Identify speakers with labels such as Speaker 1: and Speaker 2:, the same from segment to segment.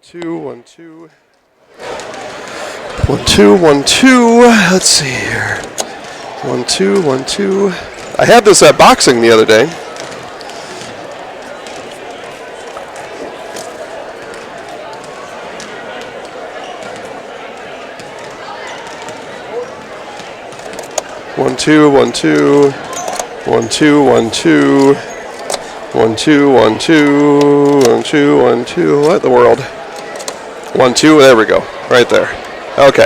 Speaker 1: 2, 1, 2. 1, 2, 1, 2. Let's see here. 1, 2, 1, 2. I had this at boxing the other day. One, two, 1, 2. 1, 2, 1, 2. 1, 2, 1, 2. 1, 2, 1, 2. What in the world? 1, 2. There we go. Right there. Okay.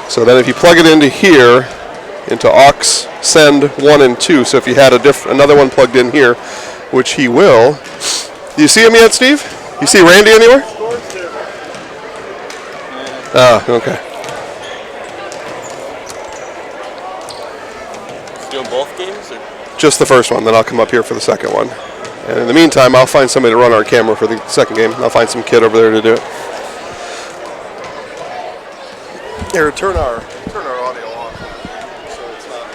Speaker 1: So then if you plug it into here, into aux send 1 and 2. So if you had another one plugged in here, which he will. Do you see him yet, Steve? You see Randy anywhere? Ah, okay.
Speaker 2: Doing both games? Or?
Speaker 1: Just the first one, then I'll come up here for the second one. And in the meantime, I'll find somebody to run our camera for the second game. I'll find some kid over there to do it. Here, turn our audio on. So it's not.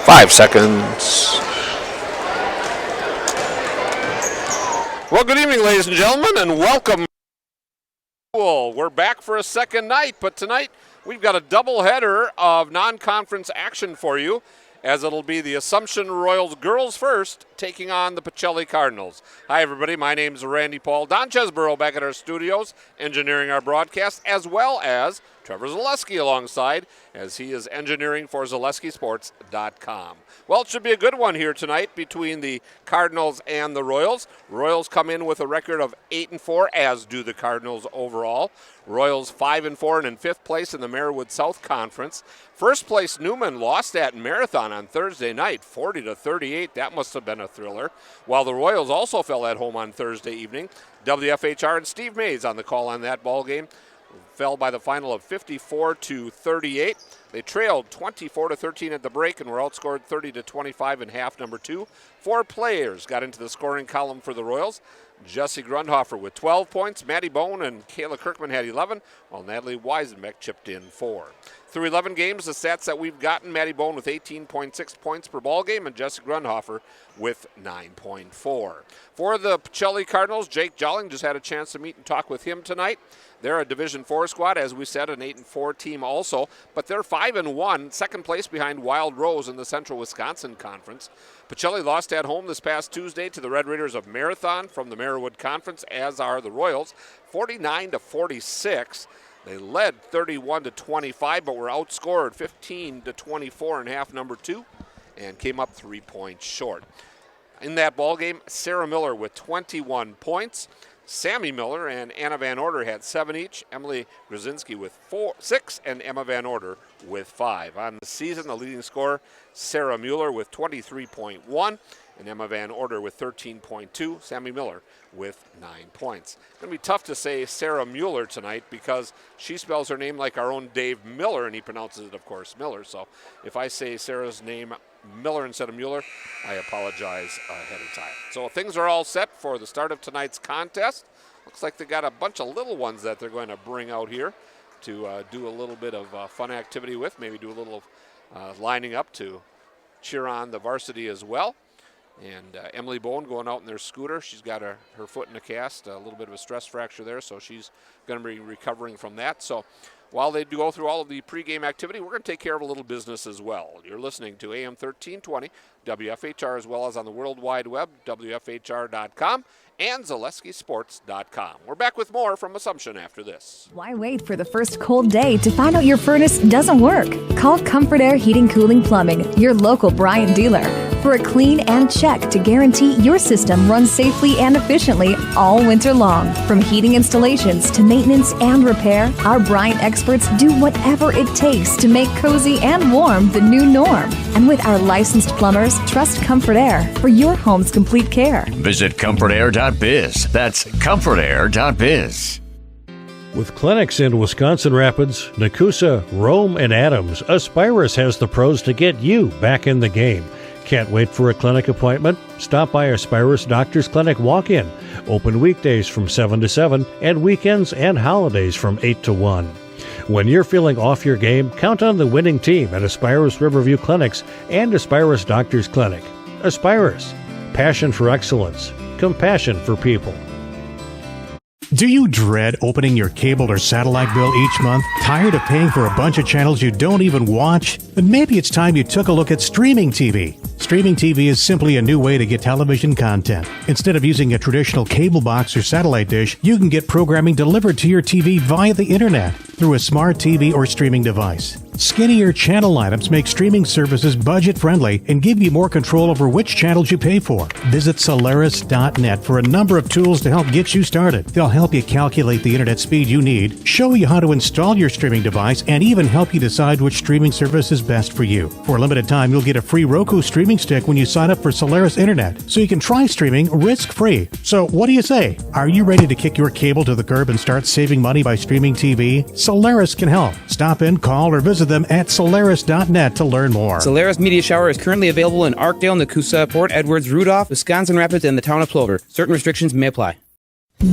Speaker 3: 5 seconds. Well, good evening, ladies and gentlemen, and welcome. We're back for a second night, but tonight we've got a doubleheader of non-conference action for you, as it'll be the Assumption Royals girls first taking on the Pacelli Cardinals. Hi, everybody. My name is Randy Paul. Don Chesborough back at our studios, engineering our broadcast, as well as Trevor Zaleski alongside, as he is engineering for ZaleskiSports.com. Well, it should be a good one here tonight between the Cardinals and the Royals. Royals come in with a record of 8-4, as do the Cardinals overall. Royals 5-4 and in fifth place in the Marywood South Conference. First place Newman lost at Marathon on Thursday night, 40-38. That must have been a thriller. While the Royals also fell at home on Thursday evening. WFHR and Steve Mays on the call on that ball game. Fell by the final of 54-38. They trailed 24-13 at the break and were outscored 30-25 in half number 2. 4 players got into the scoring column for the Royals. Jesse Grundhofer with 12 points. Maddie Bone and Kayla Kirkman had 11, while Natalie Weisenbeck chipped in 4. Through 11 games, the stats that we've gotten, Maddie Bone with 18.6 points per ball game and Jesse Grundhofer with 9.4. For the Pacelli Cardinals, Jake Jolling just had a chance to meet and talk with him tonight. They're a Division IV squad, as we said, an 8-4 team also, but they're 5-1, second place behind Wild Rose in the Central Wisconsin Conference. Pacelli lost at home this past Tuesday to the Red Raiders of Marathon from the Marywood Conference, as are the Royals, 49-46. They led 31-25, but were outscored 15-24 in half number 2 and came up 3 points short. In that ball game, Sarah Miller with 21 points. Sammy Miller and Anna Van Order had 7 each. Emily Grzinski with 6, and Emma Van Order with 5. On the season, the leading scorer, Sarah Mueller with 23.1, and Emma Van Order with 13.2. Sammy Miller with 9 points. It's going to be tough to say Sarah Mueller tonight because she spells her name like our own Dave Miller, and he pronounces it, of course, Miller. So if I say Sarah's name Miller instead of Mueller, I apologize ahead of time. So things are all set for the start of tonight's contest. Looks like they got a bunch of little ones that they're going to bring out here to do a little bit of fun activity with, maybe do a little lining up to cheer on the varsity as well. And Emily Bone going out in their scooter. She's got her foot in a cast, a little bit of a stress fracture there, so she's going to be recovering from that. So while they do go through all of the pregame activity, we're going to take care of a little business as well. You're listening to AM 1320, WFHR, as well as on the World Wide Web, WFHR.com, and ZaleskiSports.com. We're back with more from Assumption after this.
Speaker 4: Why wait for the first cold day to find out your furnace doesn't work? Call Comfort Air Heating, Cooling, Plumbing, your local Bryant dealer, for a clean and check to guarantee your system runs safely and efficiently all winter long. From heating installations to maintenance and repair, our Bryant experts do whatever it takes to make cozy and warm the new norm. And with our licensed plumbers, trust Comfort Air for your home's complete care.
Speaker 5: Visit comfortair.biz. That's comfortair.biz.
Speaker 6: With clinics in Wisconsin Rapids, Nakusa, Rome, and Adams, Aspirus has the pros to get you back in the game. Can't wait for a clinic appointment? Stop by Aspirus Doctors Clinic walk-in. Open weekdays from 7 to 7 and weekends and holidays from 8 to 1. When you're feeling off your game, count on the winning team at Aspirus Riverview Clinics and Aspirus Doctors Clinic. Aspirus, passion for excellence, compassion for people.
Speaker 7: Do you dread opening your cable or satellite bill each month? Tired of paying for a bunch of channels you don't even watch? Then maybe it's time you took a look at streaming TV. Streaming TV is simply a new way to get television content. Instead of using a traditional cable box or satellite dish, you can get programming delivered to your TV via the internet through a smart TV or streaming device. Skinnier channel items make streaming services budget-friendly and give you more control over which channels you pay for. Visit Solaris.net for a number of tools to help get you started. They'll help you calculate the internet speed you need, show you how to install your streaming device, and even help you decide which streaming service is best for you. For a limited time, you'll get a free Roku streaming stick when you sign up for Solaris Internet, so you can try streaming risk-free. So what do you say? Are you ready to kick your cable to the curb and start saving money by streaming TV? Solaris can help. Stop in, call, or visit them at Solaris.net to learn more.
Speaker 8: Solaris Media Shower is currently available in Arkdale, Nakusa, Port Edwards, Rudolph, Wisconsin Rapids, and the town of Plover. Certain restrictions may apply.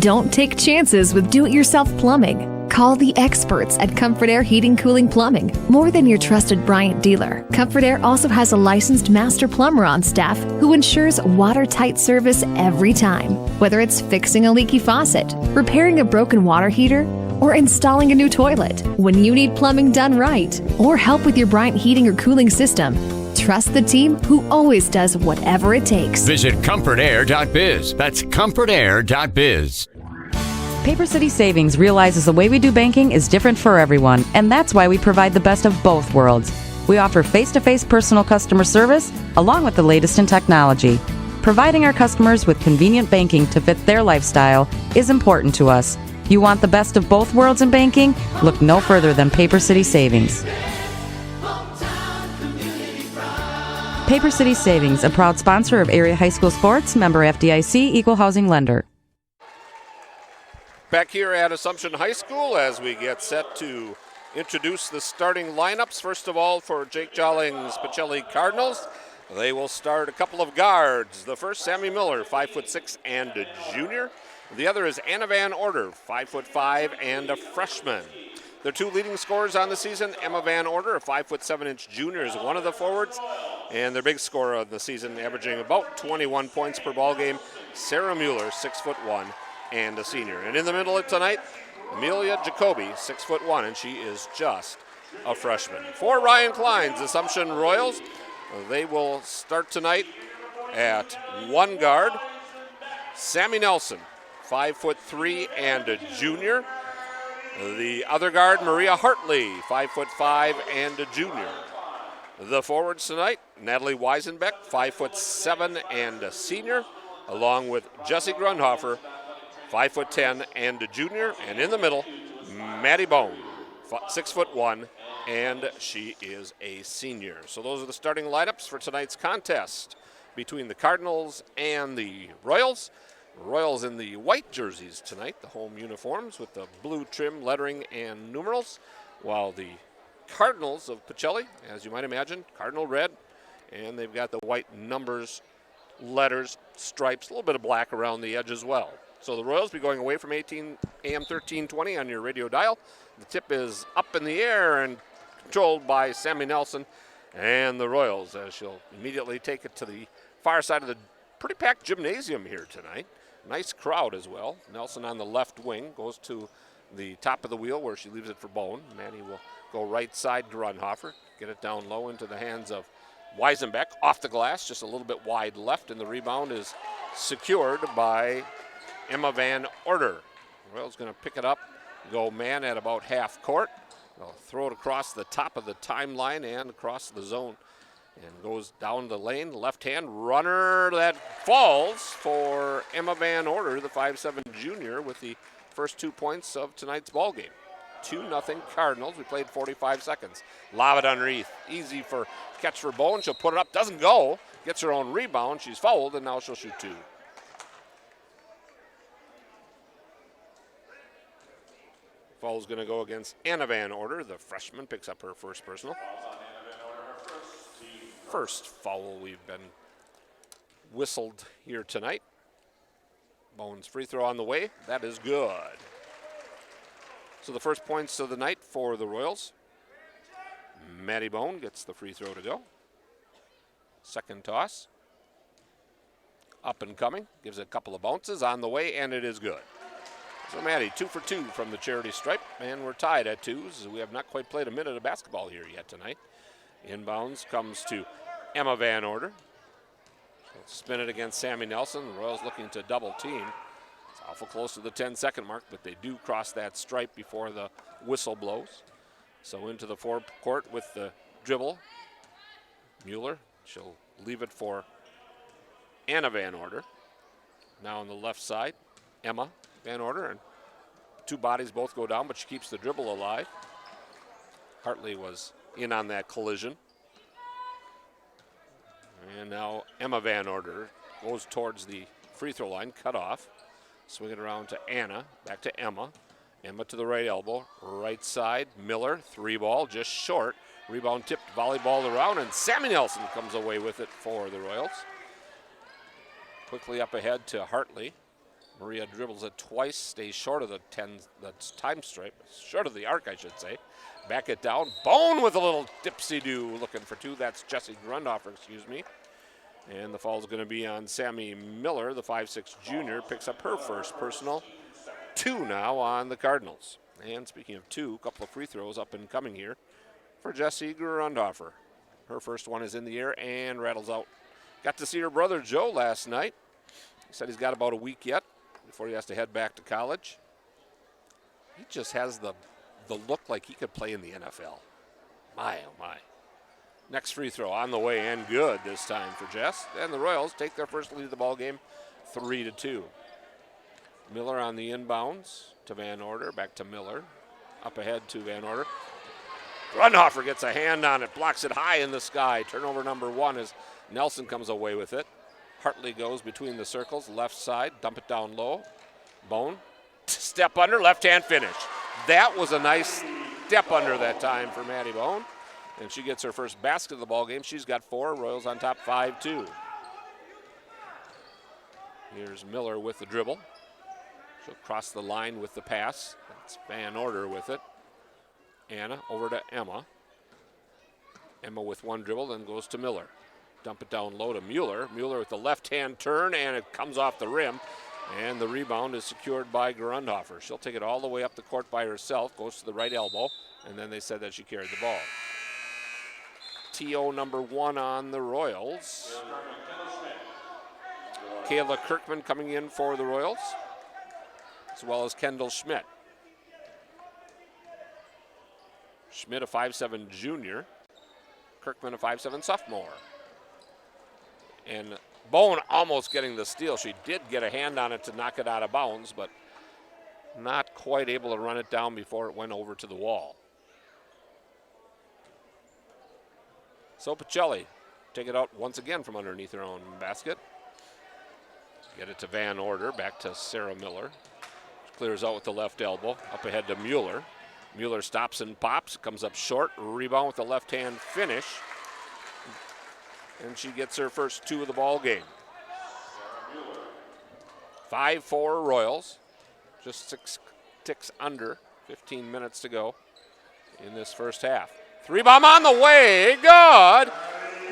Speaker 4: Don't take chances with do-it-yourself plumbing. Call the experts at Comfort Air Heating, Cooling, Plumbing, more than your trusted Bryant dealer. Comfort Air also has a licensed master plumber on staff who ensures watertight service every time. Whether it's fixing a leaky faucet, repairing a broken water heater, or installing a new toilet, when you need plumbing done right, or help with your Bryant heating or cooling system, trust the team who always does whatever it takes.
Speaker 5: Visit comfortair.biz. That's comfortair.biz.
Speaker 9: Paper City Savings realizes the way we do banking is different for everyone, and that's why we provide the best of both worlds. We offer face-to-face personal customer service along with the latest in technology. Providing our customers with convenient banking to fit their lifestyle is important to us. You want the best of both worlds in banking? Look no further than Paper City Savings. Paper City Savings, a proud sponsor of area high school sports, member FDIC, equal housing lender.
Speaker 3: Back here at Assumption High School as we get set to introduce the starting lineups. First of all, for Jake Jolling's Pacelli Cardinals, they will start a couple of guards. The first, Sammy Miller, 5'6" and a junior. The other is Anna Van Order, 5'5" and a freshman. Their two leading scorers on the season, Emma Van Order, a 5'7" junior, is one of the forwards, and their big scorer of the season, averaging about 21 points per ball game, Sarah Mueller, 6'1" and a senior. And in the middle of tonight, Amelia Jacoby, 6'1", and she is just a freshman. For Ryan Klein's Assumption Royals, they will start tonight at one guard, Sammy Nelson, 5'3" and a junior. The other guard, Maria Hartley, 5'5" and a junior. The forwards tonight, Natalie Weisenbeck, 5'7" and a senior, along with Jessie Grundhofer, 5'10" and a junior. And in the middle, Maddie Bone, 6'1", and she is a senior. So those are the starting lineups for tonight's contest between the Cardinals and the Royals. Royals in the white jerseys tonight, the home uniforms with the blue trim, lettering, and numerals, while the Cardinals of Pacelli, as you might imagine, cardinal red, and they've got the white numbers, letters, stripes, a little bit of black around the edge as well. So the Royals be going away from 18 AM 1320 on your radio dial. The tip is up in the air and controlled by Sammy Nelson and the Royals, as she'll immediately take it to the far side of the pretty packed gymnasium here tonight. Nice crowd as well. Nelson on the left wing goes to the top of the wheel where she leaves it for Bone. Manny will go right side to Grunhofer, get it down low into the hands of Weisenbeck. Off the glass, just a little bit wide left, and the rebound is secured by Emma Van Order. Royals going to pick it up, go man at about half court. They'll throw it across the top of the timeline and across the zone. And goes down the lane, left-hand runner that falls for Emma Van Order, the 5'7" junior, with the first 2 points of tonight's ball game. 2-0 Cardinals. We played 45 seconds. Lob it underneath. Easy for catch for Bone. She'll put it up. Doesn't go. Gets her own rebound. She's fouled, and now she'll shoot two. Foul's going to go against Anna Van Order. The freshman picks up her first personal. First foul we've been whistled here tonight. Bone's free throw on the way. That is good. So the first points of the night for the Royals. Maddie Bone gets the free throw to go. Second toss. Up and coming. Gives it a couple of bounces on the way, and it is good. So Maddie, 2 for 2 from the charity stripe, and we're tied at twos. We have not quite played a minute of basketball here yet tonight. Inbounds comes to Emma Van Order. She'll spin it against Sammy Nelson. The Royals looking to double team. It's awful close to the 10-second mark, but they do cross that stripe before the whistle blows. So into the forecourt with the dribble. Mueller, she'll leave it for Anna Van Order. Now on the left side, Emma Van Order, and two bodies both go down, but she keeps the dribble alive. Hartley was in on that collision. And now Emma Van Order goes towards the free throw line, cut off. Swing it around to Anna, back to Emma. Emma to the right elbow, right side, Miller, three ball, just short. Rebound tipped, volleyball around, and Sammy Nelson comes away with it for the Royals. Quickly up ahead to Hartley. Maria dribbles it twice, stays short of the time stripe, short of the arc, I should say. Back it down. Bone with a little dipsy-do, looking for two. That's Jessie Grundhofer, excuse me. And the foul is going to be on Sammy Miller, the 5'6 junior, picks up her first personal. 2 now on the Cardinals. And speaking of 2, a couple of free throws up and coming here for Jessie Grundhofer. Her first one is in the air and rattles out. Got to see her brother Joe last night. He said he's got about a week yet before he has to head back to college. He just has the look like he could play in the NFL. My, oh my. Next free throw on the way and good this time for Jess. And the Royals take their first lead of the ball game, 3-2. Miller on the inbounds to Van Order, back to Miller. Up ahead to Van Order. Grundhofer gets a hand on it, blocks it high in the sky. Turnover number 1 as Nelson comes away with it. Hartley goes between the circles, left side, dump it down low. Bone, step under, left hand finish. That was a nice step under that time for Maddie Bone. And she gets her first basket of the ball game. She's got 4. Royals on top 5-2. Here's Miller with the dribble. She'll cross the line with the pass. That's Van Order with it. Anna over to Emma. Emma with one dribble, then goes to Miller. Dump it down low to Mueller. Mueller with the left-hand turn, and it comes off the rim. And the rebound is secured by Grundhofer. She'll take it all the way up the court by herself, goes to the right elbow, and then they said that she carried the ball. TO number 1 on the Royals. Kayla Kirkman coming in for the Royals, as well as Kendall Schmidt. Schmidt, a 5'7 junior. Kirkman, a 5'7 sophomore. And Bone almost getting the steal. She did get a hand on it to knock it out of bounds, but not quite able to run it down before it went over to the wall. So Pacelli take it out once again from underneath her own basket. Get it to Van Order, back to Sarah Miller. Clears out with the left elbow, up ahead to Mueller. Mueller stops and pops, comes up short, rebound with the left-hand finish. And she gets her first 2 of the ball game. 5-4 Royals, just 6 ticks under, 15 minutes to go in this first half. 3-bomb on the way, good!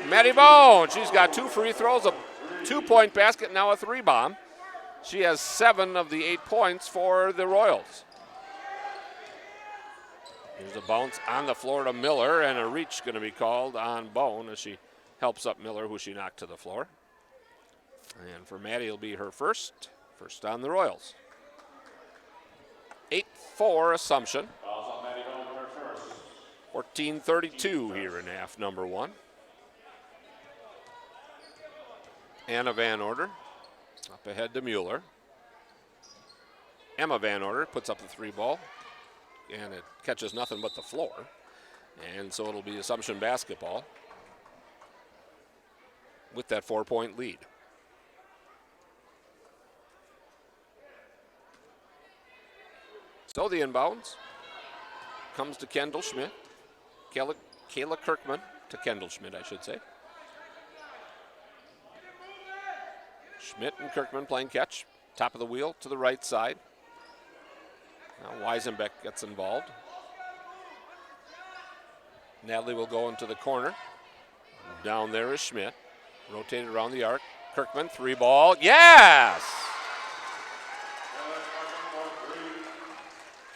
Speaker 3: Maddie Bone, she's got 2 free throws, a 2-point basket, now a 3-bomb. She has 7 of the 8 points for the Royals. Here's a bounce on the floor to Miller, and a reach going to be called on Bone as she helps up Miller, who she knocked to the floor. And for Maddie, it'll be her first on the Royals. 8-4 Assumption. 14:32 here in half number 1. Anna Van Order up ahead to Mueller. Emma Van Order puts up the 3 ball, and it catches nothing but the floor. And so it'll be Assumption basketball with that 4-point lead. So the inbounds comes to Kendall Schmidt. Kayla Kirkman to Kendall Schmidt, I should say. Schmidt and Kirkman playing catch. Top of the wheel to the right side. Now Weisenbeck gets involved. Natalie will go into the corner. Down there is Schmidt. Rotated around the arc. Kirkman, 3 ball. Yes!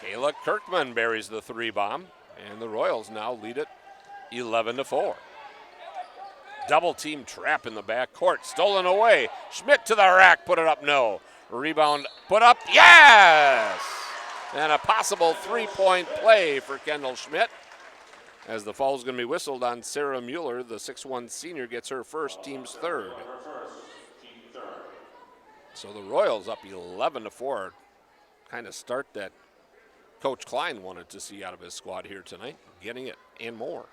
Speaker 3: Kayla Kirkman buries the 3-bomb. And the Royals now lead it 11-4. Double team trap in the back court. Stolen away. Schmidt to the rack. Put it up. No. Rebound. Put up. Yes! And a possible 3-point play for Kendall Schmidt. As the foul is going to be whistled on Sarah Mueller, the 6'1 senior gets her first, team's 3rd. So the Royals up 11-4. Kind of start that Coach Klein wanted to see out of his squad here tonight, getting it and more.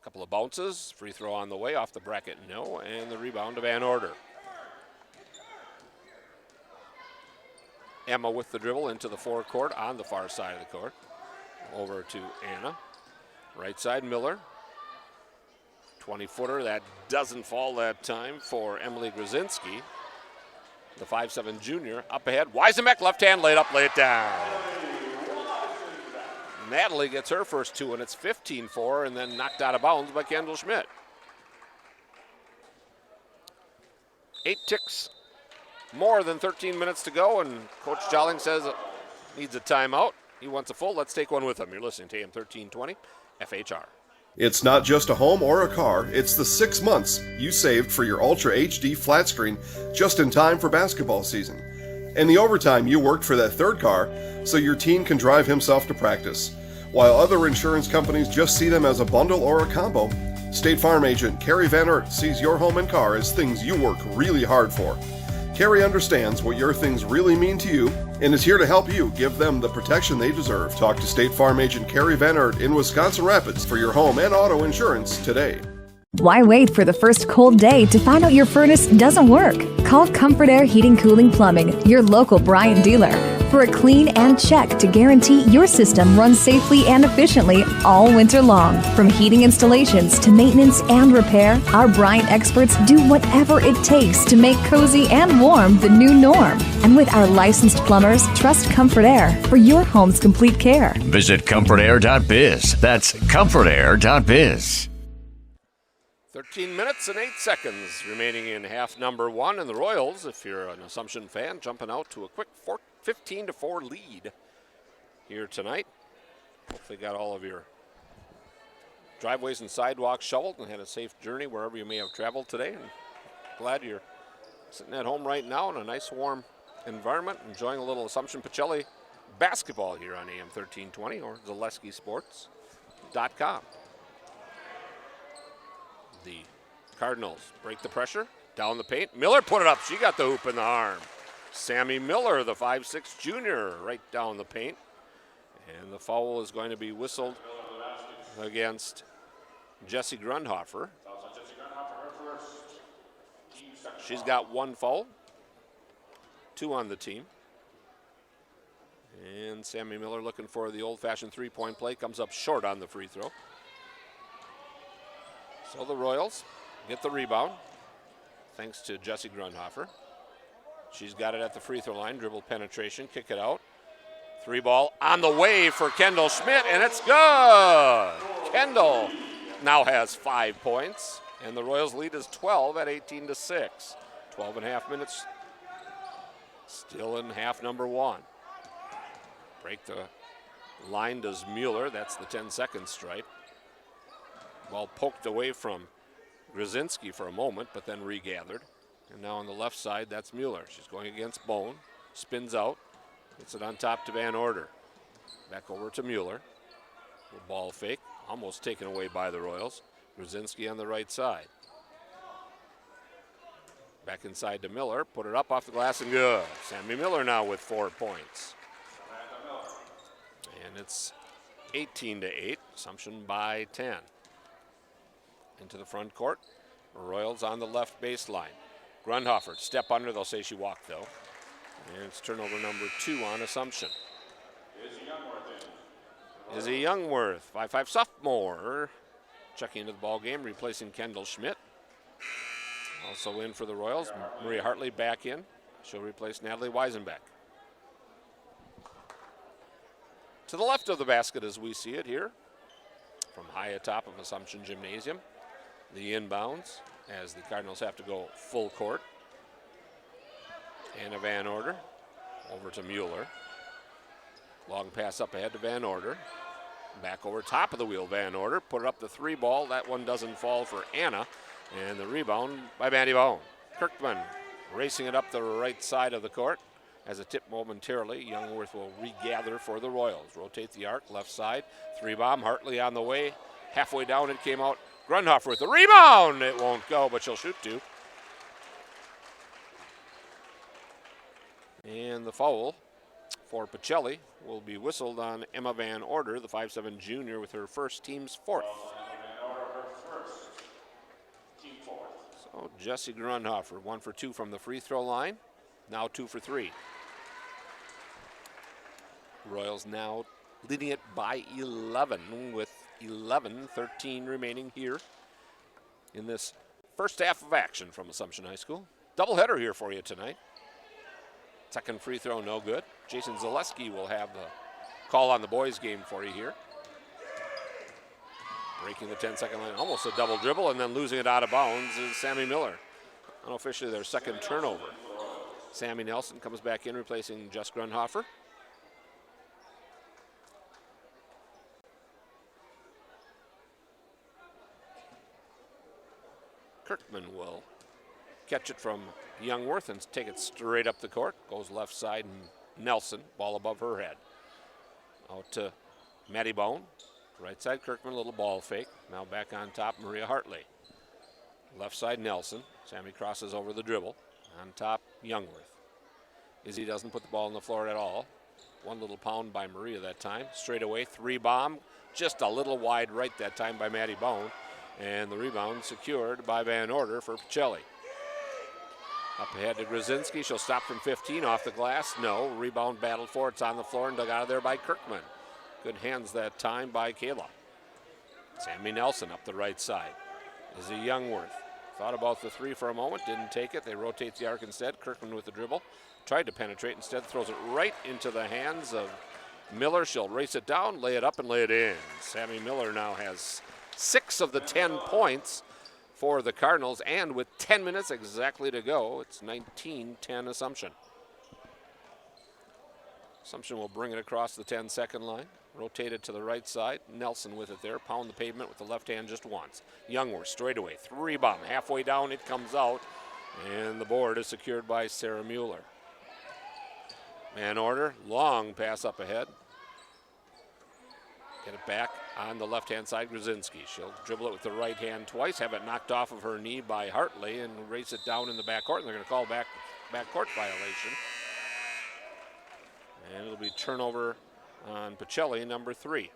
Speaker 3: Couple of bounces, free throw on the way, off the bracket, no, and the rebound to Van Order. Emma with the dribble into the forecourt on the far side of the court. Over to Anna. Right side, Miller. 20-footer, that doesn't fall that time for Emily Grzinski. The 5'7" junior up ahead. Weisenbeck, left hand, laid up, lay it down. Natalie gets her first two, and it's 15-4, and then knocked out of bounds by Kendall Schmidt. 8 ticks, more than 13 minutes to go, and Coach Jolling says it needs a timeout. He wants a full. Let's take one with him. You're listening to AM 1320, FHR.
Speaker 1: It's not just a home or a car, it's the 6 months you saved for your Ultra HD flat screen just in time for basketball season. And the overtime you worked for that third car so your teen can drive himself to practice. While other insurance companies just see them as a bundle or a combo, State Farm agent Carrie Van Oort sees your home and car as things you work really hard for. Carrie understands what your things really mean to you and is here to help you give them the protection they deserve. Talk to State Farm agent Carrie Van Oort in Wisconsin Rapids for your home and auto insurance today.
Speaker 4: Why wait for the first cold day to find out your furnace doesn't work? Call Comfort Air Heating Cooling Plumbing, your local Bryant dealer, for a clean and check to guarantee your system runs safely and efficiently all winter long. From heating installations to maintenance and repair, our Bryant experts do whatever it takes to make cozy and warm the new norm. And with our licensed plumbers, trust Comfort Air for your home's complete care.
Speaker 5: Visit comfortair.biz. That's comfortair.biz.
Speaker 3: 13 minutes and 8 seconds remaining in half number one, and the Royals, if you're an Assumption fan, jumping out to a quick 15-4 lead here tonight. Hopefully got all of your driveways and sidewalks shoveled and had a safe journey wherever you may have traveled today. And glad you're sitting at home right now in a nice warm environment, enjoying a little Assumption Pacelli basketball here on AM 1320 or ZaleskiSports.com. The Cardinals break the pressure, down the paint. Miller put it up. She got the hoop in the arm. Sammy Miller, the 5'6" junior, right down the paint. And the foul is going to be whistled against Jessie Grundhofer. She's got one foul, 2 on the team. And Sammy Miller looking for the old-fashioned three-point play, comes up short on the free throw. So the Royals get the rebound, thanks to Jessie Grundhofer. She's got it at the free throw line, dribble penetration, kick it out. 3 ball on the way for Kendall Schmidt, and it's good! Kendall now has 5 points, and the Royals lead is 12 at 18-6. 12 and a half minutes still in half number one. Break the line does Mueller, that's the 10-second stripe. Ball poked away from Grzinski for a moment, but then regathered. And now on the left side, that's Mueller. She's going against Bone, spins out, gets it on top to Van Order. Back over to Mueller. The ball fake, almost taken away by the Royals. Grzinski on the right side. Back inside to Miller, put it up off the glass and good. Sammy Miller now with 4 points. And it's 18-8, Assumption by 10. Into the front court. Royals on the left baseline. Grundhofer, step under. They'll say she walked, though. And it's turnover number 2 on Assumption. Izzy Youngworth, 5'5" sophomore, checking into the ball game, replacing Kendall Schmidt. Also in for the Royals, Maria Hartley back in. She'll replace Natalie Weisenbeck. To the left of the basket as we see it here, from high atop of Assumption Gymnasium. The inbounds as the Cardinals have to go full court. Anna Van Order over to Mueller. Long pass up ahead to Van Order. Back over top of the wheel, Van Order. Put it up the 3 ball. That one doesn't fall for Anna. And the rebound by Bandy Bone. Kirkman racing it up the right side of the court. As a tip momentarily, Youngworth will regather for the Royals. Rotate the arc, left side. 3-bomb, Hartley on the way. Halfway down it came out. Grundhofer with the rebound. It won't go, but she'll shoot 2. And the foul for Pacelli will be whistled on Emma Van Order, the 5'7" junior, with her first team's 4th. So Jessie Grundhofer, 1 for 2 from the free throw line. Now 2 for 3. Royals now leading it by 11 with 11-13 remaining here in this first half of action from Assumption High School. Doubleheader here for you tonight. Second free throw, no good. Jason Zaleski will have the call on the boys' game for you here. Breaking the 10-second line, almost a double dribble, and then losing it out of bounds is Sammy Miller. Unofficially their second turnover. Sammy Nelson comes back in, replacing Jess Grunhofer. Kirkman will catch it from Youngworth and take it straight up the court. Goes left side, and Nelson, ball above her head. Out to Maddie Bone. Right side, Kirkman, a little ball fake. Now back on top, Maria Hartley. Left side, Nelson. Sammy crosses over the dribble. On top, Youngworth. Izzy doesn't put the ball on the floor at all. One little pound by Maria that time. Straight away, three bomb. Just a little wide right that time by Maddie Bone. And the rebound secured by Van Order for Pacelli. Up ahead to Grzinski. She'll stop from 15 off the glass. No. Rebound battled for. It's on the floor and dug out of there by Kirkman. Good hands that time by Kayla. Sammy Nelson up the right side. Izzy Youngworth. Thought about the three for a moment. Didn't take it. They rotate the arc instead. Kirkman with the dribble. Tried to penetrate. Instead throws it right into the hands of Miller. She'll race it down, lay it up, and lay it in. Sammy Miller now has 6 of the 10 points for the Cardinals, and with 10 minutes exactly to go, it's 19-10 Assumption. Assumption will bring it across the 10-second line, rotate it to the right side. Nelson with it there, pound the pavement with the left hand just once. Youngworth straight away, three bomb, halfway down it comes out, and the board is secured by Sarah Mueller. Man order, long pass up ahead. Get it back on the left-hand side, Grzinski. She'll dribble it with the right hand twice, have it knocked off of her knee by Hartley, and race it down in the backcourt, and they're going to call backcourt violation. And it'll be turnover on Pacelli, number 3.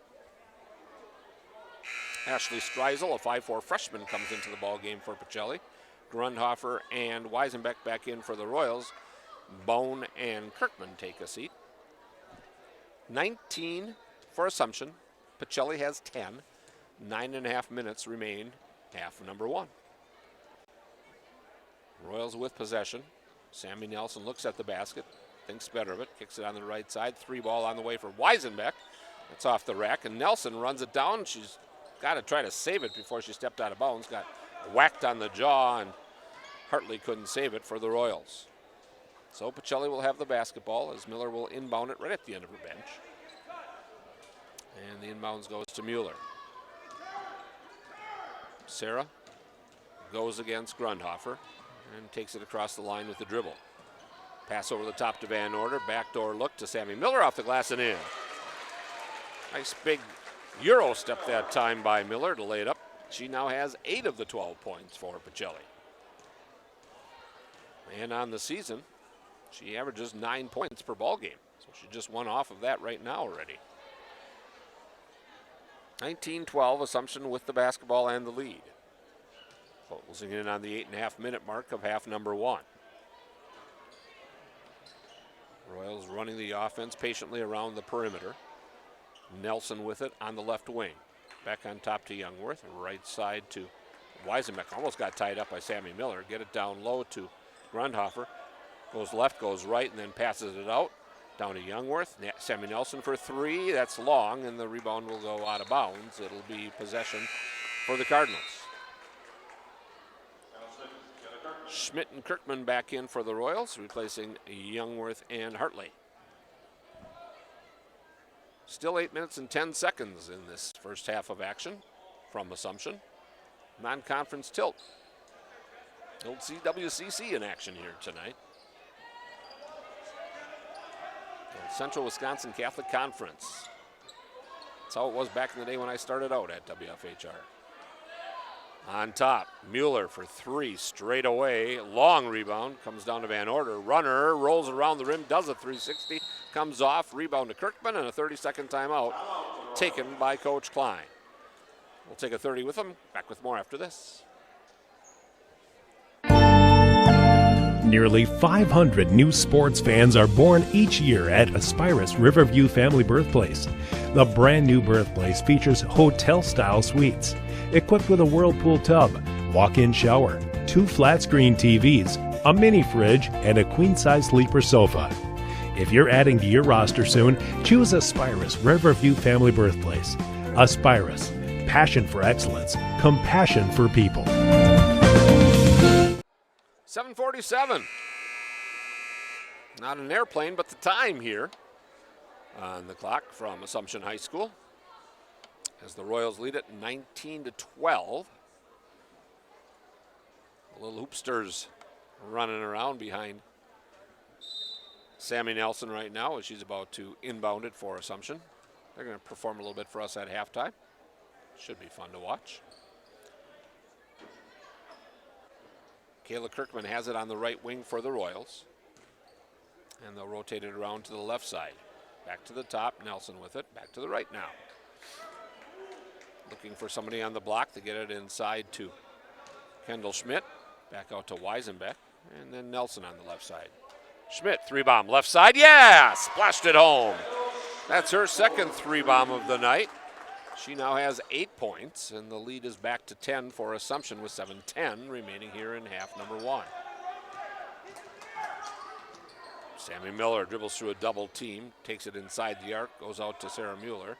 Speaker 3: Ashley Streisel, a 5'4" freshman, comes into the ball game for Pacelli. Grundhofer and Weisenbeck back in for the Royals. Bone and Kirkman take a seat. 19 for Assumption. Pacelli has 10. 9.5 minutes remain, half number 1. Royals with possession. Sammy Nelson looks at the basket, thinks better of it, kicks it on the right side. 3 ball on the way for Weisenbeck. It's off the rack, and Nelson runs it down. She's got to try to save it before she stepped out of bounds. Got whacked on the jaw, and Hartley couldn't save it for the Royals. So Pacelli will have the basketball as Miller will inbound it right at the end of her bench. And the inbounds goes to Mueller. Sarah goes against Grundhofer and takes it across the line with the dribble. Pass over the top to Van Order. Backdoor look to Sammy Miller off the glass and in. Nice big Euro step that time by Miller to lay it up. She now has 8 of the 12 points for Pacelli. And on the season, she averages 9 points per ball game. So she just won off of that right now already. 19-12, Assumption with the basketball and the lead. Closing in on the 8.5 minute mark of half number 1. Royals running the offense patiently around the perimeter. Nelson with it on the left wing. Back on top to Youngworth. Right side to Weisenbeck. Almost got tied up by Sammy Miller. Get it down low to Grundhofer. Goes left, goes right, and then passes it out. Down to Youngworth. Sammy Nelson for 3. That's long, and the rebound will go out of bounds. It'll be possession for the Cardinals. Schmidt and Kirkman back in for the Royals, replacing Youngworth and Hartley. Still 8 minutes and 10 seconds in this first half of action from Assumption. Non-conference tilt. Old CWCC in action here tonight. Central Wisconsin Catholic Conference. That's how it was back in the day when I started out at WFHR. On top, Mueller for 3 straight away. Long rebound, comes down to Van Order. Runner rolls around the rim, does a 360, comes off, rebound to Kirkman, and a 30-second timeout taken by Coach Klein. We'll take a 30 with them. Back with more after this.
Speaker 10: Nearly 500 new sports fans are born each year at Aspirus Riverview Family Birthplace. The brand new birthplace features hotel-style suites, equipped with a whirlpool tub, walk-in shower, 2 flat-screen TVs, a mini fridge, and a queen-size sleeper sofa. If you're adding to your roster soon, choose Aspirus Riverview Family Birthplace. Aspirus, passion for excellence, compassion for people.
Speaker 3: 7:47. Not an airplane, but the time here on the clock from Assumption High School as the Royals lead it 19-12. The little hoopsters running around behind Sammy Nelson right now as she's about to inbound it for Assumption. They're going to perform a little bit for us at halftime. Should be fun to watch. Kayla Kirkman has it on the right wing for the Royals. And they'll rotate it around to the left side. Back to the top, Nelson with it. Back to the right now. Looking for somebody on the block to get it inside to Kendall Schmidt. Back out to Weisenbeck. And then Nelson on the left side. Schmidt, 3-bomb left side. Yeah! Splashed it home. That's her second 3-bomb of the night. She now has 8 points, and the lead is back to 10 for Assumption with 7:10 remaining here in half number 1. Sammy Miller dribbles through a double team, takes it inside the arc, goes out to Sarah Mueller.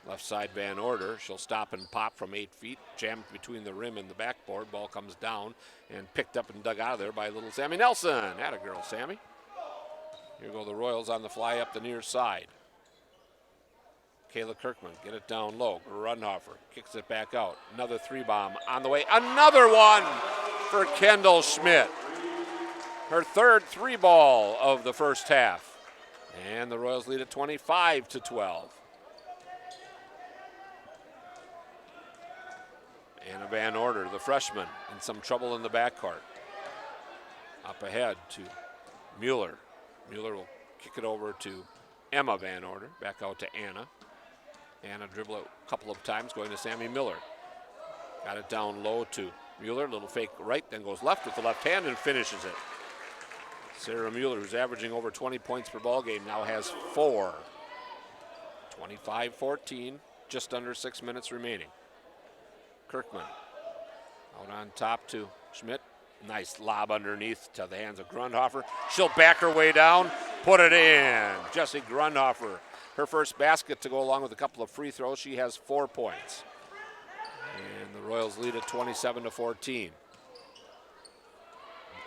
Speaker 3: Left side Van Order. She'll stop and pop from 8 feet, jammed between the rim and the backboard. Ball comes down and picked up and dug out of there by little Sammy Nelson. Atta girl, Sammy. Here go the Royals on the fly up the near side. Kayla Kirkman, get it down low. Grunhofer kicks it back out. Another 3-bomb on the way. Another one for Kendall Schmidt. Her third 3-ball of the first half. And the Royals lead at 25-12. Anna Van Order, the freshman, in some trouble in the backcourt. Up ahead to Mueller. Mueller will kick it over to Emma Van Order. Back out to Anna. Anna dribble a couple of times, going to Sammy Miller. Got it down low to Mueller. Little fake right, then goes left with the left hand and finishes it. Sarah Mueller, who's averaging over 20 points per ball game, now has 4. 25-14, just under 6 minutes remaining. Kirkman out on top to Schmidt. Nice lob underneath to the hands of Grundhofer. She'll back her way down, put it in. Jessie Grundhofer, her first basket to go along with a couple of free throws. She has 4 points. And the Royals lead at 27-14.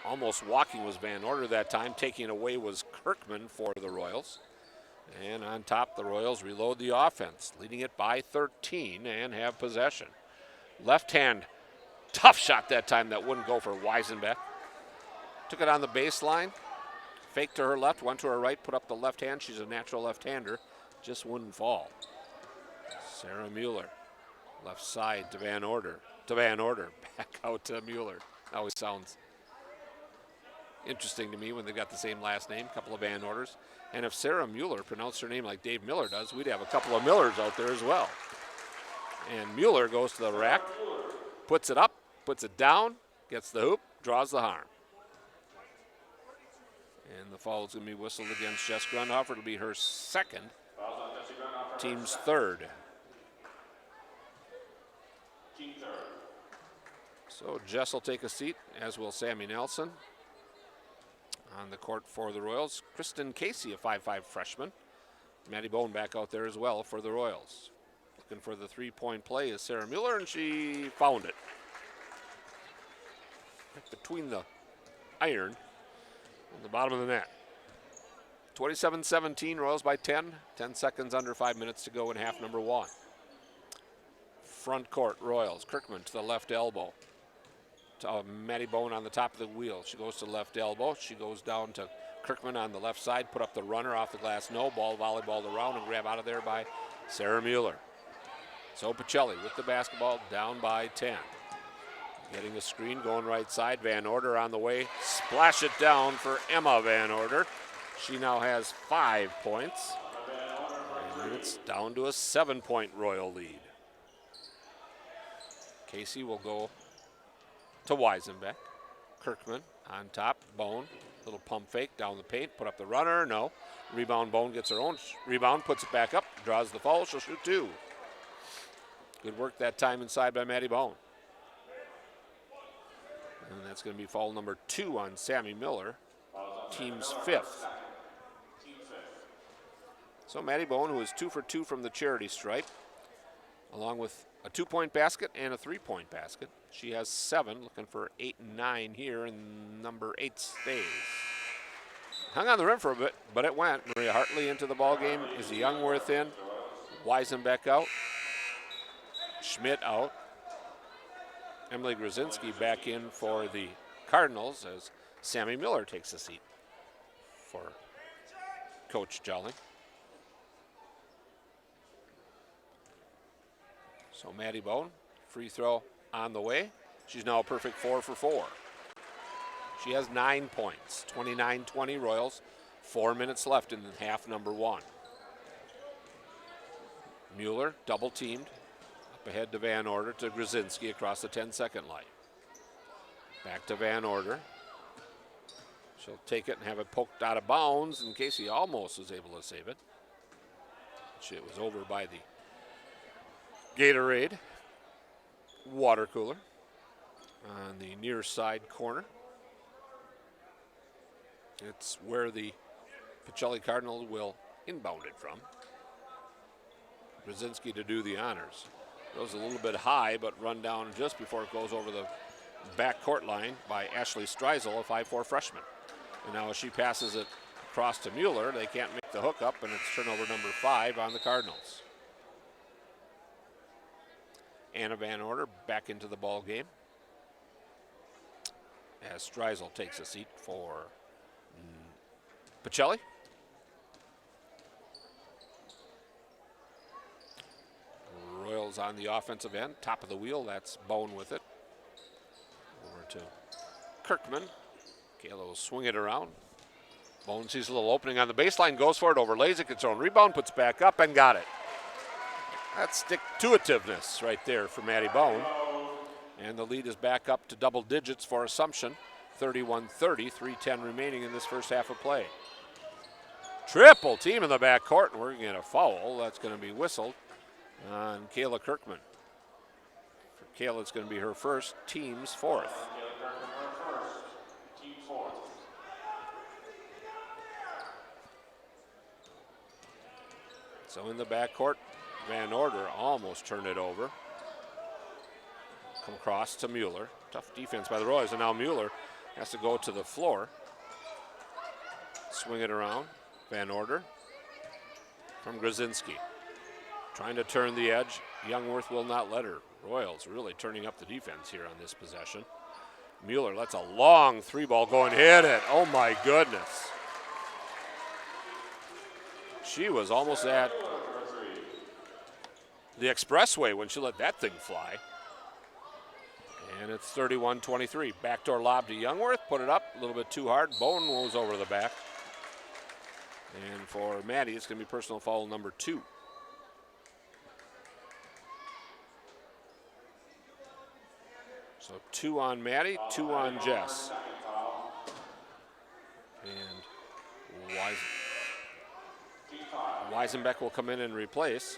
Speaker 3: Almost walking was Van Order that time. Taking away was Kirkman for the Royals. And on top, the Royals reload the offense, leading it by 13 and have possession. Left hand, tough shot that time that wouldn't go for Weisenbeck. Took it on the baseline, faked to her left, went to her right, put up the left hand. She's a natural left-hander, just wouldn't fall. Sarah Mueller, left side to Van Order, back out to Mueller. That always sounds interesting to me when they've got the same last name, a couple of Van Orders. And if Sarah Mueller pronounced her name like Dave Miller does, we'd have a couple of Millers out there as well. And Mueller goes to the rack, puts it up, puts it down, gets the hoop, draws the harm. And the foul is going to be whistled against Jess Grundhofer. It'll be her second, team's third. So Jess will take a seat, as will Sammy Nelson. On the court for the Royals, Kristen Casey, a 5'5" freshman. Maddie Bone back out there as well for the Royals. Looking for the 3-point play is Sarah Mueller, and she found it. Between the iron and the bottom of the net. 27-17, Royals by 10. 10 seconds under 5 minutes to go in half number 1. Front court, Royals. Kirkman to the left elbow. Maddie Bone on the top of the wheel. She goes to the left elbow. She goes down to Kirkman on the left side. Put up the runner off the glass. No ball, volleyballed around and grab out of there by Sarah Mueller. So Pacelli with the basketball, down by 10. Getting a screen, going right side. Van Order on the way. Splash it down for Emma Van Order. She now has 5 points. And it's down to a 7-point Royal lead. Casey will go to Weisenbeck. Kirkman on top, Bone. Little pump fake down the paint, put up the runner, no. Rebound, Bone gets her own rebound, puts it back up, draws the foul, she'll shoot 2. Good work that time inside by Maddie Bone. And that's going to be foul number 2 on Sammy Miller, team's 5th. So Maddie Bone, who is 2 for 2 from the charity stripe, along with a 2-point basket and a 3-point basket. She has 7, looking for 8 and 9 here, and number 8 stays. Hung on the rim for a bit, but it went. Maria Hartley into the ball game. Is the Youngworth in? Weisenbeck out. Schmidt out. Emily Grzinski back in for the Cardinals as Sammy Miller takes a seat for Coach Jolly. So Maddie Bone, free throw on the way. She's now a perfect 4 for 4. She has 9 points, 29-20 Royals, 4 minutes left in half number 1. Mueller double teamed, up ahead to Van Order to Grzinski across the 10-second line. Back to Van Order. She'll take it and have it poked out of bounds, and Casey almost was able to save it. It was over by the Gatorade water cooler on the near side corner. It's where the Pacelli Cardinals will inbound it from. Brzezinski to do the honors. Goes a little bit high, but run down just before it goes over the back court line by Ashley Streisel, a 5'4" freshman. And now as she passes it across to Mueller, they can't make the hookup, and it's turnover number 5 on the Cardinals. Anna Van Order back into the ball game as Streisel takes a seat for Pacelli. Royals on the offensive end, top of the wheel, that's Bone with it. Over to Kirkman. Kayla will swing it around. Bone sees a little opening on the baseline, goes for it, overlays it, gets her own rebound, puts back up, and got it. That's stick-to-itiveness right there for Maddie Bone. And the lead is back up to double digits for Assumption. 31-30, 3:10 remaining in this first half of play. Triple team in the backcourt, and we're going to get a foul. That's going to be whistled on Kayla Kirkman. For Kayla, it's going to be her first, team's 4th. So in the backcourt, Van Order almost turned it over. Come across to Mueller. Tough defense by the Royals, and now Mueller has to go to the floor. Swing it around. Van Order from Grzinski. Trying to turn the edge. Youngworth will not let her. Royals really turning up the defense here on this possession. Mueller lets a long 3-ball go and hit it. Oh my goodness. She was almost at the expressway when she let that thing fly. And it's 31-23. Backdoor lob to Youngworth. Put it up a little bit too hard. Bone goes over the back. And for Maddie, it's going to be personal foul number 2. So 2 on Maddie, 2 on Jess. And Weisenbeck will come in and replace.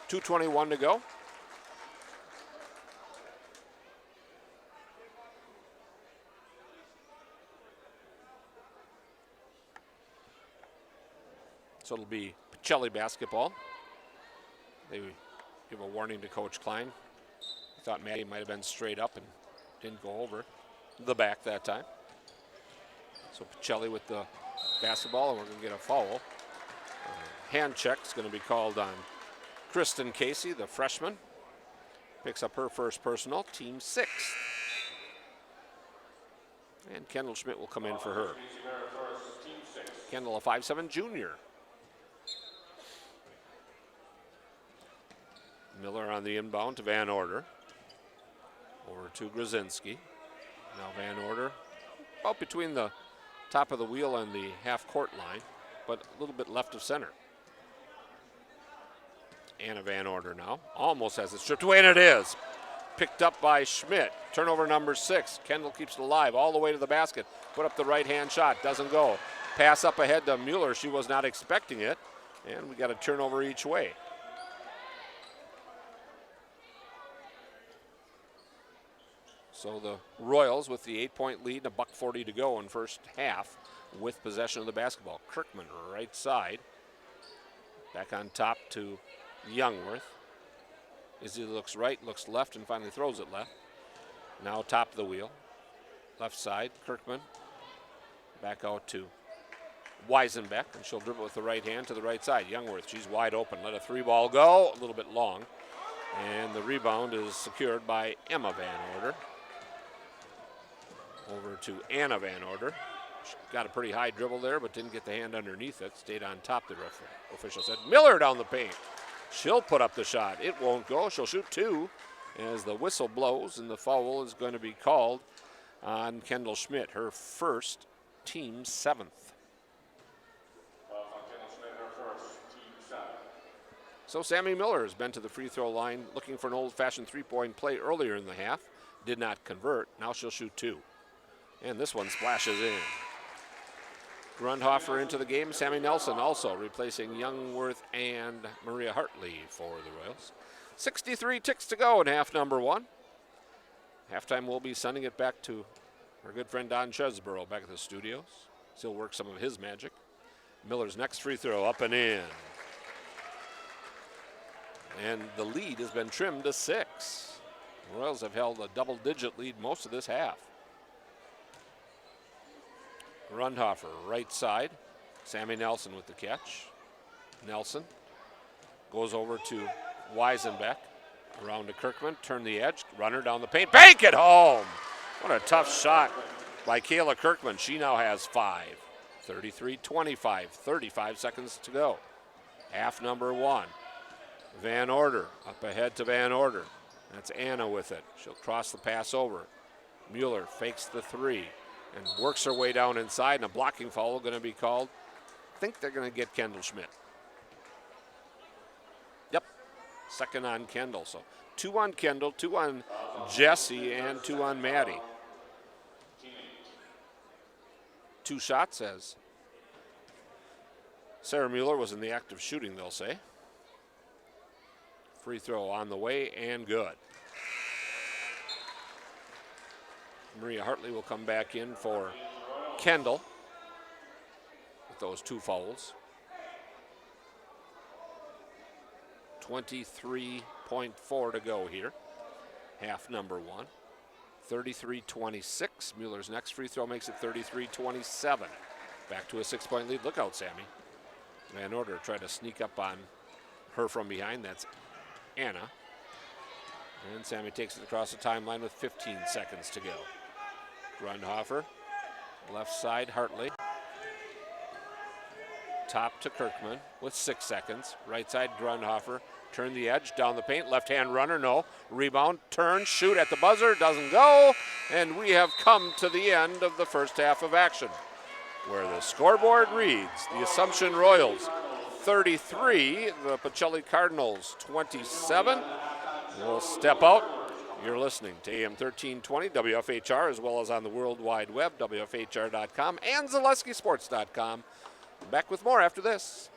Speaker 3: .221 to go. So it'll be Pacelli basketball. They give a warning to Coach Klein. I thought Maddie might have been straight up and didn't go over the back that time. So Pacelli with the basketball, and we're going to get a foul. Hand check is going to be called on Kristen Casey, the freshman. Picks up her first personal, team 6th. And Kendall Schmidt will come in for her. Kendall, a 5'7" junior. Miller on the inbound to Van Order. Over to Grzinski. Now Van Order about between the top of the wheel and the half-court line, but a little bit left of center. Anna Van Order now. Almost has it stripped away, and it is. Picked up by Schmidt. Turnover number 6. Kendall keeps it alive all the way to the basket. Put up the right-hand shot. Doesn't go. Pass up ahead to Mueller. She was not expecting it. And we got a turnover each way. So the Royals with the 8-point lead and $1:40 to go in first half with possession of the basketball. Kirkman right side. Back on top to Youngworth. Izzy looks right, looks left, and finally throws it left. Now top of the wheel. Left side, Kirkman. Back out to Weisenbeck, and she'll dribble with the right hand to the right side. Youngworth, she's wide open. Let a 3-ball go, a little bit long. And the rebound is secured by Emma Van Order. Over to Anna Van Order. She got a pretty high dribble there, but didn't get the hand underneath it. Stayed on top, the official said. Miller down the paint. She'll put up the shot. It won't go. She'll shoot 2 as the whistle blows, and the foul is going to be called on Kendall Schmidt, her first, team 7th. So Sammy Miller has been to the free throw line looking for an old-fashioned 3-point play earlier in the half. Did not convert. Now she'll shoot 2. And this one splashes in. Grundhofer into the game. Sammy Nelson also replacing Youngworth and Maria Hartley for the Royals. 63 ticks to go in half number 1. Halftime we'll be sending it back to our good friend Don Chesborough back at the studios. Still work some of his magic. Miller's next free throw up and in. And the lead has been trimmed to 6. The Royals have held a double-digit lead most of this half. Grundhofer, right side. Sammy Nelson with the catch. Nelson goes over to Weisenbeck. Around to Kirkman, turn the edge, runner down the paint, bank it home! What a tough shot by Kayla Kirkman. She now has 5. 33-25, 35 seconds to go. Half number 1. Van Order, up ahead to Van Order. That's Anna with it. She'll cross the pass over. Mueller fakes the 3 and works her way down inside, and a blocking foul going to be called. I think they're going to get Kendall Schmidt. Yep, second on Kendall. So 2 on Kendall, 2 on Jesse, and 2 on Maddie. 2 shots, as Sarah Mueller was in the act of shooting, they'll say. Free throw on the way and good. Maria Hartley will come back in for Kendall with those 2 fouls. 23.4 to go here. Half number 1. 33-26. Mueller's next free throw makes it 33-27. Back to a 6-point lead. Look out, Sammy. Van Order tried to sneak up on her from behind. That's Anna. And Sammy takes it across the timeline with 15 seconds to go. Grundhofer, left side, Hartley. Top to Kirkman with 6 seconds. Right side, Grundhofer. Turn the edge, down the paint. Left-hand runner, no. Rebound, turn, shoot at the buzzer, doesn't go. And we have come to the end of the first half of action, where the scoreboard reads the Assumption Royals 33, the Pacelli Cardinals 27. We'll step out. You're listening to AM 1320 WFHR, as well as on the World Wide Web, WFHR.com and ZaleskiSports.com. Back with more after this.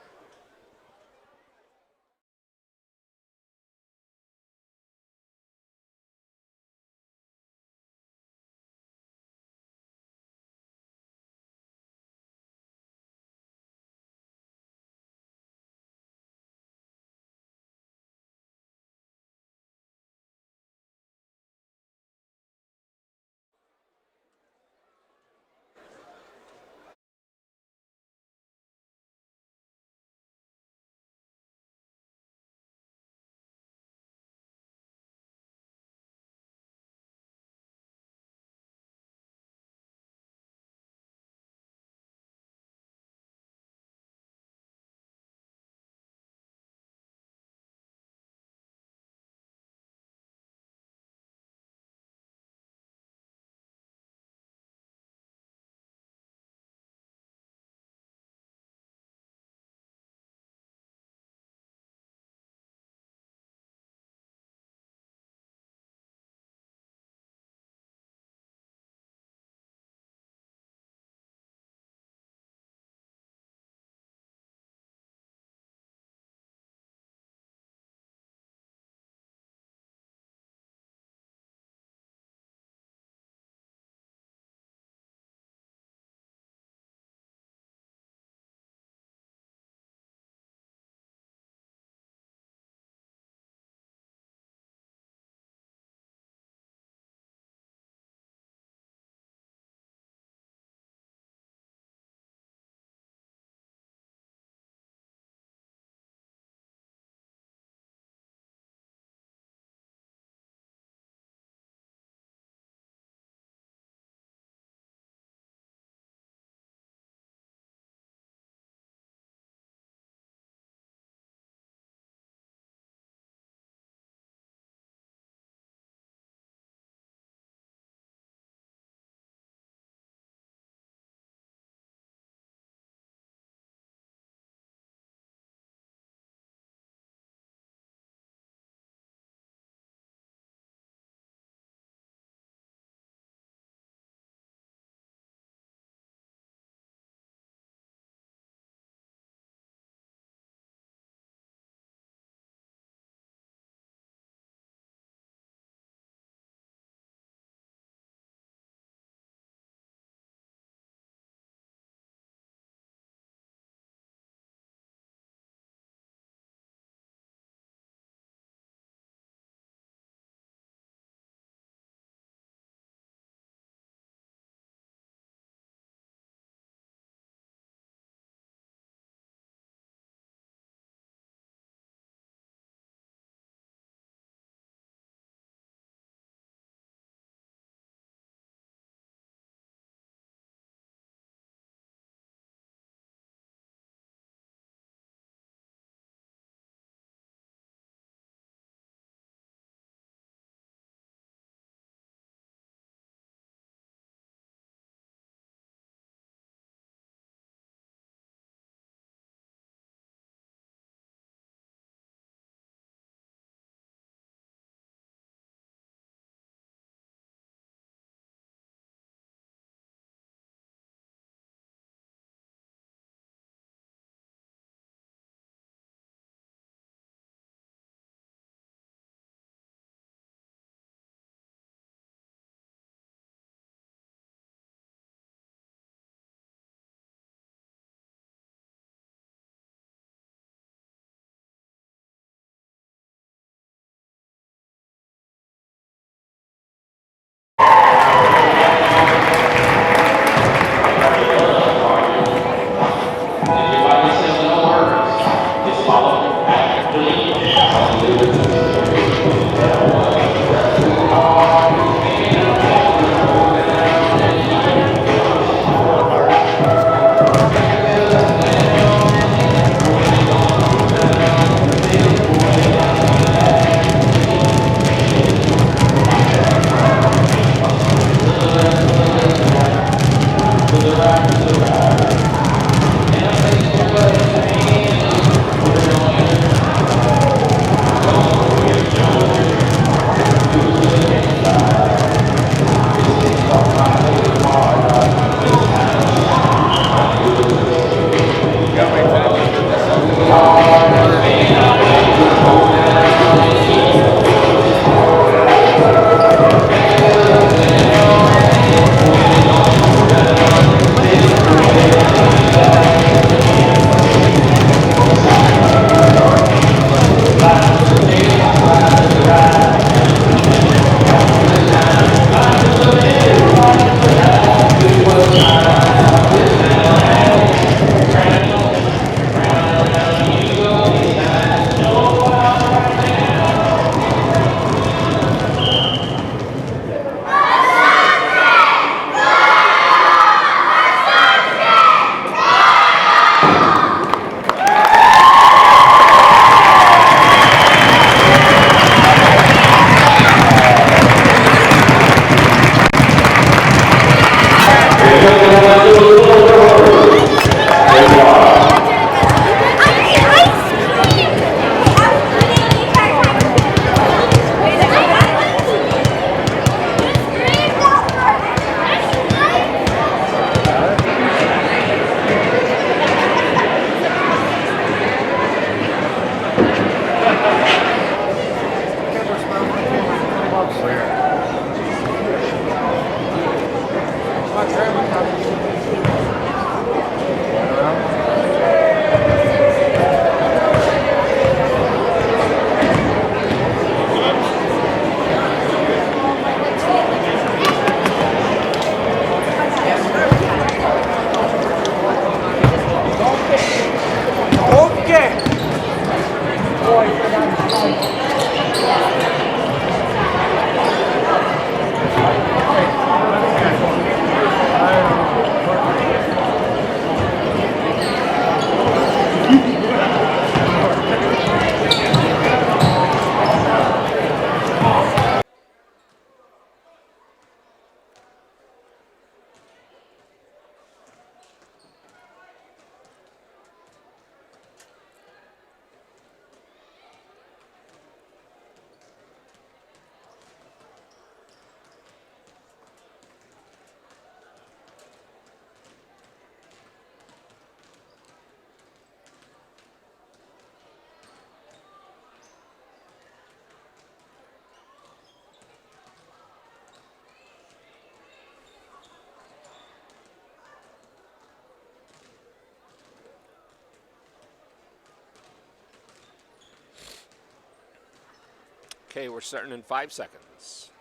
Speaker 3: Okay, we're starting in 5 seconds.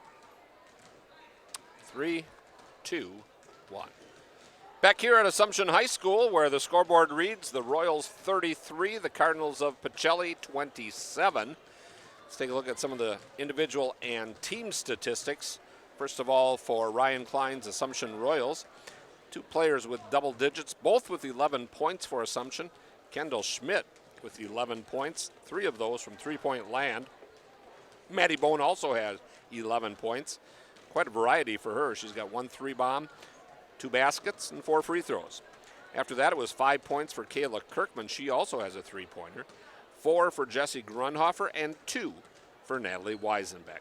Speaker 3: 3, 2, 1. Back here at Assumption High School, where the scoreboard reads the Royals 33, the Cardinals of Pacelli 27. Let's take a look at some of the individual and team statistics. First of all, for Ryan Klein's Assumption Royals, 2 players with double digits, both with 11 points for Assumption. Kendall Schmidt with 11 points, 3 of those from three-point land. Maddie Bone also has 11 points. Quite a variety for her. She's got 1 3-bomb, 2 baskets, and 4 free throws. After that, it was 5 points for Kayla Kirkman. She also has a 3-pointer. 4 for Jessie Grunhofer, and 2 for Natalie Weisenbeck.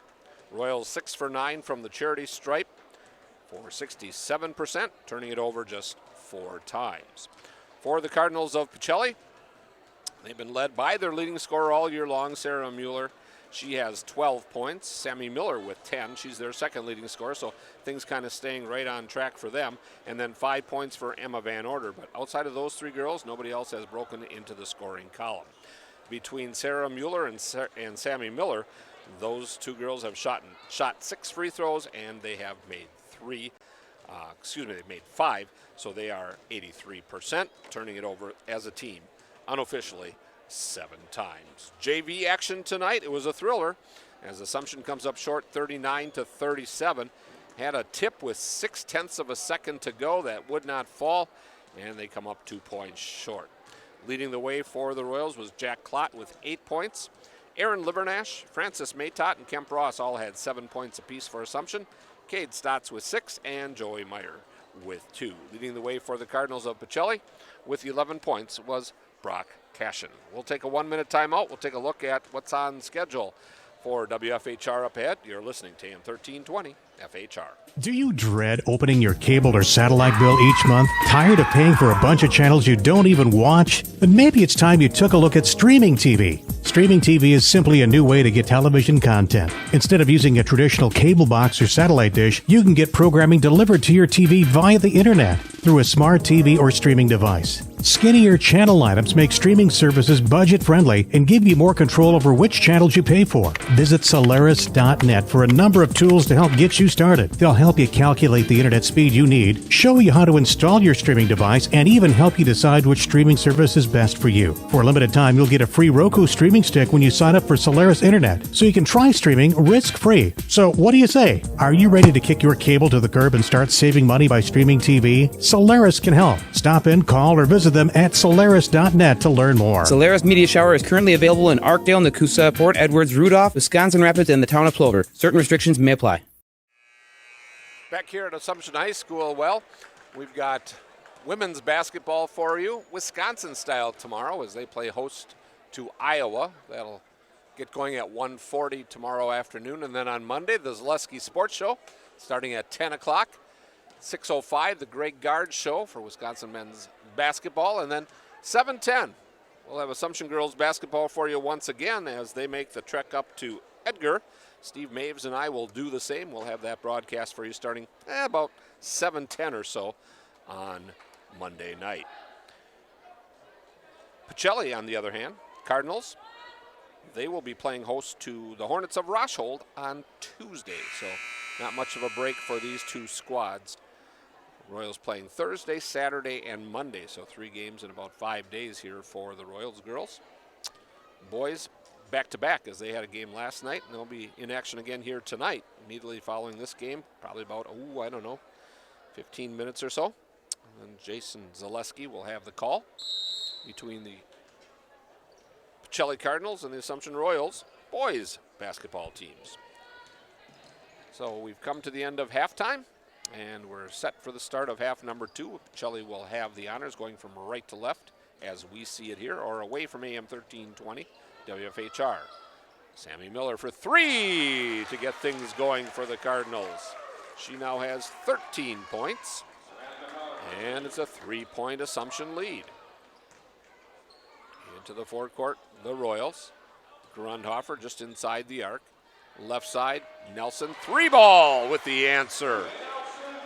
Speaker 3: Royals 6 for 9 from the charity stripe for 67%, turning it over just 4 times. For the Cardinals of Pacelli, they've been led by their leading scorer all year long, Sarah Mueller. She has 12 points. Sammy Miller with 10. She's their second leading scorer, so things kind of staying right on track for them. And then 5 points for Emma Van Order. But outside of those 3 girls, nobody else has broken into the scoring column. Between Sarah Mueller and Sammy Miller, those 2 girls have shot 6 free throws, and they have made they've made 5, so they are 83%, turning it over as a team unofficially 7 times. JV action tonight, it was a thriller as Assumption comes up short 39-37. Had a tip with 0.6 of a second to go that would not fall, and they come up 2 points short. Leading the way for the Royals was Jack Klott with 8 points. Aaron Livernash, Francis Maytott, and Kemp Ross all had 7 points apiece for Assumption. Cade Stotts with 6, and Joey Meyer with 2. Leading the way for the Cardinals of Pacelli with 11 points was Brock Cashin. We'll take a 1-minute timeout. We'll take a look at what's on schedule for WFHR up ahead. You're listening to AM 1320 FHR.
Speaker 7: Do you dread opening your cable or satellite bill each month? Tired of paying for a bunch of channels you don't even watch? Then maybe it's time you took a look at streaming TV. Streaming TV is simply a new way to get television content. Instead of using a traditional cable box or satellite dish, you can get programming delivered to your TV via the internet through a smart TV or streaming device. Skinnier channel items make streaming services budget-friendly and give you more control over which channels you pay for. Visit Solaris.net for a number of tools to help get you started. They'll help you calculate the internet speed you need, show you how to install your streaming device, and even help you decide which streaming service is best for you. For a limited time, you'll get a free Roku streaming stick when you sign up for Solaris Internet, so you can try streaming risk-free. So what do you say? Are you ready to kick your cable to the curb and start saving money by streaming TV? Solaris can help. Stop in, call, or visit them at Solaris.net to learn more.
Speaker 8: Solaris Media Shower is currently available in Arkdale, Nakusa, Fort Edwards, Rudolph, Wisconsin Rapids, and the town of Plover. Certain restrictions may apply.
Speaker 3: Back here at Assumption High School, well, we've got women's basketball for you, Wisconsin style tomorrow as they play host to Iowa. That'll get going at 1:40 tomorrow afternoon. And then on Monday, the Zaleski Sports Show starting at 10 o'clock. 6:05, the Greg Gard Show for Wisconsin men's basketball. And then 7:10, we'll have Assumption girls basketball for you once again as they make the trek up to Edgar. Steve Maves and I will do the same. We'll have that broadcast for you starting about 7:10 or so on Monday night. Pacelli, on the other hand, Cardinals, they will be playing host to the Hornets of Rochhold on Tuesday, so not much of a break for these two squads. Royals playing Thursday, Saturday, and Monday, so 3 games in about 5 days here for the Royals girls. Boys, back-to-back, as they had a game last night, and they'll be in action again here tonight, immediately following this game, probably about, 15 minutes or so. And Jason Zaleski will have the call between the Pacelli Cardinals and the Assumption Royals boys basketball teams. So we've come to the end of halftime, and we're set for the start of half number 2. Pacelli will have the honors going from right to left as we see it here, or away from AM 1320 WFHR. Sammy Miller for 3 to get things going for the Cardinals. She now has 13 points, and it's a 3-point Assumption lead. Into the forecourt, the Royals. Grundhofer just inside the arc. Left side, Nelson, 3-ball with the answer.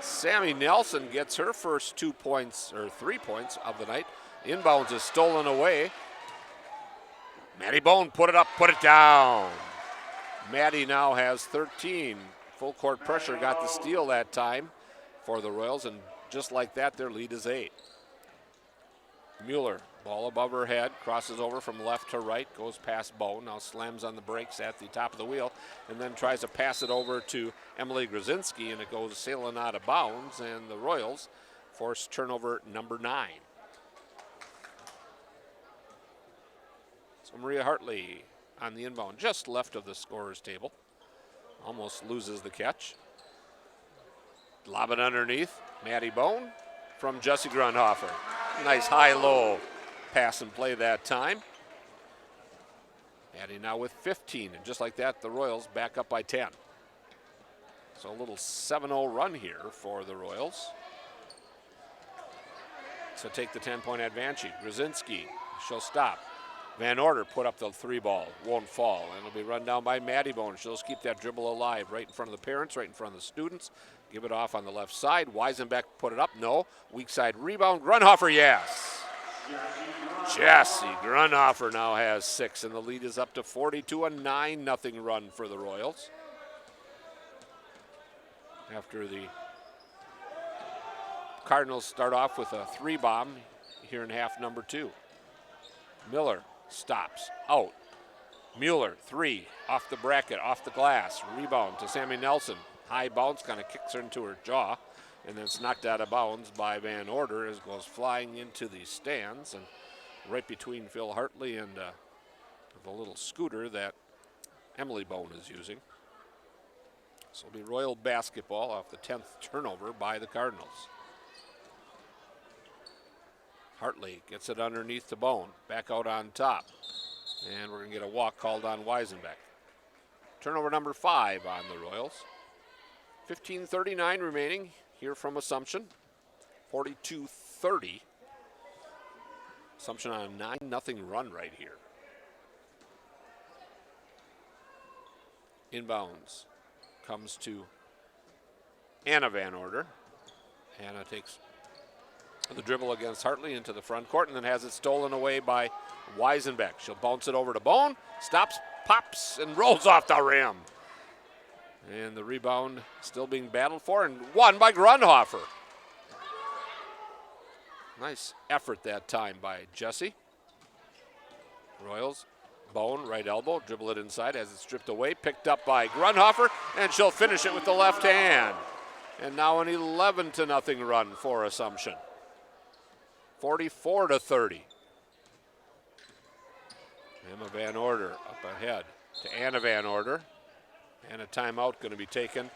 Speaker 3: Sammy Nelson gets her first 2 points, or 3 points of the night. Inbounds is stolen away. Maddie Bone put it up, put it down. Maddie now has 13. Full court pressure got the steal that time for the Royals, and just like that, their lead is 8. Mueller, ball above her head, crosses over from left to right, goes past Bone, now slams on the brakes at the top of the wheel, and then tries to pass it over to Emily Grzinski, and it goes sailing out of bounds, and the Royals force turnover number 9. So Maria Hartley on the inbound, just left of the scorer's table. Almost loses the catch. Lob it underneath. Maddie Bone from Jessie Grundhofer. Nice high-low pass and play that time. Maddie now with 15, and just like that, the Royals back up by 10. So a little 7-0 run here for the Royals. So take the 10-point advantage. Grzinski, she'll stop. Van Order put up the 3-ball, won't fall, and it'll be run down by Maddie Bone. She'll just keep that dribble alive right in front of the parents, right in front of the students. Give it off on the left side. Weisenbeck put it up, no. Weak side rebound, Grundhofer, yes. Jessie Grundhofer now has 6, and the lead is up to 42, a 9-0 run for the Royals. After the Cardinals start off with a 3-bomb here in half number 2. Miller stops, out. Mueller, 3, off the bracket, off the glass. Rebound to Sammy Nelson. High bounce, kind of kicks her into her jaw, and then it's knocked out of bounds by Van Order as it goes flying into the stands, and right between Phil Hartley and the little scooter that Emily Bone is using. So it'll be Royal basketball off the 10th turnover by the Cardinals. Hartley gets it underneath the Bone, back out on top. And we're going to get a walk called on Weisenbeck. Turnover number 5 on the Royals. 15:39 remaining here from Assumption. 42-30. Assumption on a 9-0 run right here. Inbounds comes to Anna Van Order. Anna takes the dribble against Hartley into the front court and then has it stolen away by Weisenbeck. She'll bounce it over to Bone, stops, pops, and rolls off the rim. And the rebound still being battled for and won by Grundhofer. Nice effort that time by Jessie. Royals, Bone, right elbow, dribble it inside as it's stripped away, picked up by Grundhofer, and she'll finish it with the left hand. And now an 11-0 run for Assumption. 44-30. Emma Van Order up ahead to Anna Van Order. And a timeout going to be taken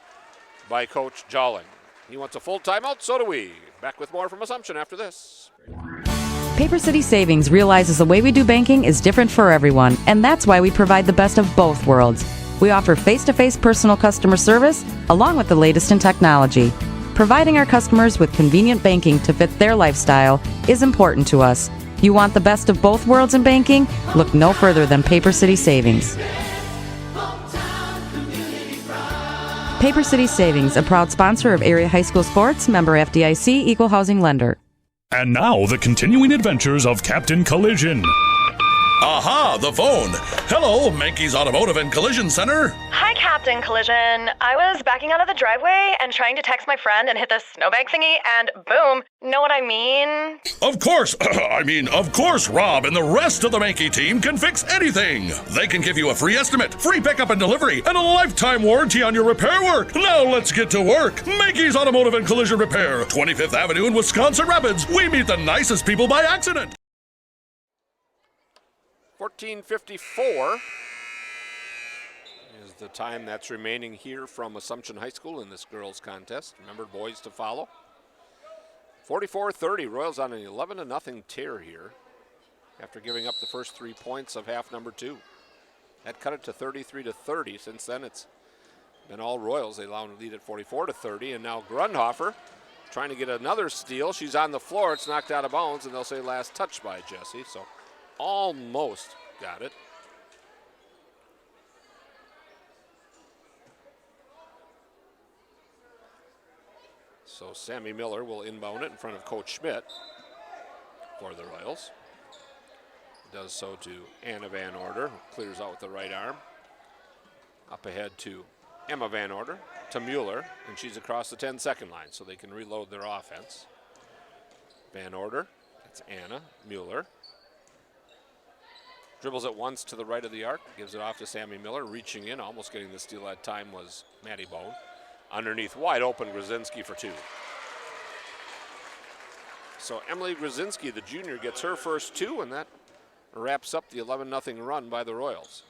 Speaker 3: by Coach Jolling. He wants a full timeout, so do we. Back with more from Assumption after this.
Speaker 9: Paper City Savings realizes the way we do banking is different for everyone, and that's why we provide the best of both worlds. We offer face-to-face personal customer service along with the latest in technology. Providing our customers with convenient banking to fit their lifestyle is important to us. You want the best of both worlds in banking? Look no further than Paper City Savings. Paper City Savings, a proud sponsor of area high school sports, member FDIC, equal housing lender.
Speaker 11: And now, the continuing adventures of Captain Collision.
Speaker 12: Aha, the phone. Hello, Mankey's Automotive and Collision Center.
Speaker 13: Hi, Captain Collision. I was backing out of the driveway and trying to text my friend and hit the snowbank thingy, and boom. Know what I mean?
Speaker 12: Of course. Of course, Rob and the rest of the Mankey team can fix anything. They can give you a free estimate, free pickup and delivery, and a lifetime warranty on your repair work. Now let's get to work. Mankey's Automotive and Collision Repair, 25th Avenue in Wisconsin Rapids. We meet the nicest people by accident.
Speaker 3: 14:54 is the time that's remaining here from Assumption High School in this girls contest. Remember, boys to follow. 44-30, Royals on an 11-0 tear here after giving up the first 3 points of half number 2. That cut it to 33-30. Since then, it's been all Royals. They now lead at 44-30, and now Grundhofer trying to get another steal. She's on the floor. It's knocked out of bounds, and they'll say last touch by Jesse. So almost got it. So Sammy Miller will inbound it in front of Coach Schmidt for the Royals. Does so to Anna Van Order, who clears out with the right arm. Up ahead to Emma Van Order, to Mueller, and she's across the 10-second line, so they can reload their offense. Van Order, it's Anna, Mueller. Dribbles it once to the right of the arc, gives it off to Sammy Miller, reaching in, almost getting the steal that time was Maddie Bone. Underneath, wide open, Grzinski for 2. So Emily Grzinski, the junior, gets her first 2, and that wraps up the 11-0 run by the Royals.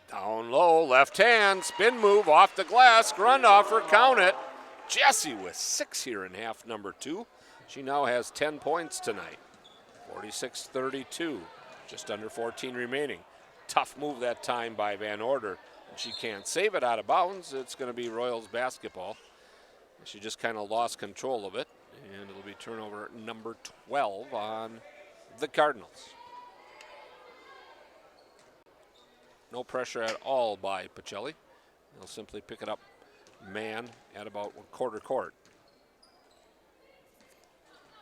Speaker 3: Down low, left hand, spin move off the glass, Grundhofer, count it. Jesse with 6 here in half number 2. She now has 10 points tonight. 46-32, just under 14 remaining. Tough move that time by Van Order. She can't save it out of bounds. It's going to be Royals basketball. She just kind of lost control of it, and it'll be turnover number 12 on the Cardinals. No pressure at all by Pacelli. They'll simply pick it up man at about quarter court.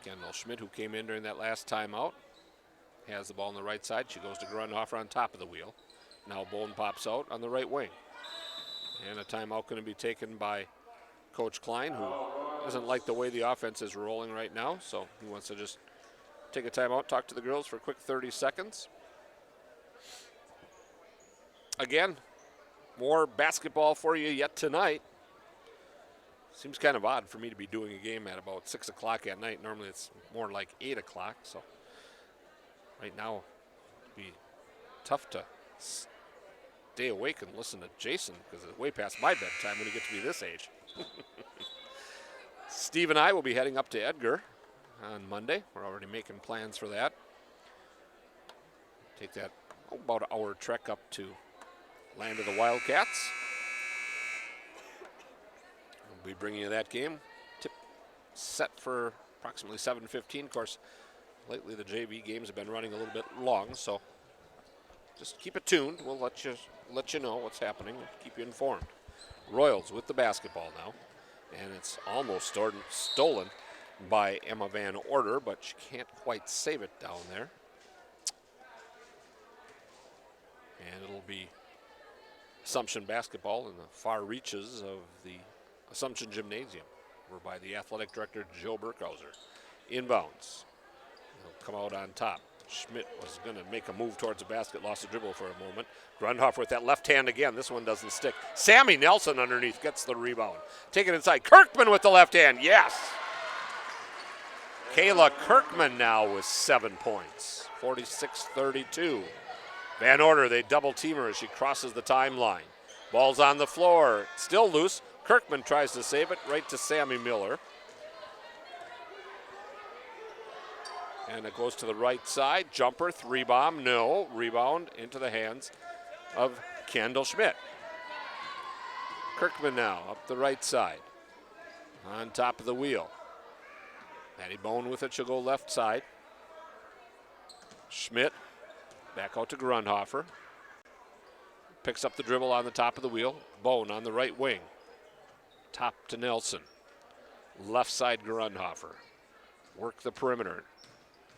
Speaker 3: Kendall Schmidt, who came in during that last timeout, has the ball on the right side. She goes to Grundhofer on top of the wheel. Now Bone pops out on the right wing. And a timeout going to be taken by Coach Klein, who doesn't like the way the offense is rolling right now, so he wants to just take a timeout, talk to the girls for a quick 30 seconds. Again, more basketball for you yet tonight. Seems kind of odd for me to be doing a game at about 6 o'clock at night. Normally it's more like 8 o'clock, so right now it'd be tough to stay awake and listen to Jason because it's way past my bedtime when you get to be this age. Steve and I will be heading up to Edgar on Monday. We're already making plans for that. Take that about an hour trek up to land of the Wildcats. We'll be bringing you that game. Tip set for approximately 7:15. Of course, lately the JV games have been running a little bit long, so just keep it tuned. We'll let you know what's happening and keep you informed. Royals with the basketball now, and it's almost stolen by Emma Van Order, but she can't quite save it down there. And it'll be Assumption basketball in the far reaches of the Assumption Gymnasium. We're by the athletic director, Joe Burkhauser. Inbounds. He'll come out on top. Schmidt was going to make a move towards the basket, lost the dribble for a moment. Grundhofer with that left hand again. This one doesn't stick. Sammy Nelson underneath gets the rebound. Take it inside. Kirkman with the left hand. Yes. Kayla Kirkman now with 7 points. 46-32. Van Order, they double team her as she crosses the timeline. Ball's on the floor. Still loose. Kirkman tries to save it right to Sammy Miller. And it goes to the right side. Jumper, 3-bomb, no. Rebound into the hands of Kendall Schmidt. Kirkman now up the right side. On top of the wheel. Maddie Bone with it, she'll go left side. Schmidt back out to Grundhofer. picks up the dribble on the top of the wheel. Bone on the right wing. Top to Nelson. Left side Grundhofer. Work the perimeter.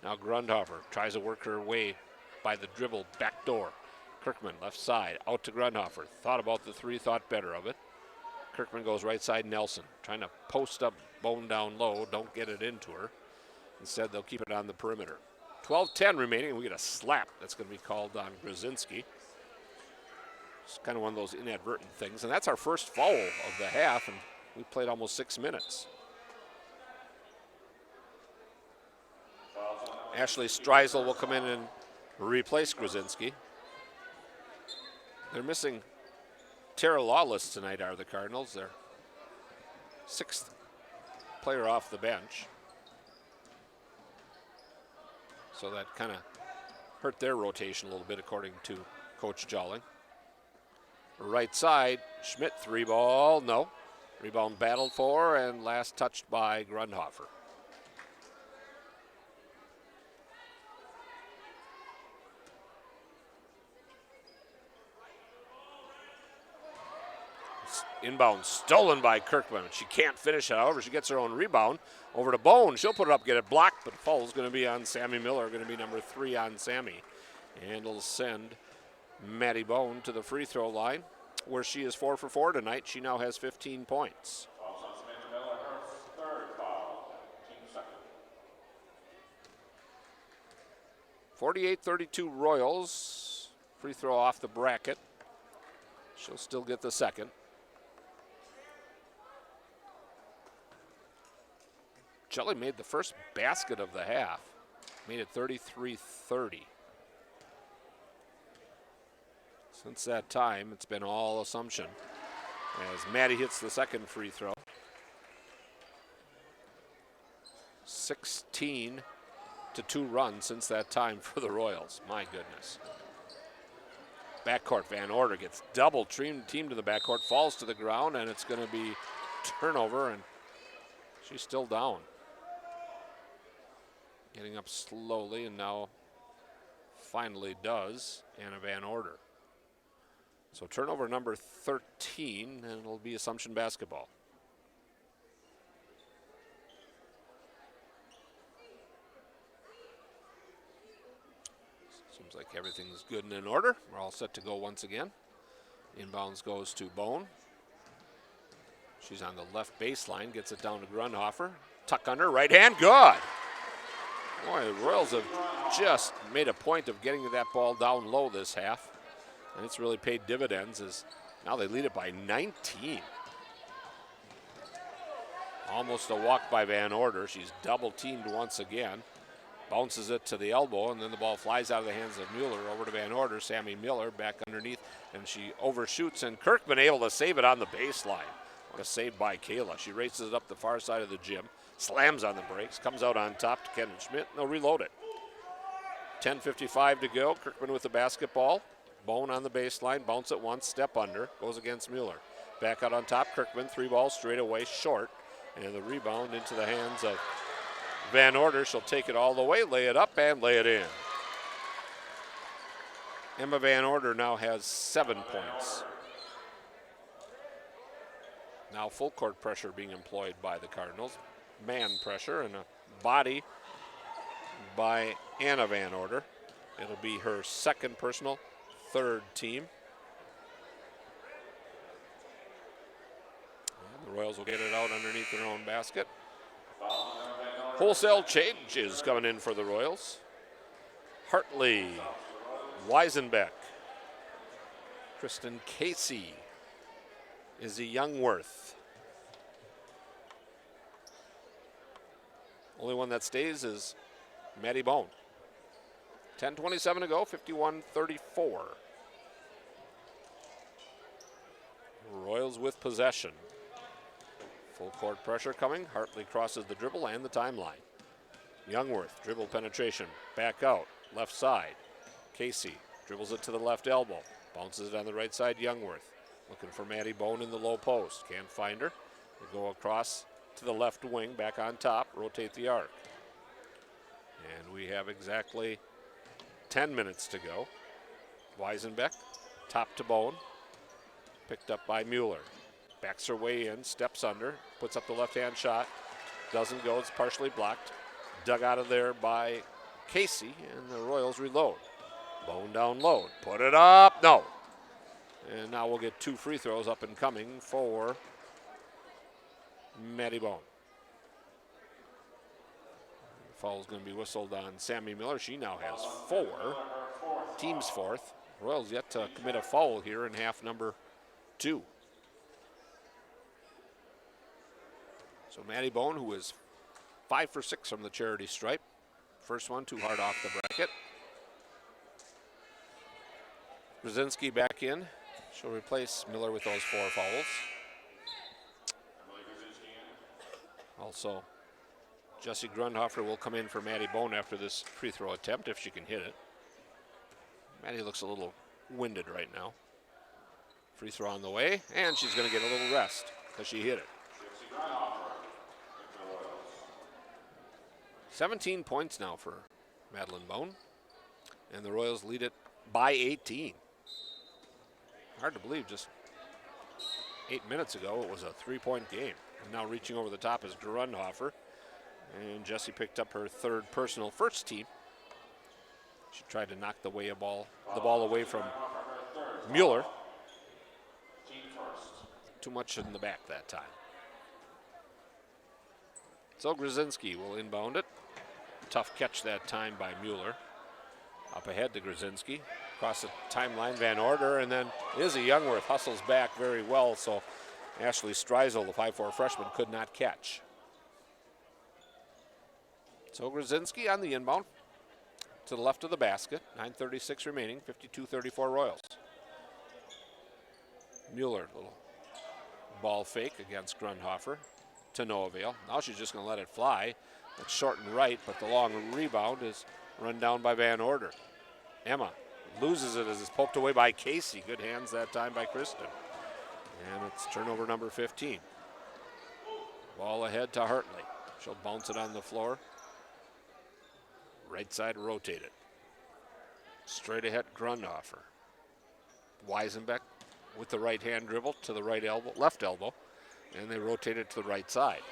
Speaker 3: Now Grundhofer tries to work her way by the dribble back door. Kirkman left side out to Grundhofer. Thought about the three, thought better of it. Kirkman goes right side Nelson. Trying to post up Bone down low. Don't get it into her. Instead they'll keep it on the perimeter. 12-10 remaining, and we get a slap. That's going to be called on Grzinski. It's kind of one of those inadvertent things, and that's our first foul of the half, and we played almost 6 minutes. Ashley Streisel will come in and replace Grzinski. They're missing Tara Lawless tonight, are the Cardinals. Their 6th player off the bench. So that kind of hurt their rotation a little bit, according to Coach Jolling. Right side, Schmidt, 3-ball, no. Rebound battled for, and last touched by Grundhofer. Inbound stolen by Kirkman. She can't finish it. However, she gets her own rebound. Over to Bone. She'll put it up, get it blocked, but foul's going to be on Sammy Miller. Going to be number 3 on Sammy. And it'll send Maddie Bone to the free throw line, where she is 4 for 4 tonight. She now has 15 points. 48-32 Royals. Free throw off the bracket. She'll still get the second. Jelly made the first basket of the half. Made it 33-30. Since that time, it's been all assumption. As Maddie hits the second free throw. 16-2 run since that time for the Royals. My goodness. Backcourt, Van Order gets double teamed to the backcourt, falls to the ground, and it's going to be turnover, and she's still down. Getting up slowly, and now finally does Anna Van Order. So turnover number 13, and it'll be Assumption basketball. Seems like everything's good and in order. We're all set to go once again. Inbounds goes to Bone. She's on the left baseline, gets it down to Grundhofer. Tuck under, right hand, good. Boy, the Royals have just made a point of getting that ball down low this half. And it's really paid dividends as now they lead it by 19. Almost a walk by Van Order. She's double teamed once again. Bounces it to the elbow, and then the ball flies out of the hands of Mueller over to Van Order. Sammy Miller back underneath, and she overshoots, and Kirkman able to save it on the baseline. What a save by Kayla. She races it up the far side of the gym, slams on the brakes, comes out on top to Ken Schmidt, and they'll reload it. 10:55 to go. Kirkman with the basketball. Bone on the baseline, bounce it once, step under, goes against Mueller. Back out on top, Kirkman, 3-ball straight away, short, and the rebound into the hands of Van Order. She'll take it all the way, lay it up, and lay it in. Emma Van Order now has 7 points. Now full court pressure being employed by the Cardinals. Man pressure and a body by Anna Van Order. It'll be her second personal, third team. And the Royals will get it out underneath their own basket. Wholesale changes coming in for the Royals. Hartley, Weisenbeck, Kristen Casey, Izzy Youngworth. Only one that stays is Maddie Bone. 10:27 to go, 51-34. Royals with possession. Full court pressure coming. Hartley crosses the dribble and the timeline. Youngworth, dribble penetration, back out, left side. Casey dribbles it to the left elbow, bounces it on the right side, Youngworth. Looking for Maddie Bone in the low post, can't find her. They go across to the left wing, back on top, rotate the arc. And we have exactly 10 minutes to go. Weisenbeck Top to Bone. Picked up by Mueller. Backs her way in, steps under, puts up the left-hand shot. Doesn't go, it's partially blocked. Dug out of there by Casey, and the Royals reload. Bone down low, put it up, no. And now we'll get 2 free throws up and coming for Maddie Bone. Foul is going to be whistled on Sammy Miller. She now has 4, team's 4th. Royals yet to commit a foul here in half number 2. So Maddie Bone, who is 5 for 6 from the charity stripe. First one too hard off the bracket. Brzezinski back in. She'll replace Miller with those 4 fouls. Also, Jessie Grundhofer will come in for Maddie Bone after this free throw attempt if she can hit it. Maddie looks a little winded right now. Free throw on the way, and she's going to get a little rest because she hit it. 17 points now for Madeline Bone, and the Royals lead it by 18. Hard to believe, just 8 minutes ago it was a 3-point game. And now reaching over the top is Grundhofer, and Jessie picked up her 3rd personal first team. She tried to knock the ball away from Mueller. Too much in the back that time. So Grzinski will inbound it. Tough catch that time by Mueller. Up ahead to Grzinski. Across the timeline, Van Order, and then Izzy Youngworth hustles back very well, so Ashley Streisel, the 5'4 freshman, could not catch. So Grzinski on the inbound to the left of the basket. 9:36 remaining, 52-34 Royals. Mueller, little ball fake against Grundhofer to no avail. Now she's just going to let it fly. It's short and right, but the long rebound is run down by Van Order. Emma loses it as it's poked away by Casey. Good hands that time by Kristen. And it's turnover number 15. Ball ahead to Hartley. She'll bounce it on the floor. Right side rotated. Straight ahead Grundhofer. Weisenbeck with the right hand dribble to the left elbow, and they rotate it to the right side.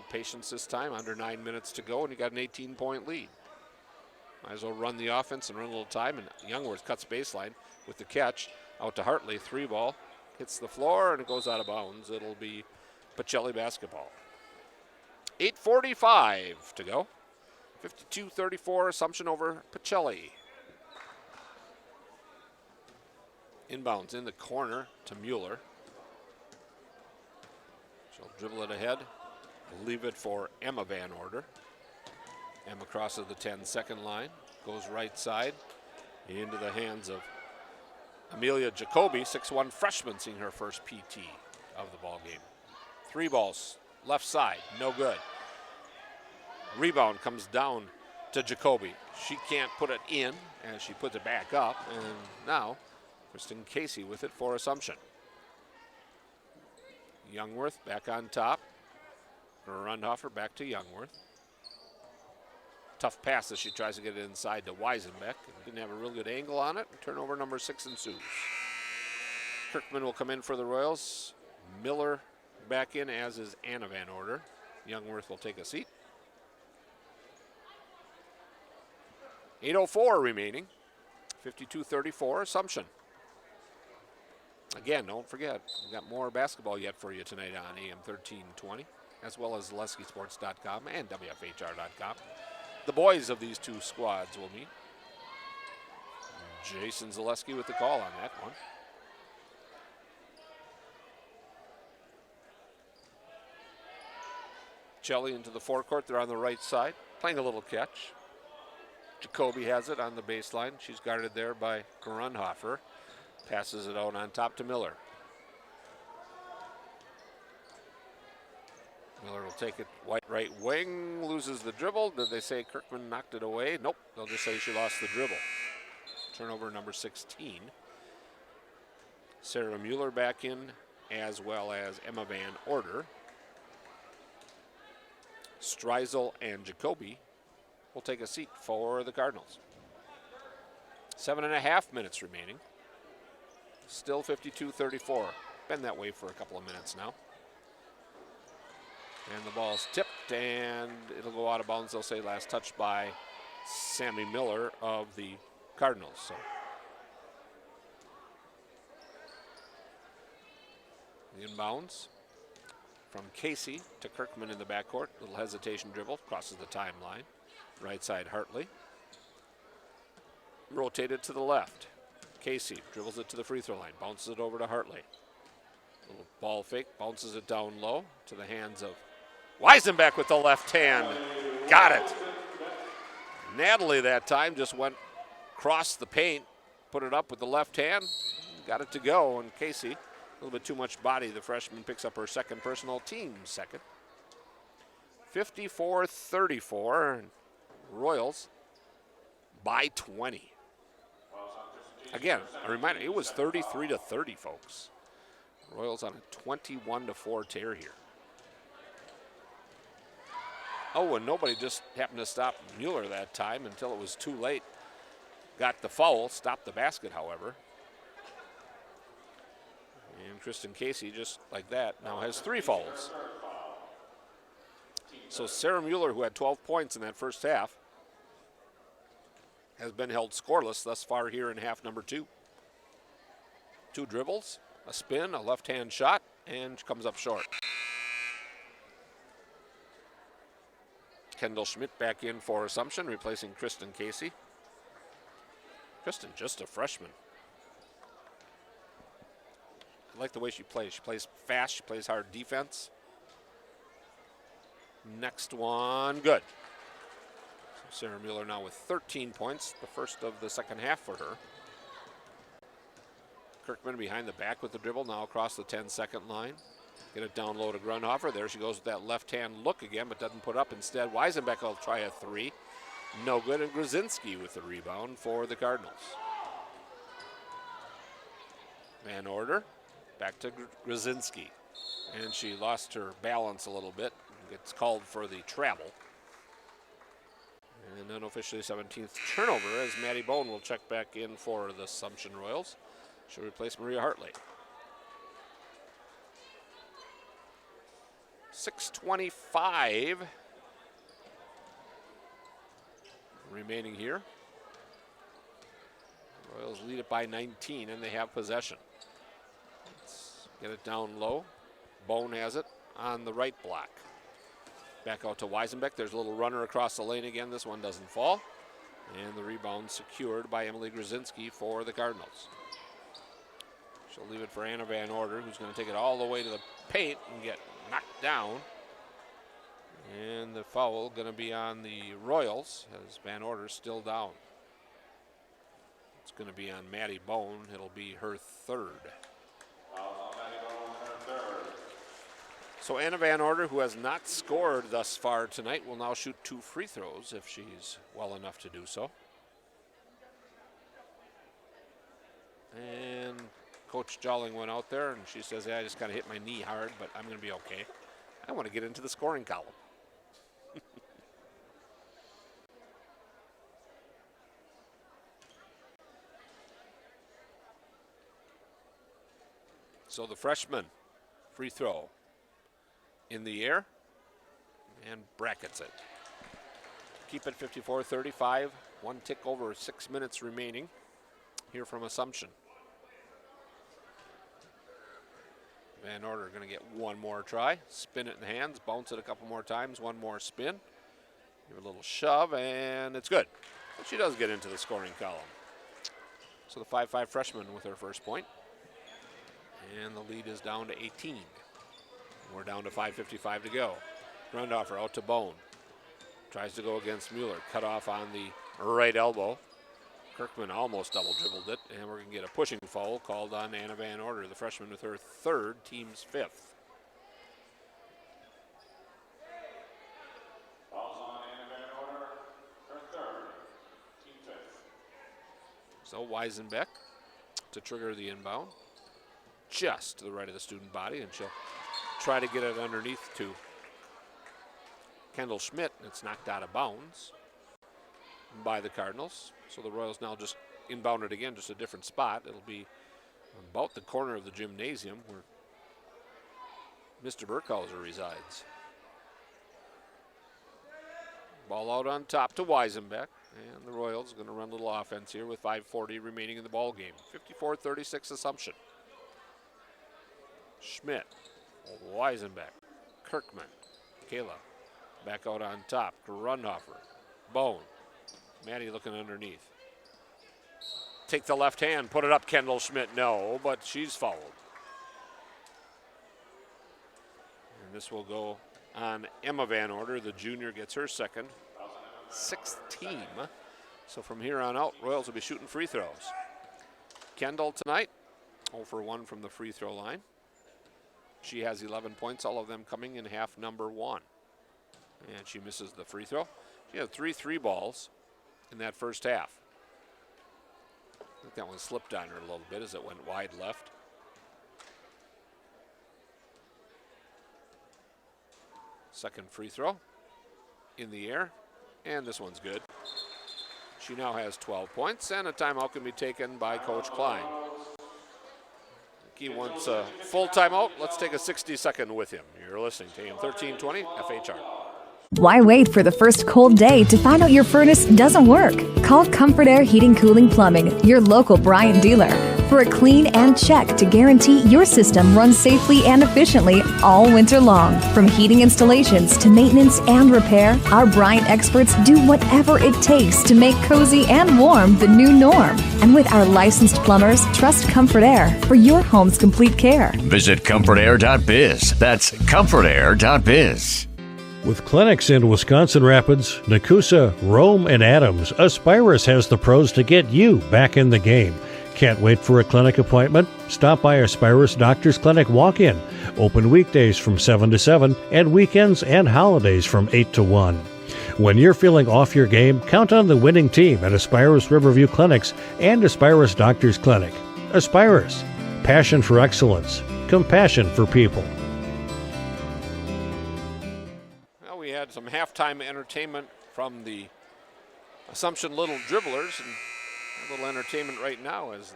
Speaker 3: Patience this time, under 9 minutes to go, and you got an 18-point lead. Might as well run the offense and run a little time, and Youngworth cuts baseline with the catch. Out to Hartley, 3 ball, hits the floor, and it goes out of bounds. It'll be Pacelli basketball. 8:45 to go. 52-34, Assumption over Pacelli. Inbounds in the corner to Mueller. She'll dribble it ahead. Leave it for Emma Van Order. Emma crosses the 10-second line, goes right side into the hands of Amelia Jacoby, 6'1 freshman, seeing her first PT of the ball game. 3 balls, left side, no good. Rebound comes down to Jacoby. She can't put it in as she puts it back up, and now Kristen Casey with it for Assumption. Youngworth back on top. Grundhofer back to Youngworth. Tough pass as she tries to get it inside to Weisenbeck. Didn't have a real good angle on it. Turnover number 6 ensues. Kirkman will come in for the Royals. Miller back in, as is Anna Van Order. Youngworth will take a seat. 8:04 remaining. 52-34 Assumption. Again, don't forget, we've got more basketball yet for you tonight on AM 1320, as well as LeskiSports.com and WFHR.com. The boys of these 2 squads will meet. Jason Zaleski with the call on that one. Pacelli into the forecourt. They're on the right side, playing a little catch. Jacoby has it on the baseline. She's guarded there by Grundhofer. Passes it out on top to Miller. Miller will take it right wing, loses the dribble. Did they say Kirkman knocked it away? Nope, they'll just say she lost the dribble. Turnover number 16. Sarah Mueller back in, as well as Emma Van Order. Streisel and Jacoby will take a seat for the Cardinals. 7.5 minutes remaining. Still 52-34. Been that way for a couple of minutes now. And the ball's tipped, and it'll go out of bounds, they'll say, last touch by Sammy Miller of the Cardinals. So the inbounds from Casey to Kirkman in the backcourt. Little hesitation dribble, crosses the timeline. Right side, Hartley. Rotated to the left. Casey dribbles it to the free throw line, bounces it over to Hartley. Little ball fake, bounces it down low to the hands of Weisenbeck with the left hand. Got it. Natalie that time just went across the paint, put it up with the left hand, got it to go, and Casey, a little bit too much body. The freshman picks up her second personal, team second. 54-34, Royals by 20. Again, a reminder, it was 33-30, folks. Royals on a 21-4 tear here. Oh, and nobody just happened to stop Mueller that time until it was too late. Got the foul, stopped the basket, however. And Kristen Casey, just like that, now has 3 fouls. So Sarah Mueller, who had 12 points in that first half, has been held scoreless thus far here in half number 2. 2 dribbles, a spin, a left-hand shot, and comes up short. Kendall Schmidt back in for Assumption, replacing Kristen Casey. Kristen, just a freshman. I like the way she plays. She plays fast, she plays hard defense. Next one, good. So Sarah Mueller now with 13 points, the first of the second half for her. Kirkman behind the back with the dribble, now across the 10-second line. Get it down low to Grunhofer. There she goes with that left-hand look again, but doesn't put up. Instead, Weisenbeck will try a 3. No good, and Grzinski with the rebound for the Cardinals. Van Order, back to Grzinski. And she lost her balance a little bit. Gets called for the travel. And unofficially 17th turnover as Maddie Bone will check back in for the Assumption Royals. She'll replace Maria Hartley. 6:25 remaining here. Royals lead it by 19, and they have possession. Let's get it down low. Bone has it on the right block. Back out to Weisenbeck. There's a little runner across the lane again. This one doesn't fall. And the rebound secured by Emily Grzinski for the Cardinals. She'll leave it for Anna Van Order, who's going to take it all the way to the paint and get knocked down. And the foul going to be on the Royals as Van Order's still down. It's going to be on Maddie Bone. It'll be her third. So Anna Van Order, who has not scored thus far tonight, will now shoot 2 free throws if she's well enough to do so. And Coach Jolling went out there, and she says, yeah, I just kind of hit my knee hard, but I'm going to be okay. I want to get into the scoring column. So the freshman free throw in the air and brackets it. Keep it 54-35. 1 tick over, 6 minutes remaining here from Assumption. Van Order going to get one more try. Spin it in the hands, bounce it a couple more times, one more spin. Give it a little shove, and it's good. But she does get into the scoring column. So the 5'5" freshman with her first point. And the lead is down to 18. We're down to 5:55 to go. Grundhofer out to Bone. Tries to go against Mueller. Cut off on the right elbow. Kirkman almost double dribbled it, and we're going to get a pushing foul called on Anna Van Order, the freshman with her third, team's 5th. So Weisenbeck to trigger the inbound. Just to the right of the student body, and she'll try to get it underneath to Kendall Schmidt, and it's knocked out of bounds by the Cardinals. So the Royals now just inbound it again, just a different spot. It'll be about the corner of the gymnasium where Mr. Burkhauser resides. Ball out on top to Weisenbeck. And the Royals are going to run a little offense here with 5:40 remaining in the ball game. 54-36 Assumption. Schmidt, Weisenbeck, Kirkman, Kayla, back out on top. Grundhofer, Bone, Maddie looking underneath. Take the left hand, put it up, Kendall Schmidt. No, but she's fouled. And this will go on Emma Van Order. The junior gets her second. 6th team. So from here on out, Royals will be shooting free throws. Kendall tonight, 0 for 1 from the free throw line. She has 11 points, all of them coming in half number 1. And she misses the free throw. She had 3 3-balls in that first half. I think that one slipped on her a little bit as it went wide left. Second free throw in the air, and this one's good. She now has 12 points, and a timeout can be taken by Coach Klein. He wants a full timeout. Let's take a 60-second with him. You're listening to AM 1320 FHR.
Speaker 4: Why wait for the first cold day to find out your furnace doesn't work? Call Comfort Air Heating Cooling Plumbing, your local Bryant dealer, for a clean and check to guarantee your system runs safely and efficiently all winter long. From heating installations to maintenance and repair, our Bryant experts do whatever it takes to make cozy and warm the new norm. And with our licensed plumbers, trust Comfort Air for your home's complete care.
Speaker 5: Visit comfortair.biz. That's comfortair.biz.
Speaker 6: With clinics in Wisconsin Rapids, Nakusa, Rome, and Adams, Aspirus has the pros to get you back in the game. Can't wait for a clinic appointment? Stop by Aspirus Doctors Clinic walk-in. Open weekdays from 7 to 7 and weekends and holidays from 8 to 1. When you're feeling off your game, count on the winning team at Aspirus Riverview Clinics and Aspirus Doctors Clinic. Aspirus, passion for excellence, compassion for people.
Speaker 3: We had some halftime entertainment from the Assumption Little Dribblers, and a little entertainment right now as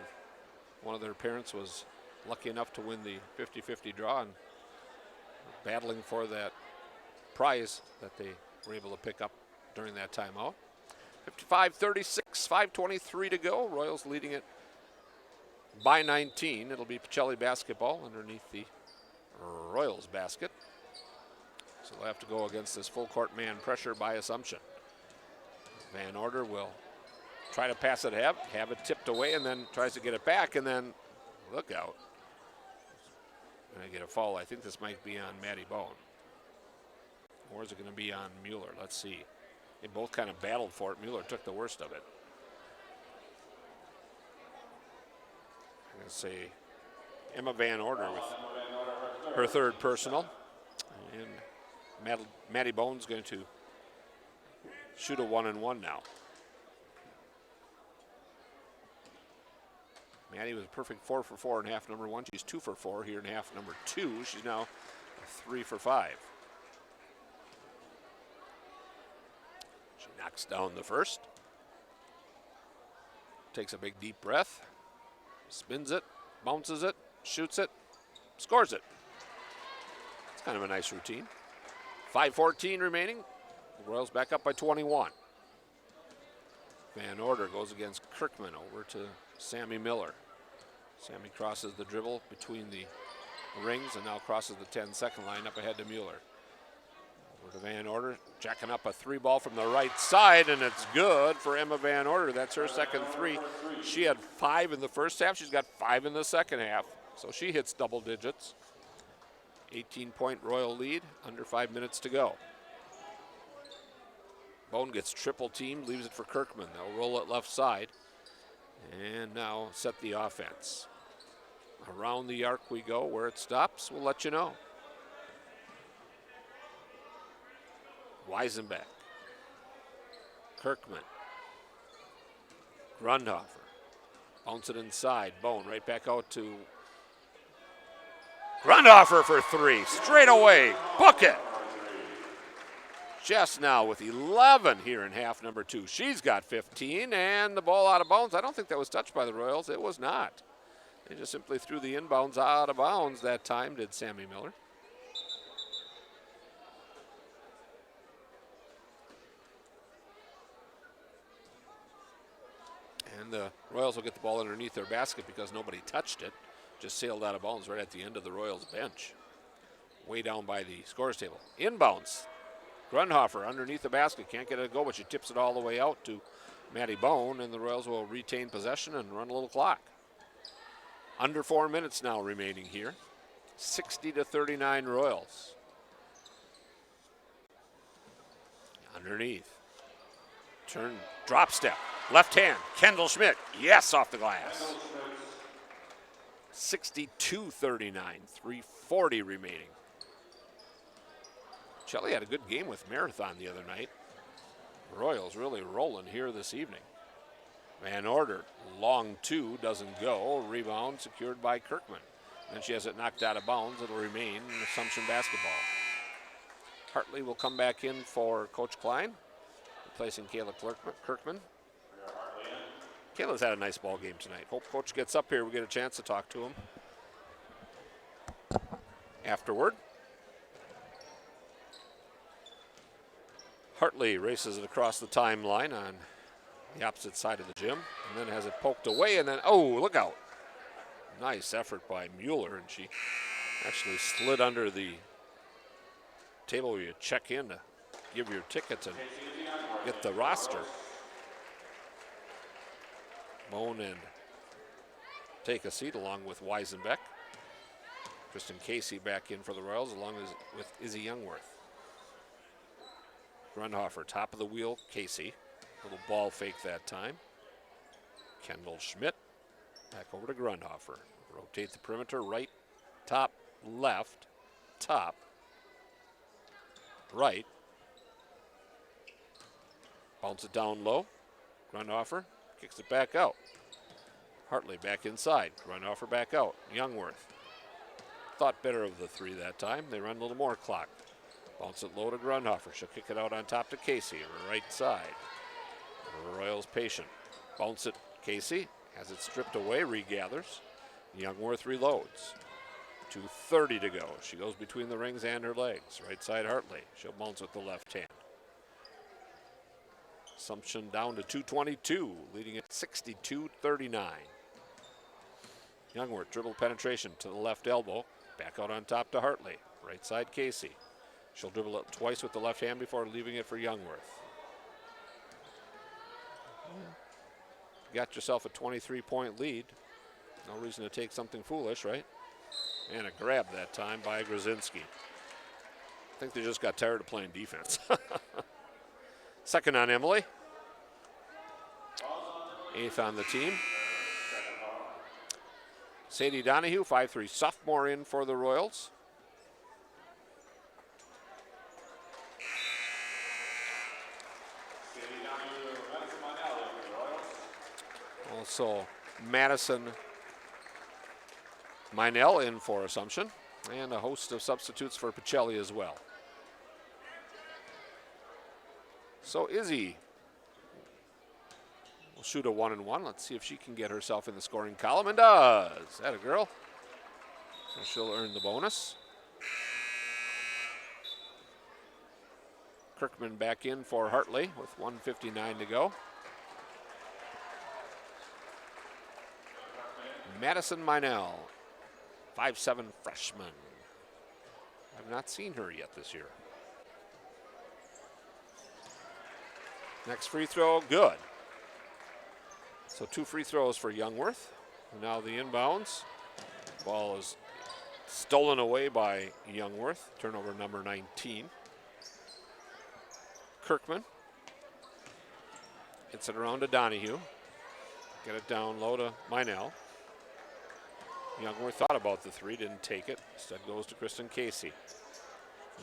Speaker 3: one of their parents was lucky enough to win the 50-50 draw and battling for that prize that they were able to pick up during that timeout. 55-36, 5:23 to go. Royals leading it by 19. It'll be Pacelli basketball underneath the Royals basket. So they'll have to go against this full court man pressure by Assumption. Van Order will try to pass it, have it tipped away, and then tries to get it back, and then look out. And I get a foul. I think this might be on Maddie Bone. Or is it going to be on Mueller? Let's see. They both kind of battled for it. Mueller took the worst of it. I'm going to say Emma Van Order with her third personal. And Maddie Bone's going to shoot a 1-and-1 now. Maddie was a perfect 4 for 4 in half number 1. She's 2 for 4 here in half number 2. She's now 3 for 5. She knocks down the first. Takes a big deep breath. Spins it, bounces it, shoots it, scores it. It's kind of a nice routine. 5:14 remaining. The Royals back up by 21. Van Order goes against Kirkman over to Sammy Miller. Sammy crosses the dribble between the rings and now crosses the 10-second line up ahead to Mueller. Over to Van Order, jacking up a 3-ball from the right side, and it's good for Emma Van Order. That's her second 3. She had 5 in the first half. She's got 5 in the second half, so she hits double digits. 18-point Royal lead, under 5 minutes to go. Bone gets triple teamed, leaves it for Kirkman. They'll roll it left side. And now set the offense. Around the arc we go. Where it stops, we'll let you know. Weisenbeck. Kirkman. Grundhofer. Bounce it inside. Bone right back out to Grundhofer for 3. Straight away. Book it. Jess now with 11 here in half number 2. She's got 15, and the ball out of bounds. I don't think that was touched by the Royals. It was not. They just simply threw the inbounds out of bounds that time, did Sammy Miller. And the Royals will get the ball underneath their basket because nobody touched it. Just sailed out of bounds right at the end of the Royals bench. Way down by the scores table. Inbounds. Grunhofer underneath the basket. Can't get it to go, but she tips it all the way out to Maddie Bone, and the Royals will retain possession and run a little clock. Under 4 minutes now remaining here. 60-39 Royals. Underneath. Turn, drop step. Left hand, Kendall Schmidt. Yes, off the glass. 62-39, 3:40 remaining. Shelley had a good game with Marathon the other night. Royals really rolling here this evening. Van Order, long two, doesn't go. Rebound secured by Kirkman. Then she has it knocked out of bounds. It'll remain Assumption basketball. Hartley will come back in for Coach Klein, replacing Kayla Kirkman. Kayla's had a nice ball game tonight. Hope Coach gets up here. We get a chance to talk to him afterward. Hartley races it across the timeline on the opposite side of the gym, and then has it poked away, and then, oh, look out. Nice effort by Mueller, and she actually slid under the table where you check in to give your tickets and get the roster. Bone and take a seat along with Weisenbeck. Kristen Casey back in for the Royals along with Izzy Youngworth. Grunhofer, top of the wheel, Casey. Little ball fake that time. Kendall Schmidt, back over to Grunhofer. Rotate the perimeter, right, top, left, top, right. Bounce it down low. Grunhofer kicks it back out. Hartley back inside. Grunhofer back out. Youngworth thought better of the three that time. They run a little more clock. Bounce it low to Grunhofer. She'll kick it out on top to Casey, right side. Royals patient. Bounce it, Casey. Has it stripped away, regathers. Youngworth reloads. 2:30 to go. She goes between the rings and her legs. Right side, Hartley. She'll bounce with the left hand. Assumption down to 2:22, leading at 62-39. Youngworth dribble penetration to the left elbow. Back out on top to Hartley. Right side, Casey. She'll dribble it twice with the left hand before leaving it for Youngworth. Got yourself a 23-point lead. No reason to take something foolish, right? And a grab that time by Grzinski. I think they just got tired of playing defense. Second on Emily. 8th on the team. Sadie Donahue, 5'3" sophomore in for the Royals. Also, Madison Minell in for Assumption, and a host of substitutes for Pacelli as well. So Izzy will shoot a 1-and-1. Let's see if she can get herself in the scoring column, and does. That a girl. So she'll earn the bonus. Kirkman back in for Hartley with 1:59 to go. Madison Minell, 5'7" freshman. I've not seen her yet this year. Next free throw, good. So 2 free throws for Youngworth. Now the inbounds. Ball is stolen away by Youngworth. Turnover number 19. Kirkman. Hits it around to Donahue. Get it down low to Minell. Youngworth thought about the three, didn't take it. Instead goes to Kristen Casey.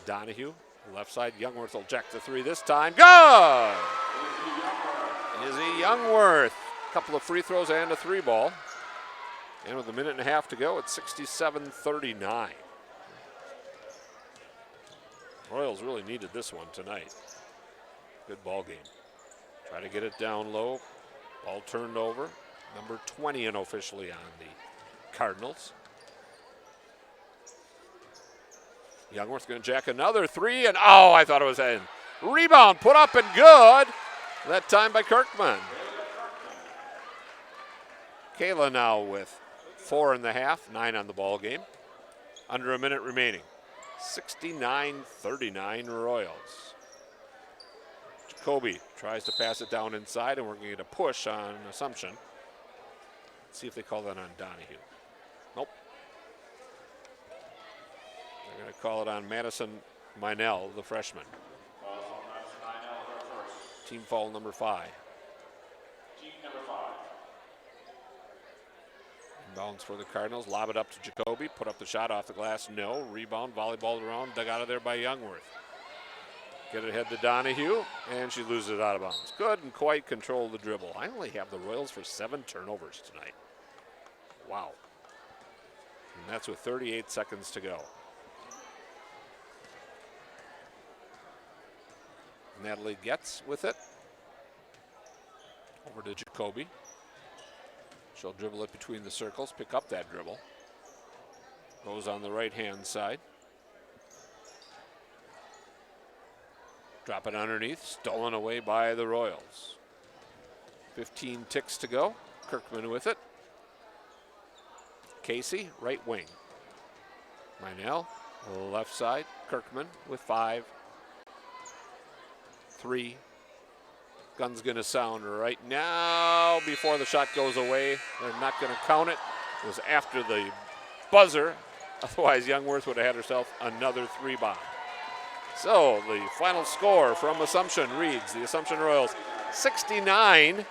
Speaker 3: Donahue, left side. Youngworth will jack the three this time. Good! Izzy Youngworth. A couple of free throws and a 3-ball. And with a minute and a half to go, it's 67-39. Royals really needed this one tonight. Good ball game. Try to get it down low. Ball turned over. Number 20 unofficially on the Cardinals. Youngworth going to jack another three, and oh, I thought it was in. Rebound put up and good. That time by Kirkman. Kayla now with 4.5, 9 on the ball game. Under a minute remaining. 69-39 Royals. Jacoby tries to pass it down inside, and we're going to get a push on Assumption. Let's see if they call that on Donahue. Nope. They're going to call it on Madison Minell, the freshman. Team foul number 5. Inbounds for the Cardinals. Lob it up to Jacoby. Put up the shot off the glass. No. Rebound. Volleyball around. Dug out of there by Youngworth. Get it ahead to Donahue. And she loses it out of bounds. Couldn't quite control the dribble. I only have the Royals for 7 turnovers tonight. Wow. And that's with 38 seconds to go. Natalie Getz with it. Over to Jacoby. She'll dribble it between the circles, pick up that dribble. Goes on the right-hand side. Drop it underneath, stolen away by the Royals. 15 ticks to go. Kirkman with it. Casey, right wing. Minell, left side. Kirkman with 5. 3. Gun's going to sound right now before the shot goes away. They're not going to count it. It was after the buzzer. Otherwise, Youngworth would have had herself another 3 bomb. So the final score from Assumption reads the Assumption Royals 69.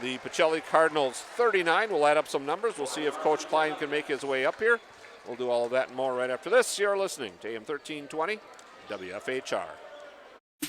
Speaker 3: The Pacelli Cardinals 39. We'll add up some numbers. We'll see if Coach Klein can make his way up here. We'll do all of that and more right after this. You're listening to AM 1320 WFHR.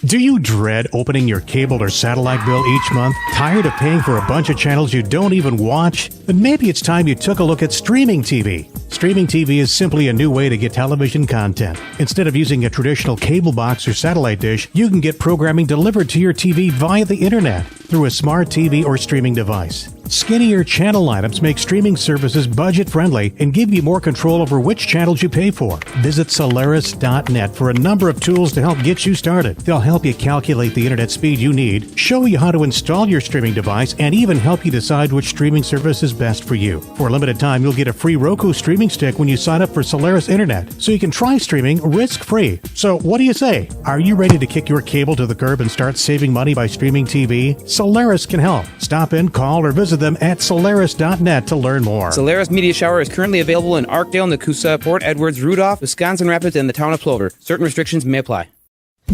Speaker 7: Do you dread opening your cable or satellite bill each month? Tired of paying for a bunch of channels you don't even watch? Then maybe it's time you took a look at streaming TV. Streaming TV is simply a new way to get television content. Instead of using a traditional cable box or satellite dish, you can get programming delivered to your TV via the internet through a smart TV or streaming device. Skinnier channel lineups make streaming services budget-friendly and give you more control over which channels you pay for. Visit Solaris.net for a number of tools to help get you started. They'll help you calculate the internet speed you need, show you how to install your streaming device, and even help you decide which streaming service is best for you. For a limited time, you'll get a free Roku streaming stick when you sign up for Solaris Internet, so you can try streaming risk-free. So what do you say? Are you ready to kick your cable to the curb and start saving money by streaming TV? Solaris can help. Stop in, call, or visit them at Solaris.net to learn more.
Speaker 8: Solaris Media Shower is currently available in Arkdale, Nakusa, Port Edwards, Rudolph, Wisconsin Rapids, and the town of Plover. Certain restrictions may apply.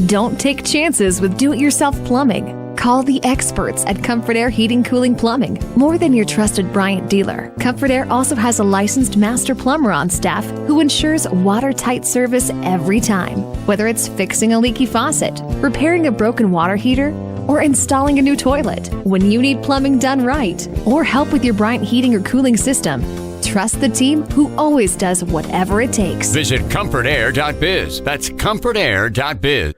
Speaker 4: Don't take chances with do-it-yourself plumbing. Call the experts at Comfort Air Heating Cooling Plumbing. More than your trusted Bryant dealer, Comfort Air also has a licensed master plumber on staff who ensures watertight service every time. Whether it's fixing a leaky faucet, repairing a broken water heater, or installing a new toilet. When you need plumbing done right, or help with your Bryant heating or cooling system, trust the team who always does whatever it takes.
Speaker 5: Visit comfortair.biz. That's comfortair.biz.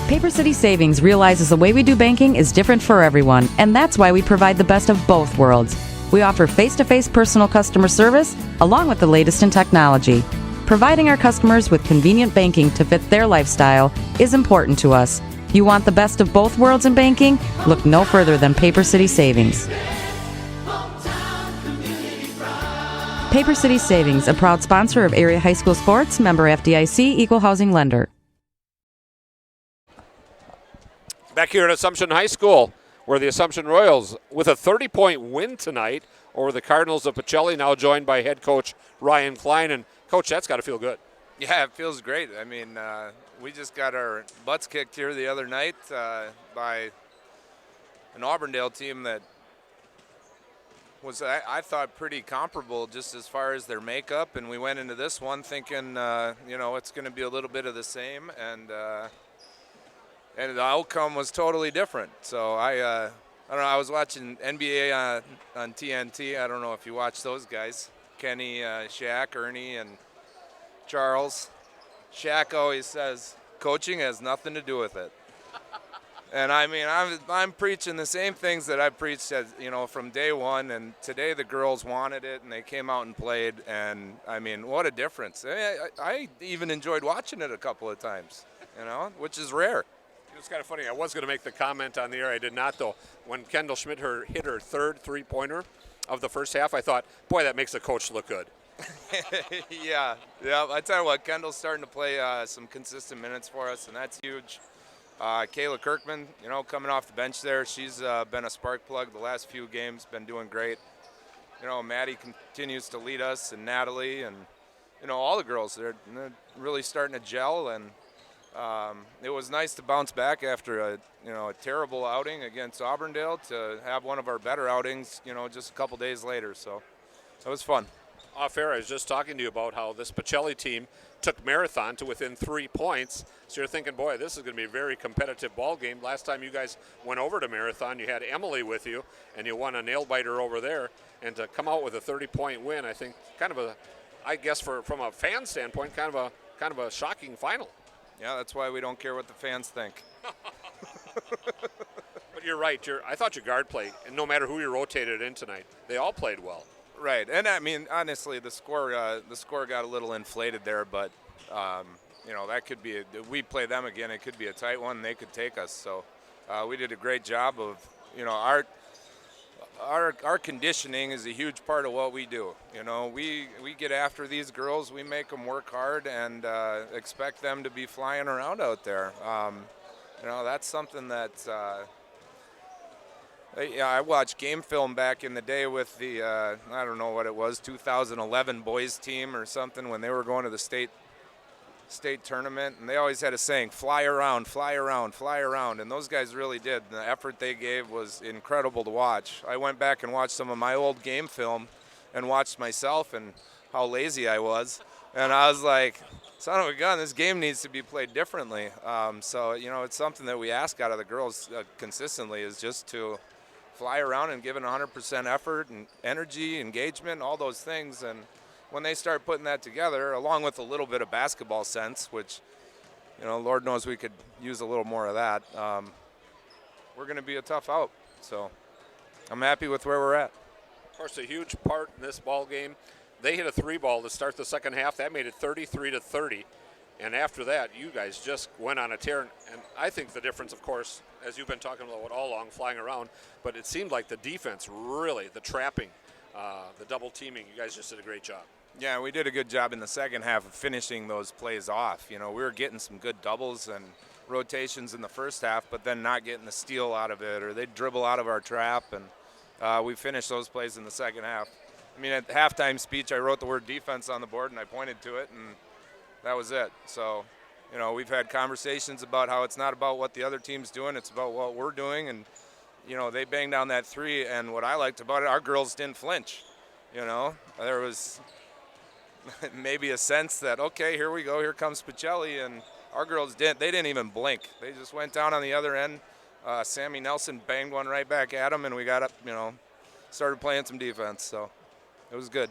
Speaker 9: Paper City Savings realizes the way we do banking is different for everyone, and that's why we provide the best of both worlds. We offer face-to-face personal customer service along with the latest in technology. Providing our customers with convenient banking to fit their lifestyle is important to us. You want the best of both worlds in banking? Look no further than Paper City Savings. Paper City Savings, a proud sponsor of area high school sports, member FDIC, equal housing lender.
Speaker 3: Back here at Assumption High School, where the Assumption Royals, with a 30-point win tonight over the Cardinals of Pacelli, now joined by head coach Ryan Klein. And, Coach, that's got to feel good.
Speaker 14: Yeah, it feels great. I mean, we just got our butts kicked here the other night by an Auburndale team that was, I thought, pretty comparable just as far as their makeup. And we went into this one thinking, it's going to be a little bit of the same. And the outcome was totally different. So I don't know. I was watching NBA on TNT. I don't know if you watch those guys. Kenny, Shaq, Ernie, and Charles. Shaq always says, coaching has nothing to do with it. And I mean, I'm preaching the same things that I preached, from day one. And today the girls wanted it, and they came out and played. And I mean, what a difference! I even enjoyed watching it a couple of times, which is rare.
Speaker 3: It's kind of funny. I was going to make the comment on the air. I did not, though. When Kendall Schmidt hit her third three-pointer of the first half, I thought, boy, that makes the coach look good.
Speaker 14: Yeah. I tell you what, Kendall's starting to play some consistent minutes for us, and that's huge. Kayla Kirkman, coming off the bench there, she's been a spark plug the last few games, been doing great. Maddie continues to lead us, and Natalie, and all the girls, they're really starting to gel, and it was nice to bounce back after a terrible outing against Auburndale to have one of our better outings, just a couple days later. So it was fun.
Speaker 3: Off air, I was just talking to you about how this Pacelli team took Marathon to within 3 points. So you're thinking, boy, this is going to be a very competitive ball game. Last time you guys went over to Marathon, you had Emily with you, and you won a nail-biter over there. And to come out with a 30-point win, I think kind of from a fan standpoint, kind of a shocking final.
Speaker 14: Yeah, that's why we don't care what the fans think.
Speaker 3: But you're right. I thought your guard play, and no matter who you rotated in tonight, they all played well.
Speaker 14: Right, and I mean, honestly, the score got a little inflated there, but that could be. We play them again, it could be a tight one. They could take us. So we did a great job of, our conditioning is a huge part of what we do. We get after these girls, we make them work hard, and expect them to be flying around out there. That's something that. I watched game film back in the day with the, I don't know what it was, 2011 boys team or something when they were going to the state tournament, and they always had a saying, fly around, fly around, fly around, and those guys really did. The effort they gave was incredible to watch. I went back and watched some of my old game film and watched myself and how lazy I was, and I was like, son of a gun, this game needs to be played differently. So, it's something that we ask out of the girls consistently, is just to fly around and give it 100% effort and energy, engagement, all those things. And when they start putting that together, along with a little bit of basketball sense, which, Lord knows we could use a little more of that, we're going to be a tough out. So I'm happy with where we're at.
Speaker 3: Of course, a huge part in this ball game, they hit a 3-ball to start the second half. That made it 33-30. And after that, you guys just went on a tear. And I think the difference, of course, as you've been talking about all along, flying around, but it seemed like the defense really, the trapping, the double teaming, you guys just did a great job.
Speaker 14: Yeah, we did a good job in the second half of finishing those plays off. We were getting some good doubles and rotations in the first half, but then not getting the steal out of it, or they'd dribble out of our trap, and we finished those plays in the second half. I mean, at the halftime speech, I wrote the word defense on the board, and I pointed to it, and that was it. So, we've had conversations about how it's not about what the other team's doing, it's about what we're doing. And, they banged down that three, and what I liked about it, our girls didn't flinch. There was maybe a sense that, okay, here we go, here comes Pacelli, and our girls didn't. They didn't even blink. They just went down on the other end. Sammy Nelson banged one right back at them, and we got up, started playing some defense. So it was good.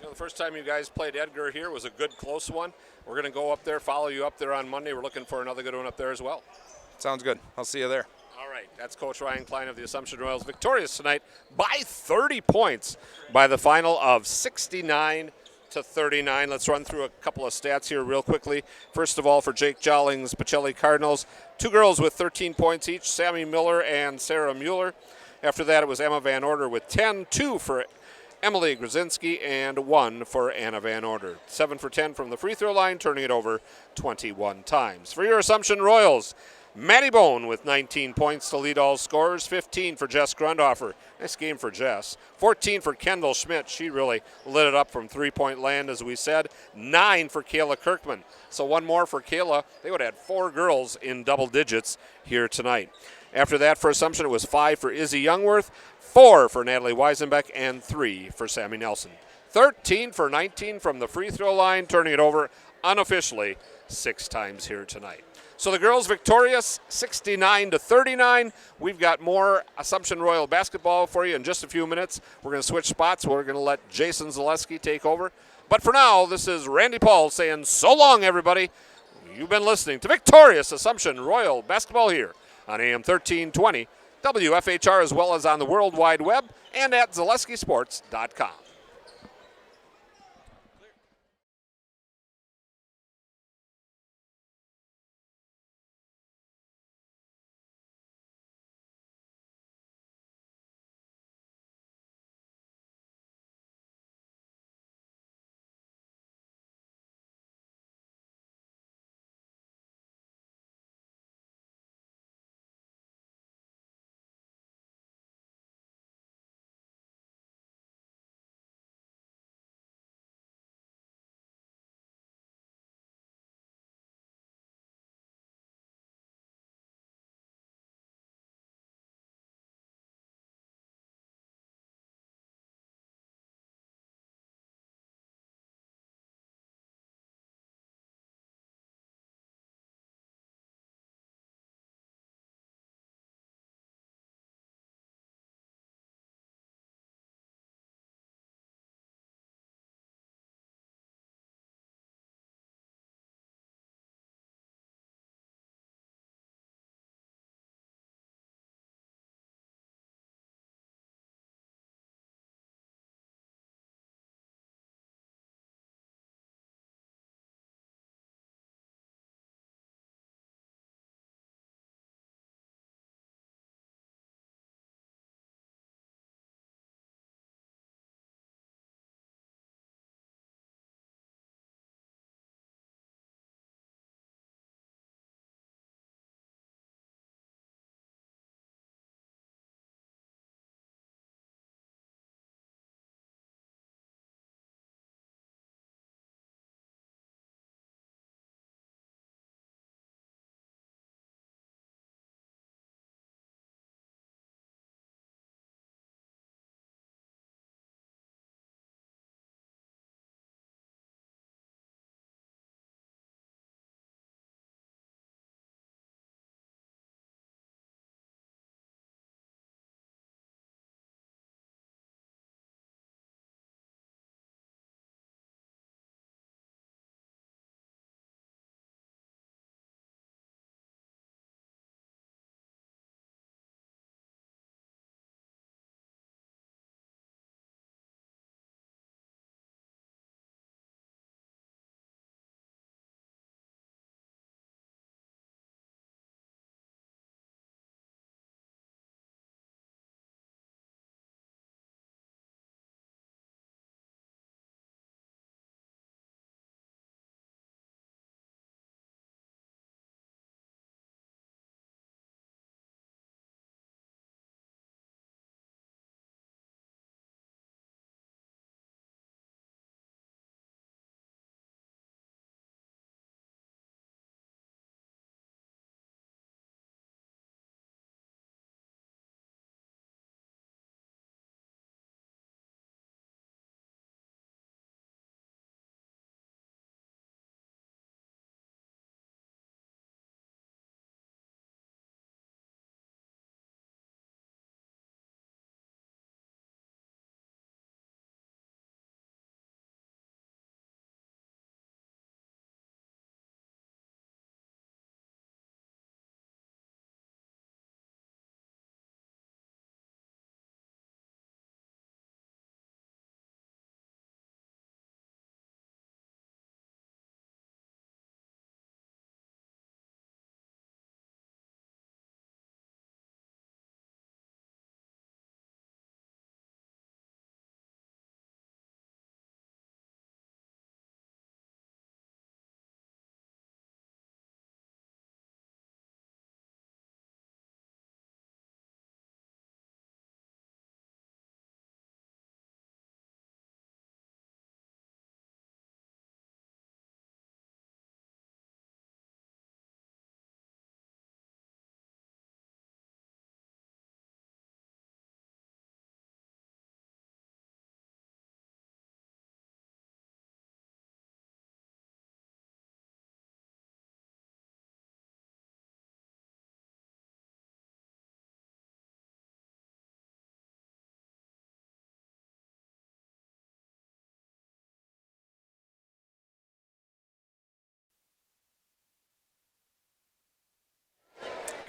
Speaker 3: The first time you guys played Edgar here was a good close one. We're going to go up there, follow you up there on Monday. We're looking for another good one up there as well.
Speaker 14: Sounds good. I'll see you there.
Speaker 3: All right. That's Coach Ryan Klein of the Assumption Royals, victorious tonight by 30 points by the final of 69-39. Let's run through a couple of stats here real quickly. First of all, for Jake Joling's Pacelli Cardinals, 2 girls with 13 points each, Sammy Miller and Sarah Mueller. After that, it was Emma Van Order with 10, 2 for Emily Grzinski, and 1 for Anna Van Order. 7 for 10 from the free throw line, turning it over 21 times. For your Assumption Royals, Maddie Bone with 19 points to lead all scorers, 15 for Jess Grundhofer. Nice game for Jess. 14 for Kendall Schmidt. She really lit it up from three-point land, as we said. 9 for Kayla Kirkman. So one more for Kayla. They would have had 4 girls in double digits here tonight. After that, for Assumption, it was 5 for Izzy Youngworth, 4 for Natalie Weisenbeck, and 3 for Sammy Nelson. 13 for 19 from the free throw line, turning it over unofficially 6 times here tonight. So the girls victorious, 69-39. We've got more Assumption Royal basketball for you in just a few minutes. We're going to switch spots. We're going to let Jason Zaleski take over. But for now, this is Randy Paul saying so long, everybody. You've been listening to victorious Assumption Royal basketball here on AM 1320, WFHR, as well as on the World Wide Web and at ZaleskiSports.com.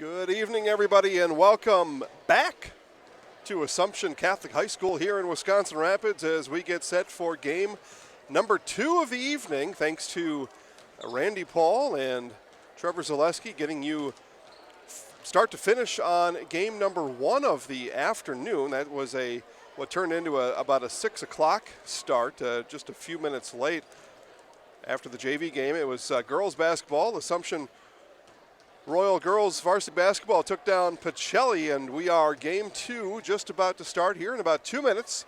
Speaker 1: Good evening, everybody, and welcome back to Assumption Catholic High School here in Wisconsin Rapids as we get set for game number 2 of the evening, thanks to Randy Paul and Trevor Zaleski getting you start to finish on game number 1 of the afternoon. That was what turned into about a 6 o'clock start, just a few minutes late after the JV game. It was girls basketball. Assumption Royal girls varsity basketball took down Pacelli, and we are game 2 just about to start here in about 2 minutes.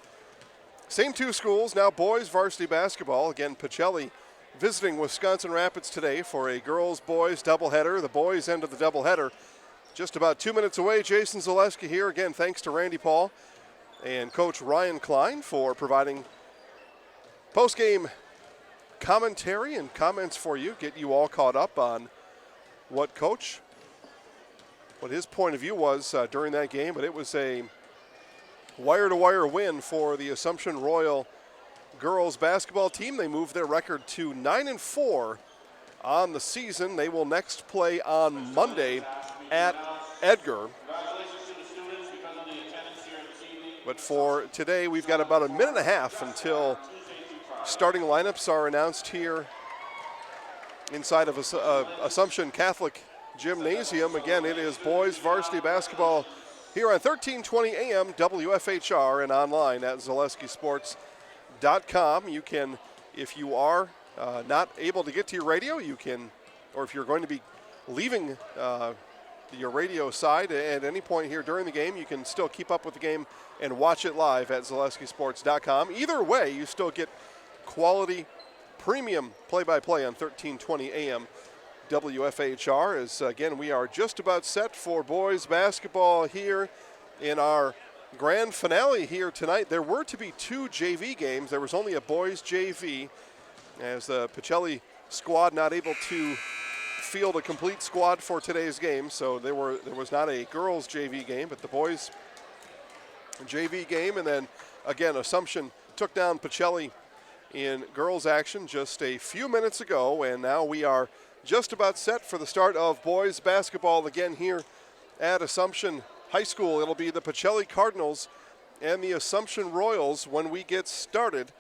Speaker 1: Same 2 schools, now boys varsity basketball. Again, Pacelli visiting Wisconsin Rapids today for a girls-boys doubleheader. The boys end of the doubleheader just about 2 minutes away. Jason Zaleski here, again, thanks to Randy Paul and Coach Ryan Klein for providing post-game commentary and comments for you, get you all caught up on what his point of view was during that game. But it was a wire-to-wire win for the Assumption Royal girls basketball team. They moved their record to 9-4 on the season. They will next play on Monday at Edgar. But for today, we've got about a minute and a half until starting lineups are announced here inside of Assumption Catholic Gymnasium. Again, it is boys varsity basketball here on 1320 AM WFHR and online at ZaleskiSports.com. You can, if you are not able to get to your radio, you can, or if you're going to be leaving your radio side at any point here during the game, you can still keep up with the game and watch it live at ZaleskiSports.com. Either way, you still get quality premium play-by-play on 1320 AM WFHR. As again, we are just about set for boys basketball here in our grand finale here tonight. There were to be 2 JV games. There was only a boys JV, as the Pacelli squad not able to field a complete squad for today's game, so there was not a girls JV game, but the boys JV game. And then again, Assumption took down Pacelli in girls action just a few minutes ago, and now we are just about set for the start of boys basketball again here at Assumption High School. It'll be the Pacelli Cardinals and the Assumption Royals when we get started,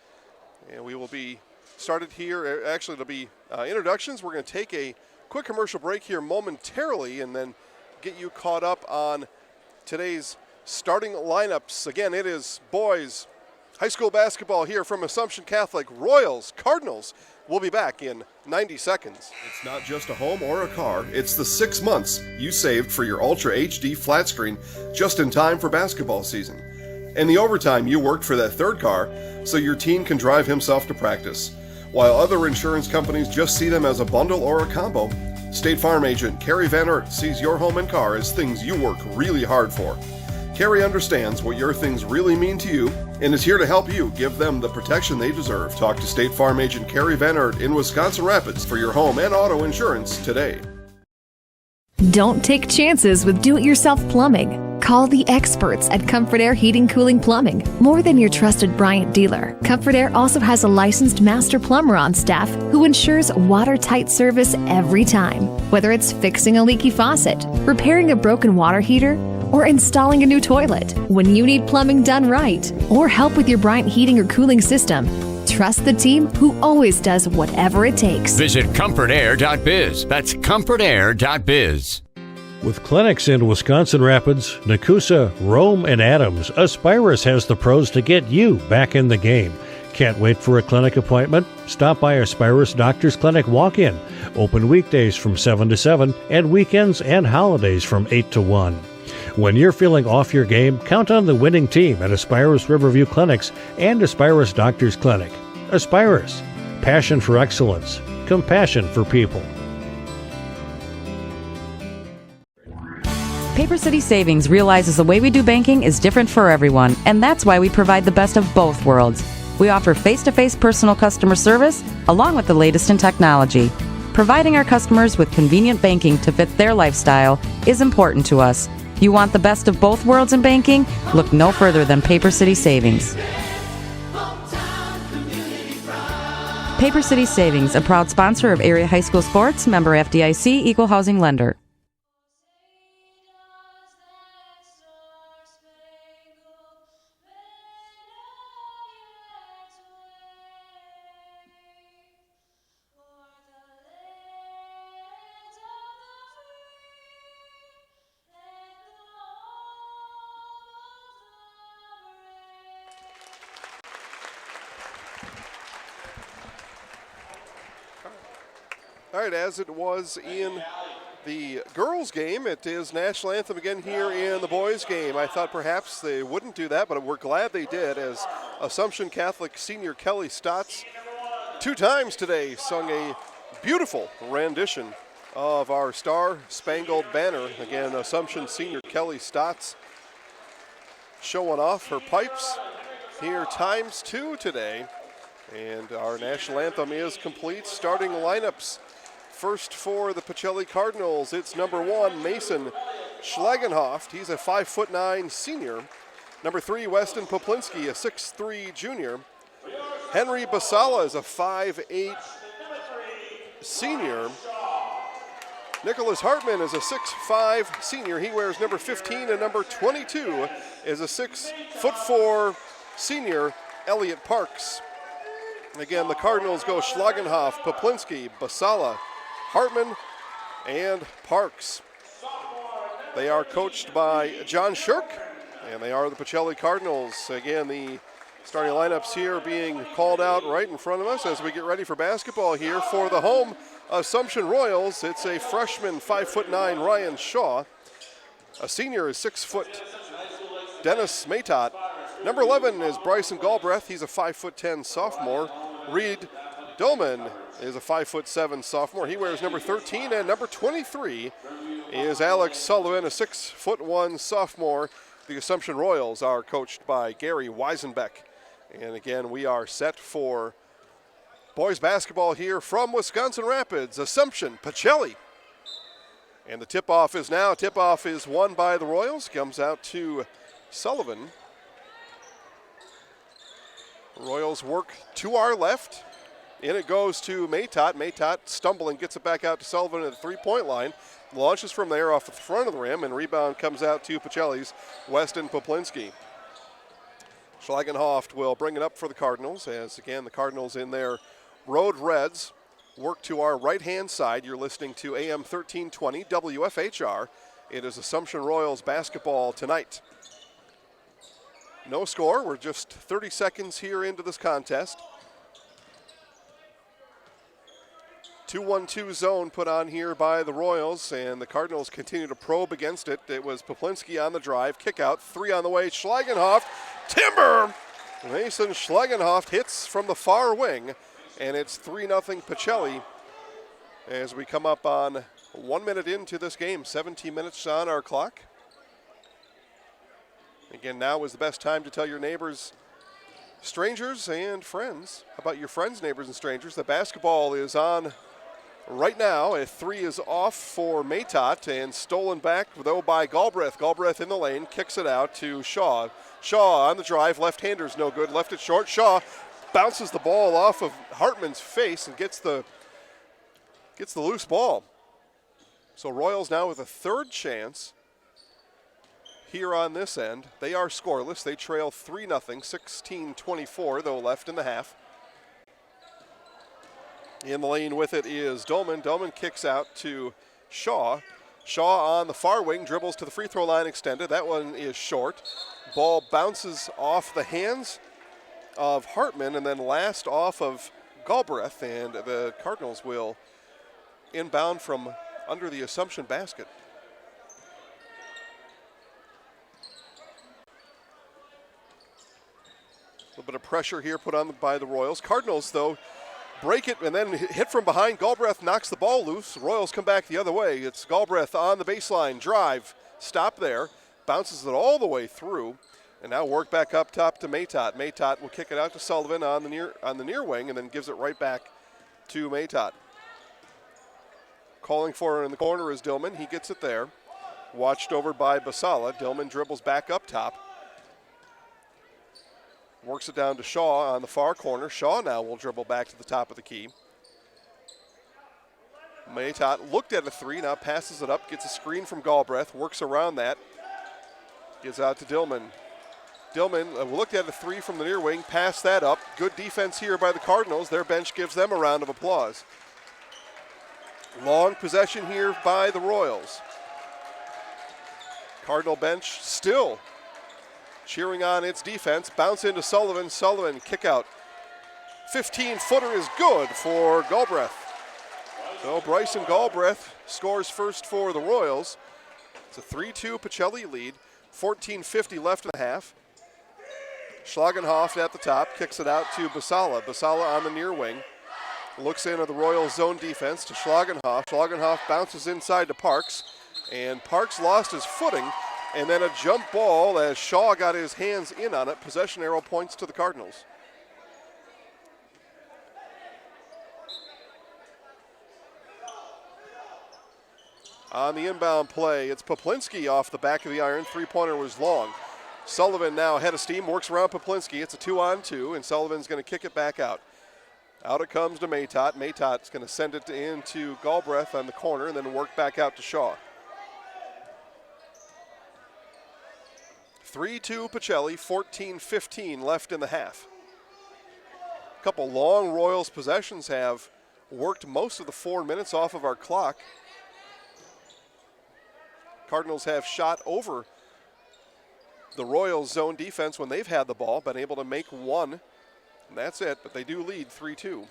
Speaker 1: and we will be started here. Actually, it'll be introductions. We're going to take a quick commercial break here momentarily and then get you caught up on today's starting lineups. Again, it is boys high school basketball here from Assumption Catholic. Royals, Cardinals. We'll be back in 90 seconds.
Speaker 15: It's not just a home or a car. It's the 6 months you saved for your Ultra HD flat screen just in time for basketball season. And the overtime you worked for that 3rd car so your teen can drive himself to practice. While other insurance companies just see them as a bundle or a combo, State Farm agent Carrie Van Aert sees your home and car as things you work really hard for. Carrie understands what your things really mean to you and is here to help you give them the protection they deserve. Talk to State Farm agent Carrie Van Aert in Wisconsin Rapids for your home and auto insurance today.
Speaker 4: Don't take chances with do-it-yourself plumbing. Call the experts at Comfort Air Heating Cooling Plumbing. More than your trusted Bryant dealer, Comfort Air also has a licensed master plumber on staff who ensures watertight service every time. Whether it's fixing a leaky faucet, repairing a broken water heater, or installing a new toilet. When you need plumbing done right, or help with your Bryant heating or cooling system, trust the team who always does whatever it takes.
Speaker 5: Visit comfortair.biz. That's comfortair.biz.
Speaker 6: With clinics in Wisconsin Rapids, Nakusa, Rome, and Adams, Aspirus has the pros to get you back in the game. Can't wait for a clinic appointment? Stop by Aspirus Doctors Clinic Walk-In. Open weekdays from 7 to 7 and weekends and holidays from 8 to 1. When you're feeling off your game, count on the winning team at Aspirus Riverview Clinics and Aspirus Doctors Clinic. Aspirus, passion for excellence, compassion for people.
Speaker 9: Paper City Savings realizes the way we do banking is different for everyone, and that's why we provide the best of both worlds. We offer face-to-face personal customer service along with the latest in technology. Providing our customers with convenient banking to fit their lifestyle is important to us. You want the best of both worlds in banking? Look no further than Paper City Savings. Paper City Savings, a proud sponsor of area high school sports, member FDIC, equal housing lender.
Speaker 1: All right, as it was in the girls' game, it is national anthem again here in the boys' game. I thought perhaps they wouldn't do that, but we're glad they did, as Assumption Catholic senior Kelly Stotts 2 times today sung a beautiful rendition of our Star Spangled Banner. Again, Assumption senior Kelly Stotts showing off her pipes here ×2 today. And our national anthem is complete. Starting lineups. First for the Pacelli Cardinals, it's number 1, Mason Schlagenhoft. He's a 5'9" senior. Number 3, Weston Poplinski, a 6'3" junior. Henry Basala is a 5'8" senior. Nicholas Hartman is a 6'5" senior. He wears number 15, and number 22 is a 6'4" senior, Elliot Parks. Again, the Cardinals go Schlagenhoff, Poplinski, Basala, Hartman, and Parks. They are coached by John Shirk, and they are the Pacelli Cardinals. Again, the starting lineups here being called out right in front of us as we get ready for basketball here for the home Assumption Royals. It's a freshman, 5'9", Ryan Shaw. A senior is 6 foot, Dennis Matot. Number 11 is Bryson Galbraith. He's a 5'10" sophomore. Reed Dolman is a 5'7" sophomore. He wears number 13, and number 23 is Alex Sullivan, a 6'1" sophomore. The Assumption Royals are coached by Gary Weisenbeck. And again, we are set for boys basketball here from Wisconsin Rapids, Assumption Pacelli. And the tip-off is now. Tip-off is won by the Royals. Comes out to Sullivan. Royals work to our left. In it goes to Matot. Matot stumbling, gets it back out to Sullivan at the three-point line. Launches from there off the front of the rim, and rebound comes out to Pacelli's Weston Poplinski. Schlagenhoft will bring it up for the Cardinals, as again the Cardinals in their road reds work to our right-hand side. You're listening to AM 1320 WFHR. It is Assumption Royals basketball tonight. No score. We're just 30 seconds here into this contest. 2-1-2 zone put on here by the Royals, and the Cardinals continue to probe against it. It was Poplinski on the drive, kick out, 3 on the way, Schlagenhoft, timber! Mason Schlagenhoft hits from the far wing, and it's 3-0 Pacelli as we come up on 1 minute into this game, 17 minutes on our clock. Again, now is the best time to tell your neighbors, strangers, and friends. How about your friends, neighbors, and strangers? The basketball is on right now. A 3 is off for Matot and stolen back, though, by Galbraith. Galbraith in the lane, kicks it out to Shaw. Shaw on the drive, left-hander's no good, left it short. Shaw bounces the ball off of Hartman's face and gets the loose ball. So Royals now with a third chance here on this end. They are scoreless. They trail 3-0, 16-24, though left in the half. In the lane with it is Dolman. Dolman kicks out to Shaw. Shaw on the far wing, dribbles to the free throw line extended. That one is short. Ball bounces off the hands of Hartman and then last off of Galbraith, and the Cardinals will inbound from under the Assumption basket. A little bit of pressure here put on by the Royals. Cardinals, though, break it and then hit from behind. Galbraith knocks the ball loose. Royals come back the other way. It's Galbraith on the baseline. Drive. Stop there. Bounces it all the way through. And now work back up top to Matot. Matot will kick it out to Sullivan on the near wing and then gives it right back to Matot. Calling for it in the corner is Dillman. He gets it there. Watched over by Basala. Dillman dribbles back up top. Works it down to Shaw on the far corner. Shaw now will dribble back to the top of the key. Matot looked at a 3, now passes it up, gets a screen from Galbraith, works around that. Gives out to Dillman. Dillman looked at a 3 from the near wing, passed that up. Good defense here by the Cardinals. Their bench gives them a round of applause. Long possession here by the Royals. Cardinal bench still cheering on its defense. Bounce into Sullivan. Sullivan kick out. 15-footer is good for Galbraith. So Bryson Galbraith scores first for the Royals. It's a 3-2 Pacelli lead, 14:50 left in the half. Schlagenhoff at the top, kicks it out to Basala. Basala on the near wing. Looks into the Royals zone defense to Schlagenhoff. Schlagenhoff bounces inside to Parks, and Parks lost his footing, and then a jump ball as Shaw got his hands in on it. Possession arrow points to the Cardinals. On the inbound play, it's Poplinski off the back of the iron. Three-pointer was long. Sullivan now head of steam, works around Poplinski. It's a 2-on-2, and Sullivan's going to kick it back out. Out it comes to Maytott. Maytott's going to send it into Galbraith on the corner and then work back out to Shaw. 3-2 Pacelli, 14:15 left in the half. A couple long Royals possessions have worked most of the 4 minutes off of our clock. Cardinals have shot over the Royals zone defense when they've had the ball, been able to make one, and that's it, but they do lead 3-2.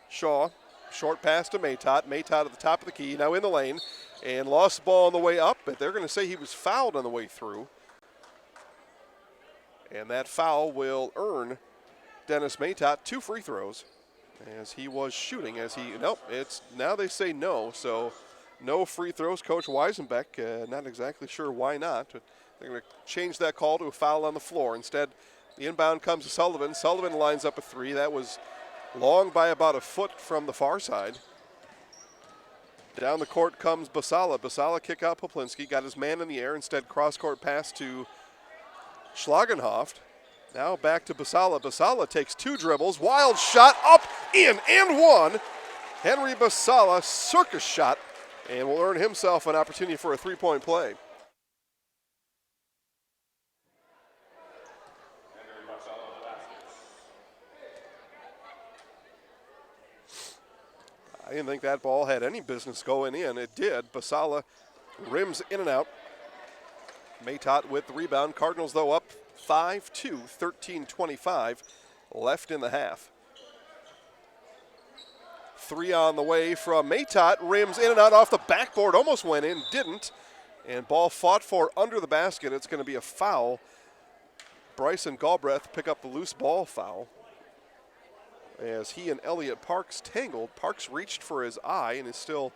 Speaker 1: Shaw, short pass to Maytott. Maytott at the top of the key, now in the lane, and lost the ball on the way up, but they're going to say he was fouled on the way through. And that foul will earn Dennis Maytott 2 free throws as he was shooting now they say no, so no free throws. Coach Weisenbeck, not exactly sure why not, but they're going to change that call to a foul on the floor. Instead, the inbound comes to Sullivan. Sullivan lines up a three. That was long by about a foot from the far side. Down the court comes Basala. Basala kick out Poplinski, got his man in the air. Instead, cross-court pass to Schlagenhoff. Now back to Basala. Basala takes 2 dribbles. Wild shot up, in, and one. Henry Basala, circus shot, and will earn himself an opportunity for a 3-point play. I didn't think that ball had any business going in. It did. Basala rims in and out. Maytott with the rebound. Cardinals, though, up 5-2, 13:25 left in the half. 3 on the way from Maytott. Rims in and out off the backboard. Almost went in, didn't. And ball fought for under the basket. It's going to be a foul. Bryson Galbraith pick up the loose ball foul as he and Elliott Parks tangled. Parks reached for his eye and is still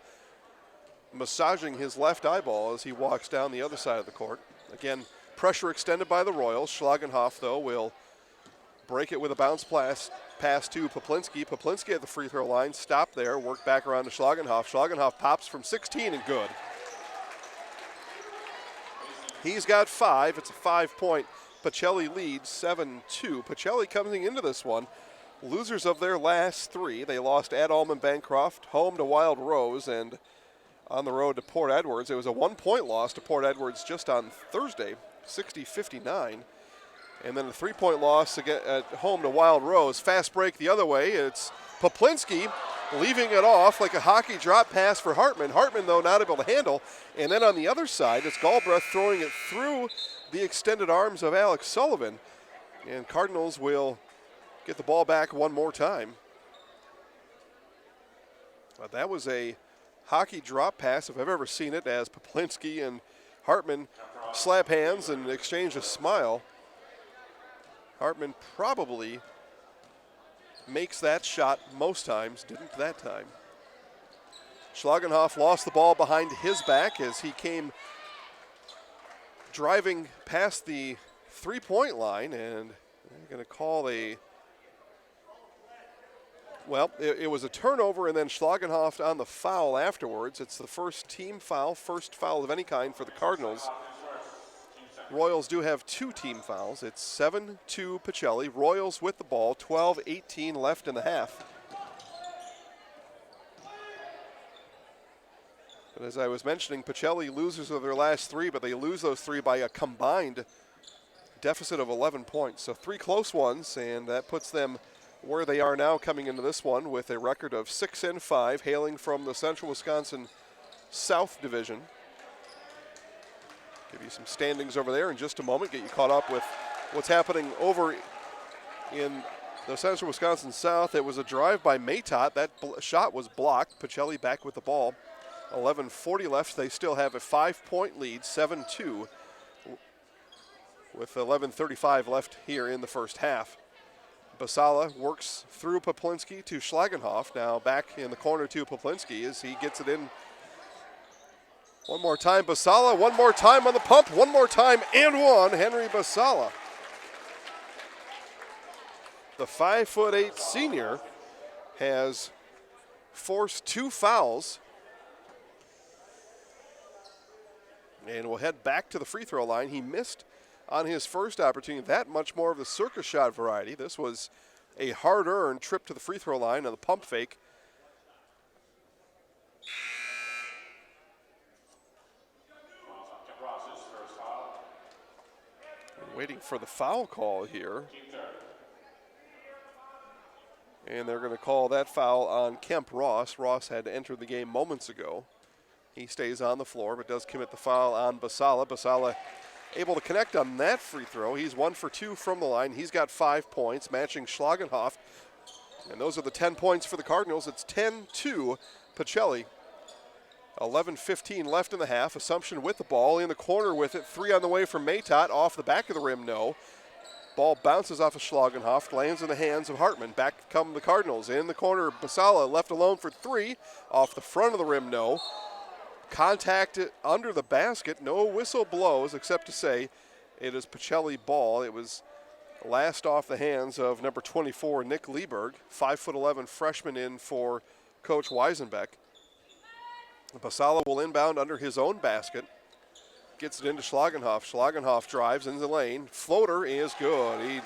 Speaker 1: massaging his left eyeball as he walks down the other side of the court. Again, pressure extended by the Royals. Schlagenhoff, though, will break it with a bounce pass to Poplinski. Poplinski at the free throw line. Stop there. Work back around to Schlagenhoff. Schlagenhoff pops from 16 and good. He's got 5. It's a 5-point Pacelli lead, 7-2. Pacelli coming into this one. Losers of their last 3. They lost at Allman Bancroft, home to Wild Rose, and on the road to Port Edwards. It was a 1-point loss to Port Edwards just on Thursday, 60-59. And then a 3-point loss at home to Wild Rose. Fast break the other way. It's Poplinski leaving it off like a hockey drop pass for Hartman. Hartman, though, not able to handle. And then on the other side, it's Galbraith throwing it through the extended arms of Alex Sullivan. And Cardinals will get the ball back one more time. But that was a hockey drop pass, if I've ever seen it, as Poplinski and Hartman slap hands and exchange a smile. Hartman probably makes that shot most times, didn't that time. Schlagenhoff lost the ball behind his back as he came driving past the 3-point line, and they're going to call it was a turnover, and then Schlagenhoff on the foul afterwards. It's the first team foul, first foul of any kind for the Cardinals. Royals do have 2 team fouls. It's 7-2 Pacelli. Royals with the ball, 12:18 left in the half. But as I was mentioning, Pacelli loses of their last 3, but they lose those 3 by a combined deficit of 11 points. So 3 close ones, and that puts them where they are now coming into this one with a record of 6-5, hailing from the Central Wisconsin South Division. Give you some standings over there in just a moment, get you caught up with what's happening over in the Central Wisconsin South. It was a drive by Matot. That shot was blocked. Pacelli back with the ball. 11:40 left. They still have a 5-point lead, 7-2, with 11:35 left here in the first half. Basala works through Poplinski to Schlagenhoff. Now back in the corner to Poplinski as he gets it in. One more time, Basala. One more time on the pump. One more time and one. Henry Basala. The 5'8" senior has forced 2 fouls and will head back to the free throw line. He missed on his first opportunity. That much more of the circus shot variety. This was a hard-earned trip to the free throw line on the pump fake. Waiting for the foul call here. And they're going to call that foul on Kemp Ross. Ross had entered the game moments ago. He stays on the floor, but does commit the foul on Basala. Basala able to connect on that free throw. He's 1 for 2 from the line. He's got 5 points, matching Schlagenhoff. And those are the 10 points for the Cardinals. It's 10-2 Pacelli. 11:15 left in the half. Assumption with the ball in the corner with it. 3 on the way from Matot. Off the back of the rim, no. Ball bounces off of Schlagenhoff, lands in the hands of Hartman. Back come the Cardinals. In the corner, Basala left alone for 3. Off the front of the rim, no. Contact under the basket. No whistle blows except to say it is Pacelli ball. It was last off the hands of number 24, Nick Lieberg, 5'11" freshman in for Coach Weisenbeck. Basala will inbound under his own basket. Gets it into Schlagenhoff. Schlagenhoff drives in the lane. Floater is good.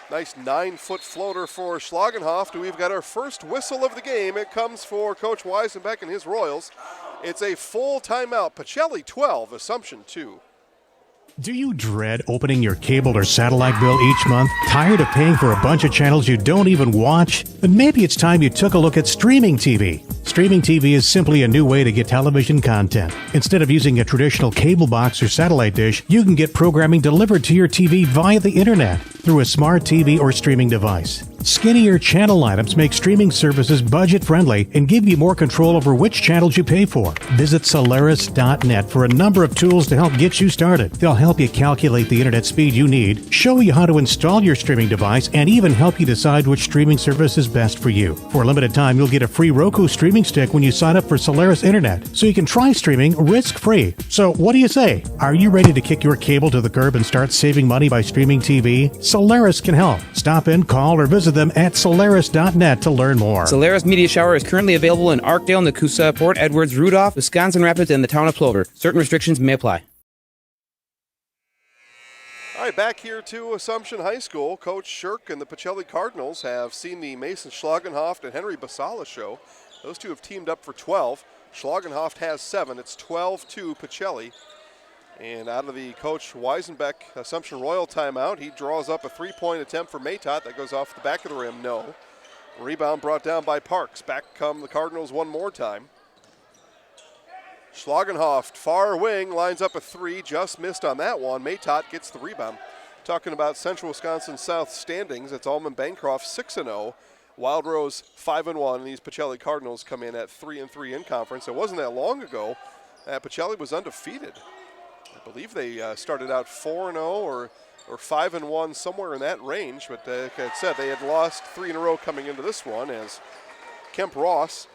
Speaker 1: Nice 9-foot floater for Schlagenhoff. We've got our first whistle of the game. It comes for Coach Weisenbeck and his Royals. It's a full timeout. Pacelli 12, Assumption 2.
Speaker 7: Do you dread opening your cable or satellite bill each month? Tired of paying for a bunch of channels you don't even watch? Then maybe it's time you took a look at streaming TV. Streaming TV is simply a new way to get television content. Instead of using a traditional cable box or satellite dish, you can get programming delivered to your TV via the internet through a smart TV or streaming device. Skinnier channel items make streaming services budget-friendly and give you more control over which channels you pay for. Visit Solaris.net for a number of tools to help get you started. They'll help you calculate the internet speed you need, show you how to install your streaming device, and even help you decide which streaming service is best for you. For a limited time, you'll get a free Roku streaming stick when you sign up for Solaris Internet, so you can try streaming risk-free. So what do you say? Are you ready to kick your cable to the curb and start saving money by streaming TV? Solaris can help. Stop in, call, or visit them at Solaris.net to learn more.
Speaker 8: Solaris Media Shower is currently available in Arkdale, Nakusa, Fort Edwards, Rudolph, Wisconsin Rapids, and the town of Plover. Certain restrictions may apply.
Speaker 1: All right, back here to Assumption High School. Coach Shirk and the Pacelli Cardinals have seen the Mason Schlagenhoff and Henry Basala show. Those two have teamed up for 12. Schlagenhoff has 7. It's 12-2 Pacelli. And out of the Coach Weisenbeck Assumption Royal timeout, he draws up a 3-point attempt for Matot. That goes off the back of the rim, no. Rebound brought down by Parks. Back come the Cardinals one more time. Schlagenhoff, far wing, lines up a 3, just missed on that one. Matot gets the rebound. Talking about Central Wisconsin South standings, it's Alman Bancroft 6-0. Wild Rose 5-1, and these Pacelli Cardinals come in at 3-3 in conference. It wasn't that long ago that Pacelli was undefeated. I believe they started out 4-0 or 5-1, somewhere in that range. But like I said, they had lost 3 in a row coming into this one as Kemp Ross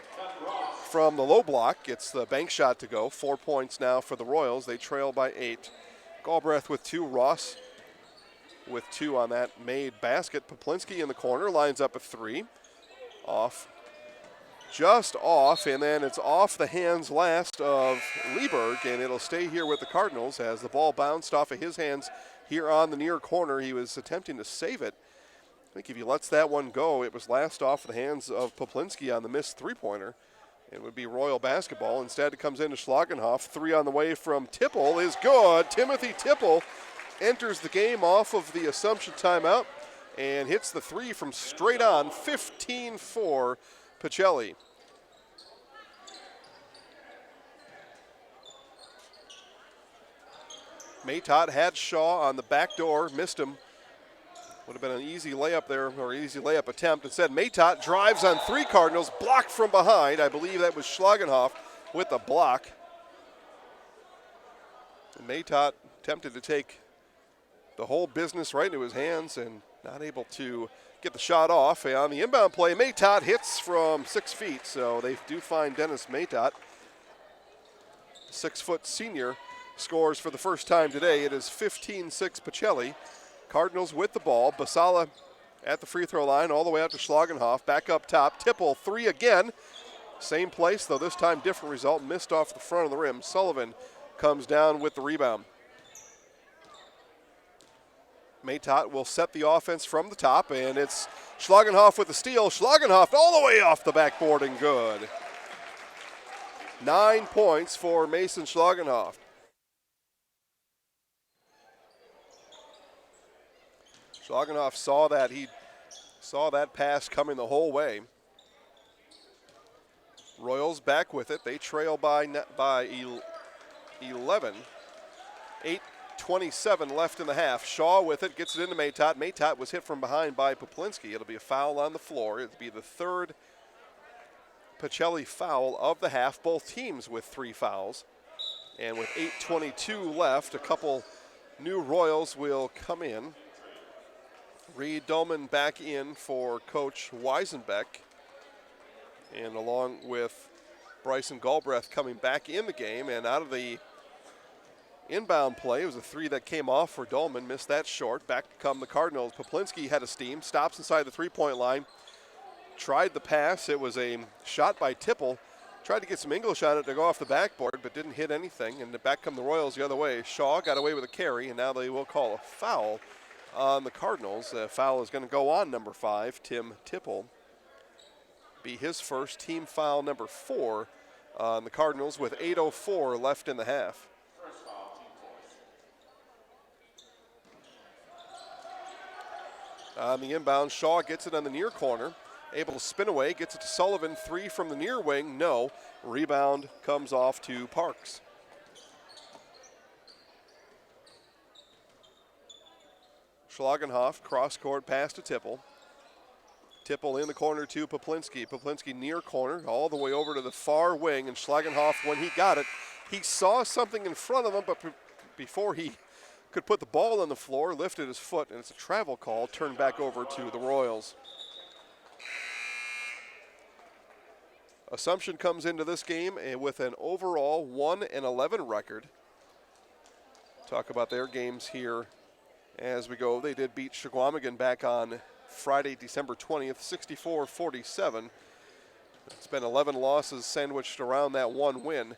Speaker 1: from the low block gets the bank shot to go. 4 points now for the Royals. They trail by 8. Galbraith with 2. Ross with 2 on that made basket. Poplinski in the corner lines up a 3. Off. Just off, and then it's off the hands last of Lieberg, and it'll stay here with the Cardinals as the ball bounced off of his hands here on the near corner. He was attempting to save it. I think if he lets that one go, it was last off the hands of Poplinski on the missed three-pointer. It would be Royal basketball. Instead, it comes into Schlagenhoff. 3 on the way from Tipple is good. Timothy Tipple enters the game off of the Assumption timeout and hits the 3 from straight on. 15-4 Pacelli. Matot had Shaw on the back door, missed him. Would have been an easy layup there, or easy layup attempt. Instead, Maytott drives on 3 Cardinals, blocked from behind. I believe that was Schlagenhoff with the block. And Maytott attempted to take the whole business right into his hands and not able to get the shot off. And on the inbound play, Maytott hits from 6 feet, so they do find Dennis Maytott. 6-foot senior scores for the first time today. It is 15-6 Pacelli. Cardinals with the ball. Basala at the free throw line all the way out to Schlagenhoff. Back up top. Tipple 3 again. Same place, though this time different result. Missed off the front of the rim. Sullivan comes down with the rebound. Maytott will set the offense from the top, and it's Schlagenhoff with the steal. Schlagenhoff all the way off the backboard and good. 9 points for Mason Schlagenhoff. Schlagenhoff saw that. He saw that pass coming the whole way. Royals back with it. They trail by 11. 8:27 left in the half. Shaw with it, gets it into Maytott. Maytott was hit from behind by Poplinski. It'll be a foul on the floor. It'll be the 3rd Pacelli foul of the half. Both teams with 3 fouls. And with 8:22 left, a couple new Royals will come in. Reed Dolman back in for Coach Weisenbeck. And along with Bryson Galbraith coming back in the game. And out of the inbound play, it was a 3 that came off for Dolman. Missed that short. Back come the Cardinals. Poplinski had a steam. Stops inside the 3-point line. Tried the pass. It was a shot by Tipple. Tried to get some English on it to go off the backboard, but didn't hit anything. And back come the Royals the other way. Shaw got away with a carry, and now they will call a foul on the Cardinals. The foul is going to go on number 5, Tim Tipple. Be his first, team foul number 4 on the Cardinals with 8:04 left in the half. On the inbound, Shaw gets it on the near corner. Able to spin away, gets it to Sullivan. 3 from the near wing, no. Rebound comes off to Parks. Schlagenhoff, cross-court pass to Tipple. Tipple in the corner to Poplinski. Poplinski near corner, all the way over to the far wing. And Schlagenhoff, when he got it, he saw something in front of him, but before he could put the ball on the floor, lifted his foot, and it's a travel call, turned back over to the Royals. Assumption comes into this game with an overall 1-11 record. Talk about their games here as we go. They did beat Shawamigan back on Friday, December 20th, 64-47. It's been 11 losses sandwiched around that 1 win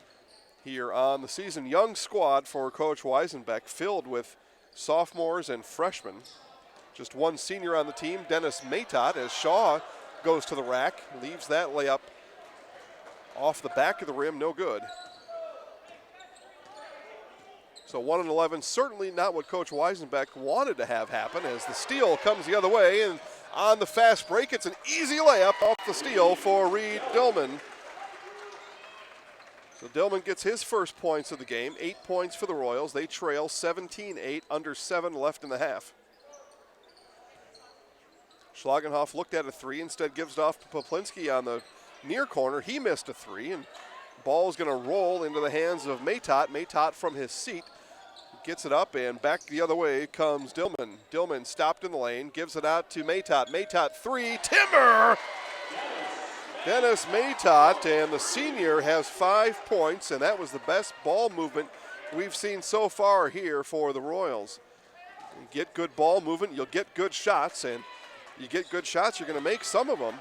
Speaker 1: here on the season. Young squad for Coach Weisenbeck, filled with sophomores and freshmen. Just 1 senior on the team, Dennis Maytott, as Shaw goes to the rack, leaves that layup off the back of the rim, no good. So 1-11, certainly not what Coach Weisenbeck wanted to have happen, as the steal comes the other way, and on the fast break, it's an easy layup off the steal for Reed Dillman. So Dillman gets his first points of the game, 8 points for the Royals. They trail 17-8, under 7 left in the half. Schlagenhoff looked at a 3, instead gives it off to Poplinski on the near corner. He missed a 3, and ball is going to roll into the hands of Maytott. Maytott from his seat gets it up, and back the other way comes Dillman. Dillman stopped in the lane, gives it out to Maytott. Maytott 3, timber! Dennis Maytott, and the senior has 5 points, and that was the best ball movement we've seen so far here for the Royals. You get good ball movement, you'll get good shots, and you get good shots, you're going to make some of them.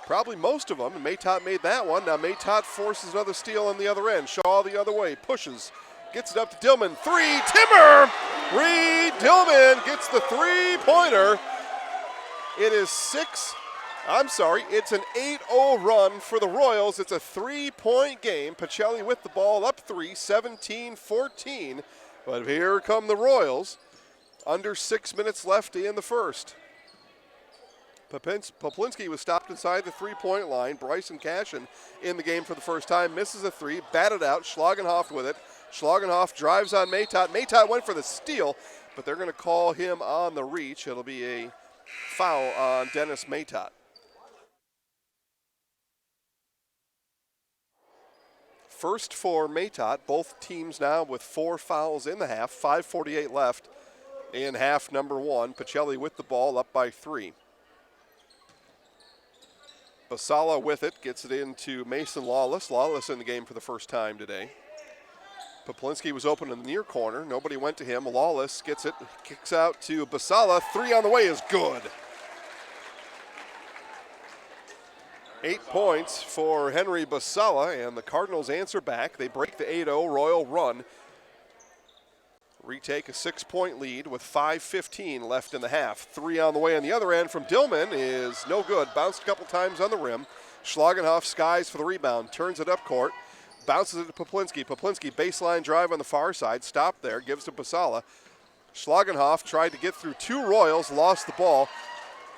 Speaker 1: Probably most of them, and Maytott made that one. Now Maytott forces another steal on the other end. Shaw the other way, pushes, gets it up to Dillman. 3, timber! Reed Dillman gets the 3-pointer. It is it's an 8-0 run for the Royals. It's a 3-point game. Pacelli with the ball up 3, 17-14. But here come the Royals. Under 6 minutes left in the first. Poplinski was stopped inside the 3-point line. Bryson Cashin in the game for the first time. Misses a 3, batted out. Schlagenhoff with it. Schlagenhoff drives on Maytott. Maytott went for the steal, but they're going to call him on the reach. It'll be a foul on Dennis Matot. First for Matot, both teams now with 4 fouls in the half, 5:48 left in half number 1. Pacelli with the ball, up by 3. Basala with it, gets it into Mason Lawless. Lawless in the game for the first time today. Poplinski was open in the near corner. Nobody went to him. Lawless gets it, kicks out to Basala. 3 on the way is good. 8 points for Henry Basala, and the Cardinals answer back. They break the 8-0 Royal run. Retake a 6-point lead with 5:15 left in the half. 3 on the way on the other end from Dillman is no good. Bounced a couple times on the rim. Schlagenhoff skies for the rebound, turns it up court, bounces it to Poplinski. Poplinski baseline drive on the far side, stopped there, gives to Basala. Schlagenhoff tried to get through 2 Royals, lost the ball.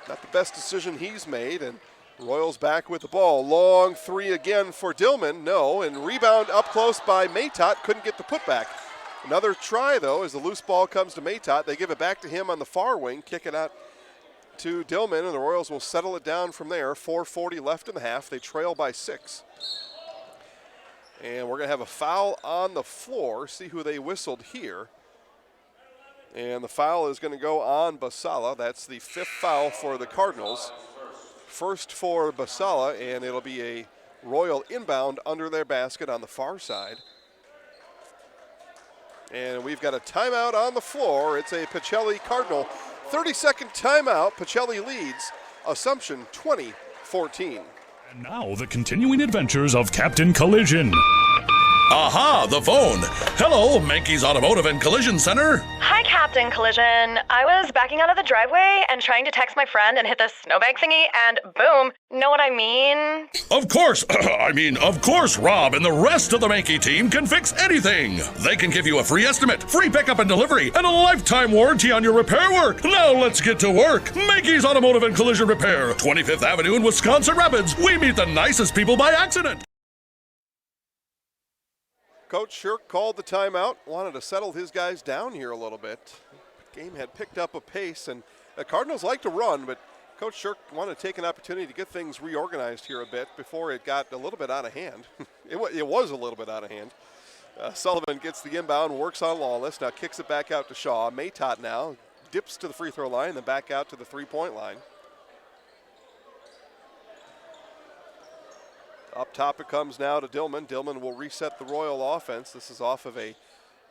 Speaker 1: Not the best decision he's made, and Royals back with the ball. Long 3 again for Dillman, no, and rebound up close by Matot, couldn't get the putback. Another try, though, as the loose ball comes to Matot. They give it back to him on the far wing, kick it out to Dillman, and the Royals will settle it down from there. 4:40 left in the half. They trail by 6. And we're going to have a foul on the floor. See who they whistled here. And the foul is going to go on Basala. That's the 5th foul for the Cardinals. First for Basala, and it'll be a Royal inbound under their basket on the far side. And we've got a timeout on the floor. It's a Pacelli Cardinal 30-second timeout. Pacelli leads Assumption 20-14.
Speaker 11: And now the continuing adventures of Captain Collision.
Speaker 12: Aha, the phone. Hello, Mankey's Automotive and Collision Center.
Speaker 13: Hi, Captain Collision. I was backing out of the driveway and trying to text my friend and hit the snowbank thingy, and boom. Know what I mean?
Speaker 12: Of course. Of course, Rob and the rest of the Mankey team can fix anything. They can give you a free estimate, free pickup and delivery, and a lifetime warranty on your repair work. Now let's get to work. Mankey's Automotive and Collision Repair, 25th Avenue in Wisconsin Rapids. We meet the nicest people by accident.
Speaker 1: Coach Shirk called the timeout, wanted to settle his guys down here a little bit. The game had picked up a pace, and the Cardinals like to run, but Coach Shirk wanted to take an opportunity to get things reorganized here a bit before it got a little bit out of hand. It was a little bit out of hand. Sullivan gets the inbound, works on Lawless, now kicks it back out to Shaw. Matot now dips to the free throw line, then back out to the three-point line. Up top it comes now to Dillman. Dillman will reset the Royal offense. This is off of a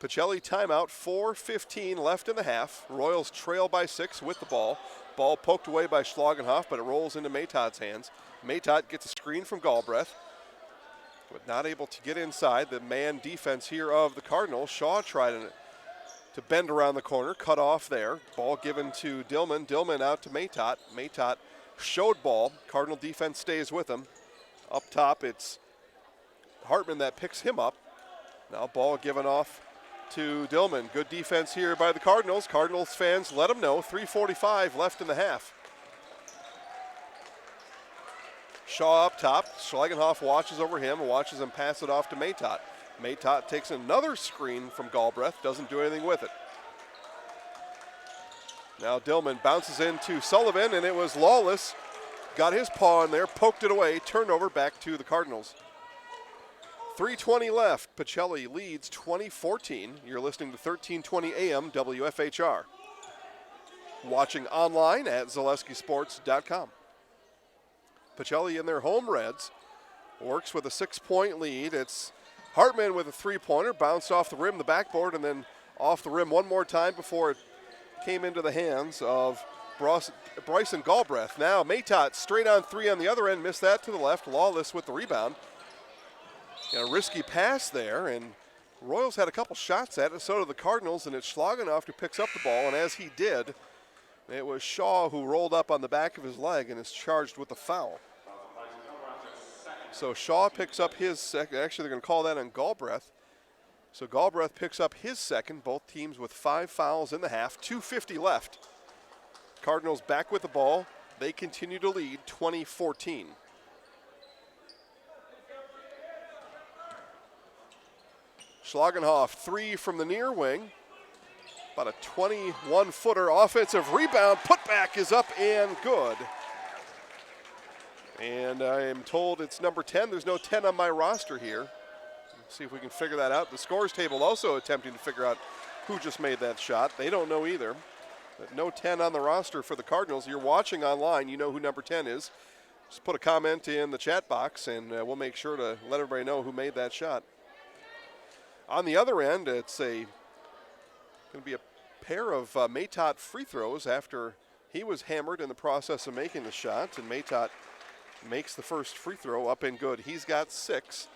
Speaker 1: Pacelli timeout. 4:15 left in the half. Royals trail by 6 with the ball. Ball poked away by Schlagenhoff, but it rolls into Matot's hands. Matot gets a screen from Galbraith, but not able to get inside. The man defense here of the Cardinals. Shaw tried to bend around the corner, cut off there. Ball given to Dillman. Dillman out to Matot. Matot showed ball. Cardinal defense stays with him. Up top, it's Hartman that picks him up. Now ball given off to Dillman. Good defense here by the Cardinals. Cardinals fans let them know. 3:45 left in the half. Shaw up top. Schlagenhoff watches over him and watches him pass it off to Matot. Matot takes another screen from Galbraith. Doesn't do anything with it. Now Dillman bounces into Sullivan, and it was Lawless. Got his paw in there, poked it away, turnover back to the Cardinals. 3:20 left. Pacelli leads 20-14. You're listening to 1320 AM WFHR. Watching online at ZaleskiSports.com. Pacelli in their home reds works with a 6-point lead. It's Hartman with a three-pointer, bounced off the rim, the backboard, and then off the rim one more time before it came into the hands of Bryson Galbraith. Now Matot straight on 3 on the other end, missed that to the left. Lawless with the rebound. And a risky pass there, and Royals had a couple shots at it, so did the Cardinals, and it's Schlagenhoff who picks up the ball, and as he did, it was Shaw who rolled up on the back of his leg and is charged with a foul. So Shaw picks up his second. Actually, they're going to call that on Galbraith. So Galbraith picks up his second, both teams with 5 fouls in the half, 2:50 left. Cardinals back with the ball. They continue to lead 20-14. Schlagenhoff 3 from the near wing. About a 21-footer offensive rebound. Putback is up and good. And I am told it's number 10. There's no 10 on my roster here. Let's see if we can figure that out. The scores table also attempting to figure out who just made that shot. They don't know either. But no 10 on the roster for the Cardinals. You're watching online. You know who number 10 is. Just put a comment in the chat box, and we'll make sure to let everybody know who made that shot. On the other end, it's going to be a pair of Maytot free throws after he was hammered in the process of making the shot, and Maytot makes the first free throw up and good. He's got 6,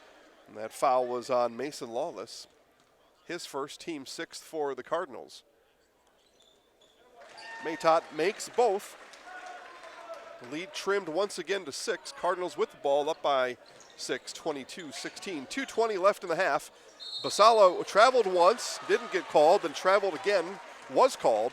Speaker 1: and that foul was on Mason Lawless. His first, team 6th for the Cardinals. Maytot makes both. The lead trimmed once again to 6. Cardinals with the ball up by 6, 22-16. 2:20 left in the half. Basala traveled once, didn't get called, then traveled again, was called.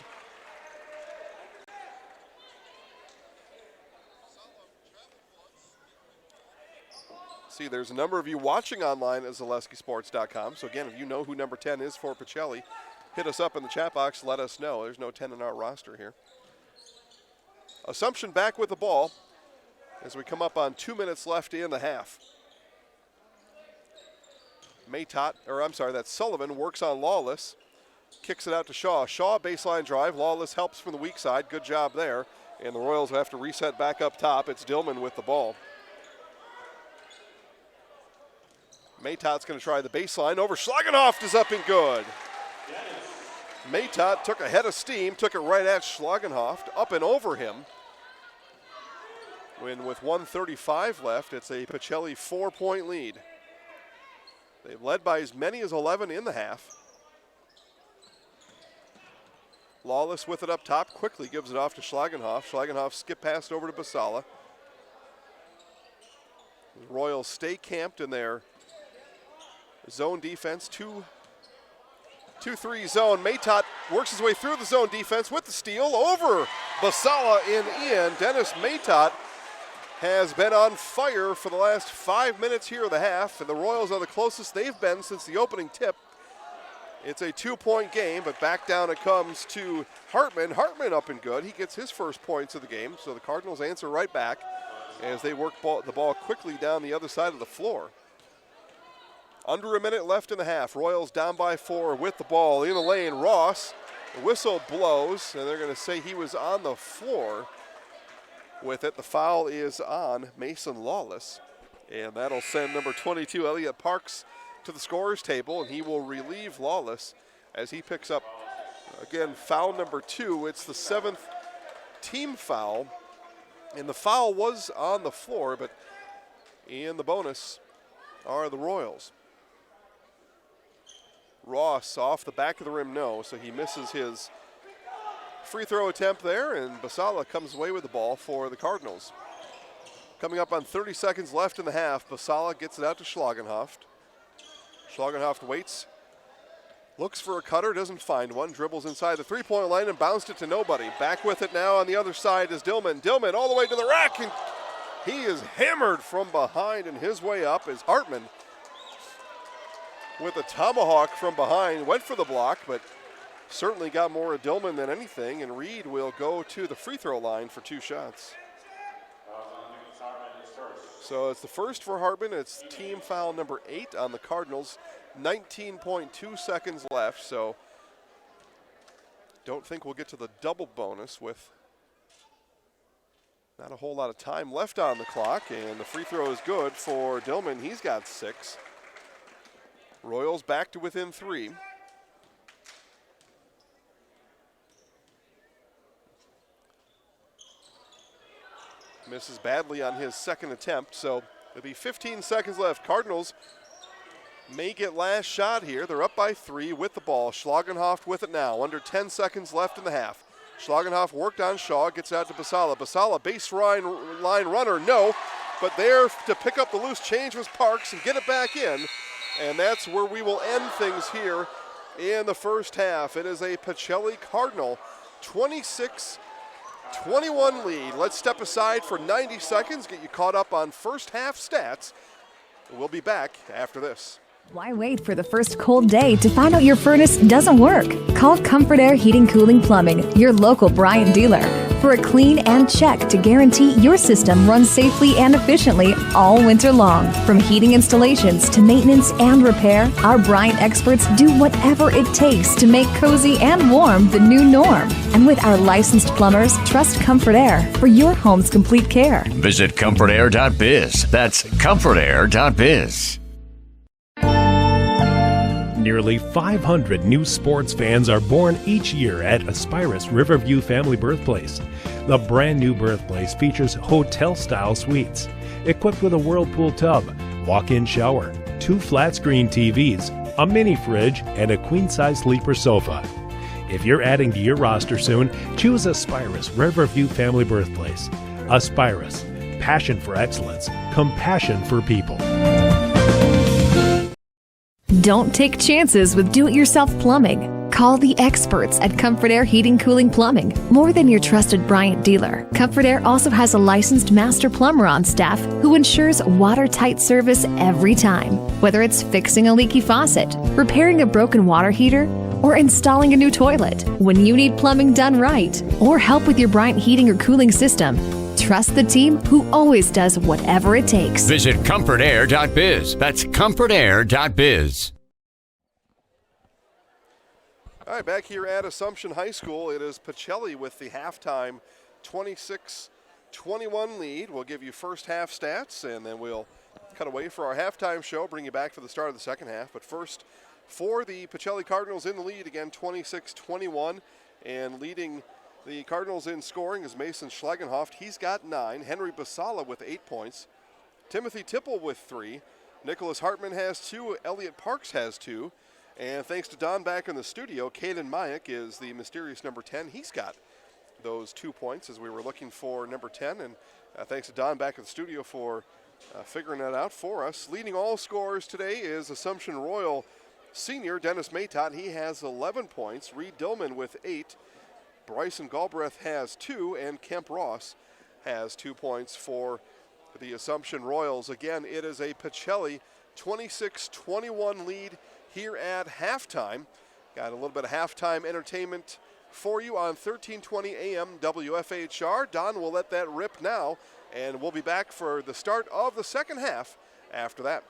Speaker 1: See, there's a number of you watching online at ZaleskiSports.com. So again, if you know who number 10 is for Pacelli, hit us up in the chat box, let us know. There's no 10 in our roster here. Assumption back with the ball as we come up on 2 minutes left in the half. That's Sullivan, works on Lawless, kicks it out to Shaw. Shaw, baseline drive. Lawless helps from the weak side. Good job there. And the Royals have to reset back up top. It's Dillman with the ball. Maytot's going to try the baseline over. Schlagenhoft is up and good. Maytot took a head of steam, took it right at Schlagenhoft, up and over him. When with 1:35 left, it's a Pacelli 4-point lead. They've led by as many as 11 in the half. Lawless with it up top, quickly gives it off to Schlagenhoft. Schlagenhoft skip passed over to Basala. The Royals stay camped in their zone defense, 2-3 zone. Maytot works his way through the zone defense with the steal over Basala and Ian. Dennis Maytot has been on fire for the last 5 minutes here of the half, and the Royals are the closest they've been since the opening tip. It's a 2-point game, but back down it comes to Hartman. Hartman up and good. He gets his first points of the game, so the Cardinals answer right back as they work the ball quickly down the other side of the floor. Under a minute left in the half. Royals down by 4 with the ball in the lane. Ross, the whistle blows, and they're going to say he was on the floor with it. The foul is on Mason Lawless, and that'll send number 22, Elliott Parks, to the scorer's table, and he will relieve Lawless as he picks up, again, foul number 2. It's the 7th team foul, and the foul was on the floor, but in the bonus are the Royals. Ross off the back of the rim, no, so he misses his free throw attempt there, and Basala comes away with the ball for the Cardinals. Coming up on 30 seconds left in the half, Basala gets it out to Schlagenhoft. Schlagenhoft waits, looks for a cutter, doesn't find one, dribbles inside the three-point line and bounced it to nobody. Back with it now on the other side is Dillman. Dillman all the way to the rack, and he is hammered from behind, and his way up is Hartman with a tomahawk from behind. Went for the block, but certainly got more of Dillman than anything, and Reed will go to the free throw line for 2 shots. So it's the first for Hartman. It's team foul number 8 on the Cardinals. 19.2 seconds left, so don't think we'll get to the double bonus with not a whole lot of time left on the clock, and the free throw is good for Dillman. He's got 6. Royals back to within 3. Misses badly on his second attempt, so it'll be 15 seconds left. Cardinals may get last shot here. They're up by 3 with the ball. Schlagenhoft with it now. Under 10 seconds left in the half. Schlagenhoft worked on Shaw, gets out to Basala. Basala, baseline line runner, no. But there to pick up the loose change was Parks and get it back in. And that's where we will end things here in the first half. It is a Pacelli Cardinal 26-21 lead. Let's step aside for 90 seconds, get you caught up on first half stats. We'll be back after this.
Speaker 4: Why wait for the first cold day to find out your furnace doesn't work? Call Comfort Air Heating Cooling Plumbing, your local Bryant dealer, for a clean and check to guarantee your system runs safely and efficiently all winter long. From heating installations to maintenance and repair, our Bryant experts do whatever it takes to make cozy and warm the new norm. And with our licensed plumbers, trust Comfort Air for your home's complete care.
Speaker 5: Visit comfortair.biz. That's comfortair.biz.
Speaker 10: Nearly 500 new sports fans are born each year at Aspirus Riverview Family Birthplace. The brand new birthplace features hotel-style suites, equipped with a whirlpool tub, walk-in shower, 2 flat-screen TVs, a mini fridge, and a queen-size sleeper sofa. If you're adding to your roster soon, choose Aspirus Riverview Family Birthplace. Aspirus, passion for excellence, compassion for people.
Speaker 4: Don't take chances with do-it-yourself plumbing. Call the experts at Comfort Air Heating Cooling Plumbing. More than your trusted Bryant dealer, Comfort Air also has a licensed master plumber on staff who ensures watertight service every time. Whether it's fixing a leaky faucet, repairing a broken water heater, or installing a new toilet, when you need plumbing done right, or help with your Bryant heating or cooling system, trust the team who always does whatever it takes.
Speaker 5: Visit comfortair.biz. That's comfortair.biz.
Speaker 1: All right, back here at Assumption High School, it is Pacelli with the halftime 26-21 lead. We'll give you first half stats, and then we'll cut away for our halftime show, bring you back for the start of the second half. But first, for the Pacelli Cardinals in the lead, again 26-21, and leading the Cardinals in scoring is Mason Schlegenhoft. He's got 9. Henry Basala with 8 points. Timothy Tipple with 3. Nicholas Hartman has 2. Elliot Parks has 2. And thanks to Don back in the studio, Caden Mayak is the mysterious number 10. He's got those 2 points as we were looking for number 10. And thanks to Don back in the studio for figuring that out for us. Leading all scorers today is Assumption Royal senior Dennis Maytot. He has 11 points. Reed Dillman with 8. Bryson Galbraith has 2, and Kemp Ross has 2 points for the Assumption Royals. Again, it is a Pacelli 26-21 lead here at halftime. Got a little bit of halftime entertainment for you on 1320 AM WFHR. Don will let that rip now, and we'll be back for the start of the second half after that.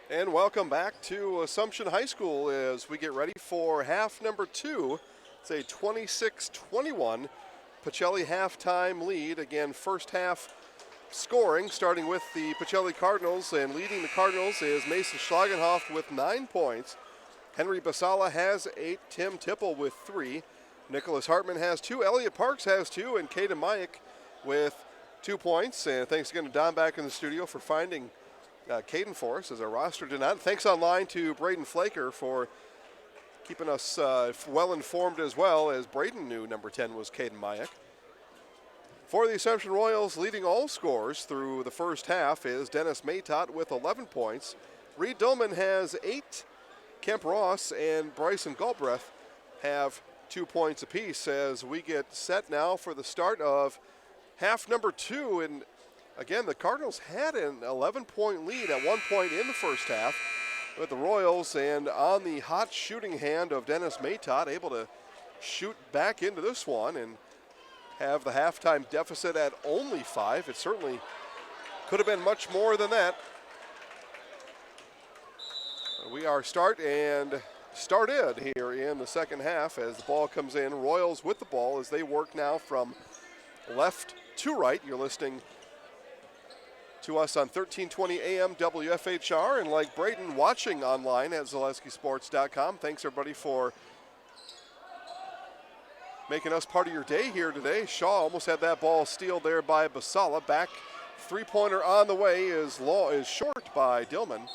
Speaker 1: And welcome back to Assumption High School as we get ready for half number 2. It's a 26-21 Pacelli halftime lead. Again, first half scoring, starting with the Pacelli Cardinals, and leading the Cardinals is Mason Schlagenhoff with 9 points. Henry Basala has 8, Tim Tipple with 3, Nicholas Hartman has 2, Elliot Parks has 2, and Caden Mayak with 2 points. And thanks again to Don back in the studio for finding Caden for us, as our roster did not. Thanks online to Braden Flaker for keeping us well informed, as well as Braden knew number 10 was Caden Mayak. For the Assumption Royals, leading all scores through the first half is Dennis Maytott with 11 points. Reed Dillman has 8. Kemp Ross and Bryson Galbraith have 2 points apiece as we get set now for the start of half number 2. And again, the Cardinals had an 11-point lead at one point in the first half with the Royals, and on the hot shooting hand of Dennis Maytott, able to shoot back into this one and have the halftime deficit at only 5. It certainly could have been much more than that. We are started here in the second half as the ball comes in. Royals with the ball as they work now from left to right. You're listening to us on 1320 AM WFHR, and like Braden, watching online at ZaleskiSports.com. Thanks everybody for making us part of your day here today. Shaw almost had that ball stealed there by Basala. Back three-pointer on the way is short by Dillman.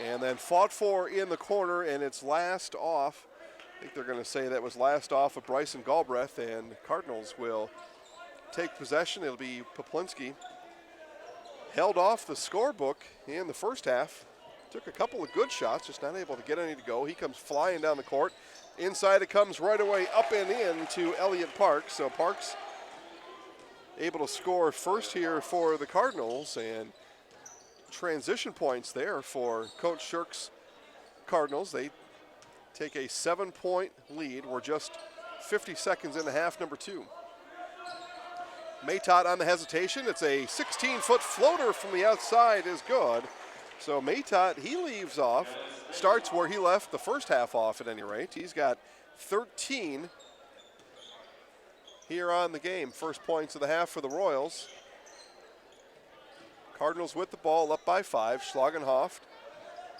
Speaker 1: And then fought for in the corner, and it's last off. I think they're going to say that was last off of Bryson Galbraith, and Cardinals will take possession. It'll be Poplinski. Held off the scorebook in the first half. Took a couple of good shots, just not able to get any to go. He comes flying down the court. Inside it comes right away up and in to Elliot Parks. So Parks able to score first here for the Cardinals, and transition points there for Coach Shirk's Cardinals. They take a 7-point lead. We're just 50 seconds into half number 2. Maytott on the hesitation. It's a 16-foot floater from the outside is good. So Maytott, he leaves off, starts where he left the first half off at any rate. He's got 13 here on the game. First points of the half for the Royals. Cardinals with the ball, up by 5. Schlagenhoff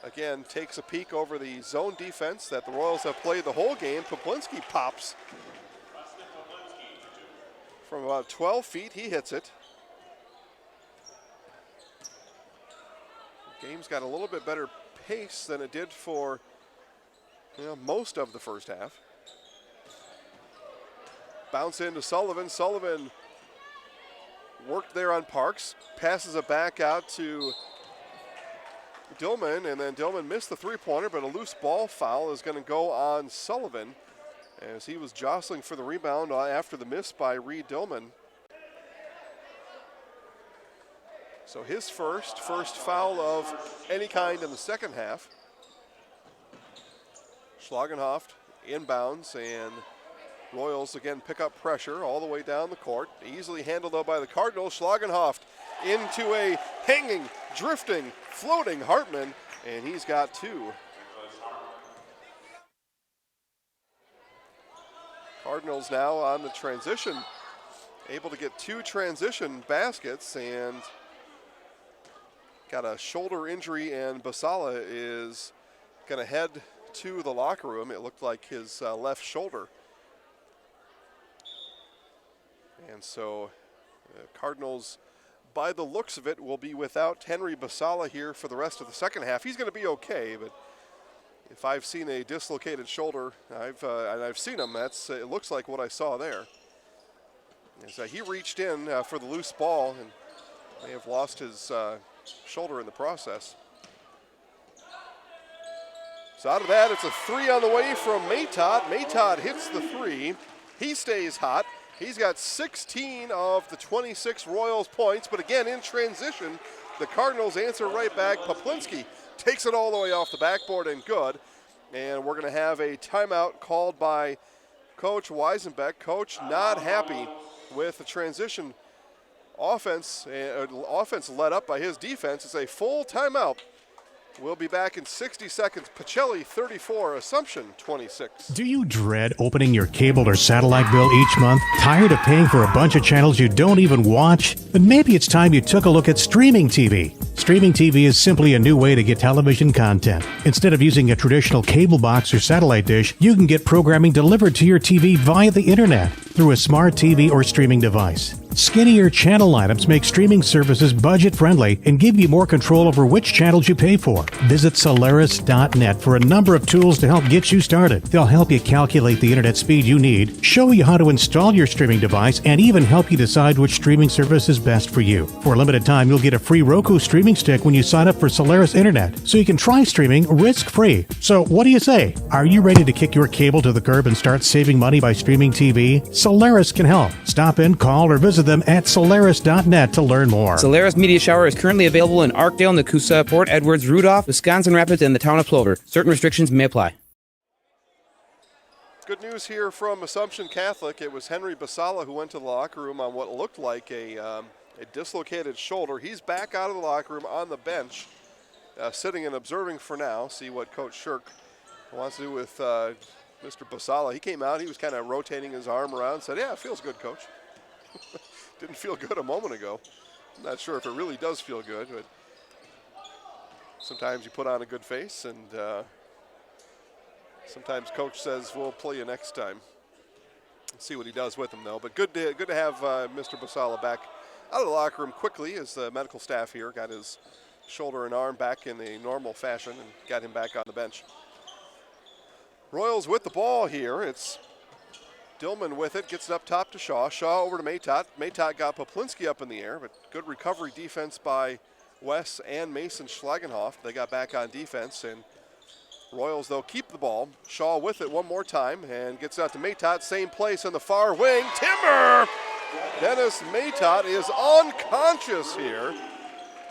Speaker 1: again takes a peek over the zone defense that the Royals have played the whole game. Poplinski pops from about 12 feet. He hits it. The game's got a little bit better pace than it did for most of the first half. Bounce into Sullivan. Sullivan worked there on Parks, passes it back out to Dillman, and then Dillman missed the three-pointer, but a loose ball foul is going to go on Sullivan as he was jostling for the rebound after the miss by Reed Dillman. So his first foul of any kind in the second half. Schlagenhoff inbounds, and Royals again pick up pressure all the way down the court. Easily handled though by the Cardinals. Schlagenhoff into a hanging, drifting, floating Hartman, and he's got 2. Cardinals now on the transition, able to get 2 transition baskets, and got a shoulder injury, and Basala is going to head to the locker room. It looked like his left shoulder. And so Cardinals, by the looks of it, will be without Henry Basala here for the rest of the second half. He's going to be okay, but if I've seen a dislocated shoulder, I've seen him. It looks like what I saw there. As he reached in for the loose ball and may have lost his shoulder in the process. So out of that, it's a 3 on the way from Maytott. Maytott hits the 3. He stays hot. He's got 16 of the 26 Royals points, but again, in transition, the Cardinals answer right back. Poplinski takes it all the way off the backboard and good. And we're going to have a timeout called by Coach Weisenbeck. Coach not happy with the transition offense led up by his defense. It's a full timeout We'll be back in 60 seconds. Pacelli 34, Assumption 26.
Speaker 7: Do you dread opening your cable or satellite bill each month? Tired of paying for a bunch of channels you don't even watch? Then maybe it's time you took a look at streaming TV. Streaming TV is simply a new way to get television content. Instead of using a traditional cable box or satellite dish, you can get programming delivered to your TV via the internet through a smart TV or streaming device. Skinnier channel lineups make streaming services budget-friendly and give you more control over which channels you pay for. Visit Solaris.net for a number of tools to help get you started. They'll help you calculate the internet speed you need, show you how to install your streaming device, and even help you decide which streaming service is best for you. For a limited time, you'll get a free Roku streaming stick when you sign up for Solaris Internet, so you can try streaming risk-free. So what do you say? Are you ready to kick your cable to the curb and start saving money by streaming TV? Solaris can help. Stop in, call, or visit them at Solaris.net to learn more.
Speaker 8: Solaris Media Shower is currently available in Arkdale, Nakusa, Port Edwards, Rudolph, Wisconsin Rapids, and the town of Plover. Certain restrictions may apply.
Speaker 1: Good news here from Assumption Catholic. It was Henry Basala who went to the locker room on what looked like a dislocated shoulder. He's back out of the locker room on the bench, sitting and observing for now. See what Coach Shirk wants to do with Mr. Basala. He came out. He was kind of rotating his arm around. Said, "Yeah, it feels good, Coach." Didn't feel good a moment ago. I'm not sure if it really does feel good, but sometimes you put on a good face, and sometimes Coach says, "We'll play you next time." Let's see what he does with him, though. But good to have Mr. Basala back out of the locker room quickly, as the medical staff here got his shoulder and arm back in a normal fashion and got him back on the bench. Royals with the ball here. It's Dillman with it, gets it up top to Shaw. Shaw over to Maytot. Maytot got Poplinski up in the air, but good recovery defense by Wes and Mason Schlagenhoff. They got back on defense, and Royals, though, keep the ball. Shaw with it one more time and gets out to Maytot. Same place on the far wing. Timber! Dennis Maytot is unconscious here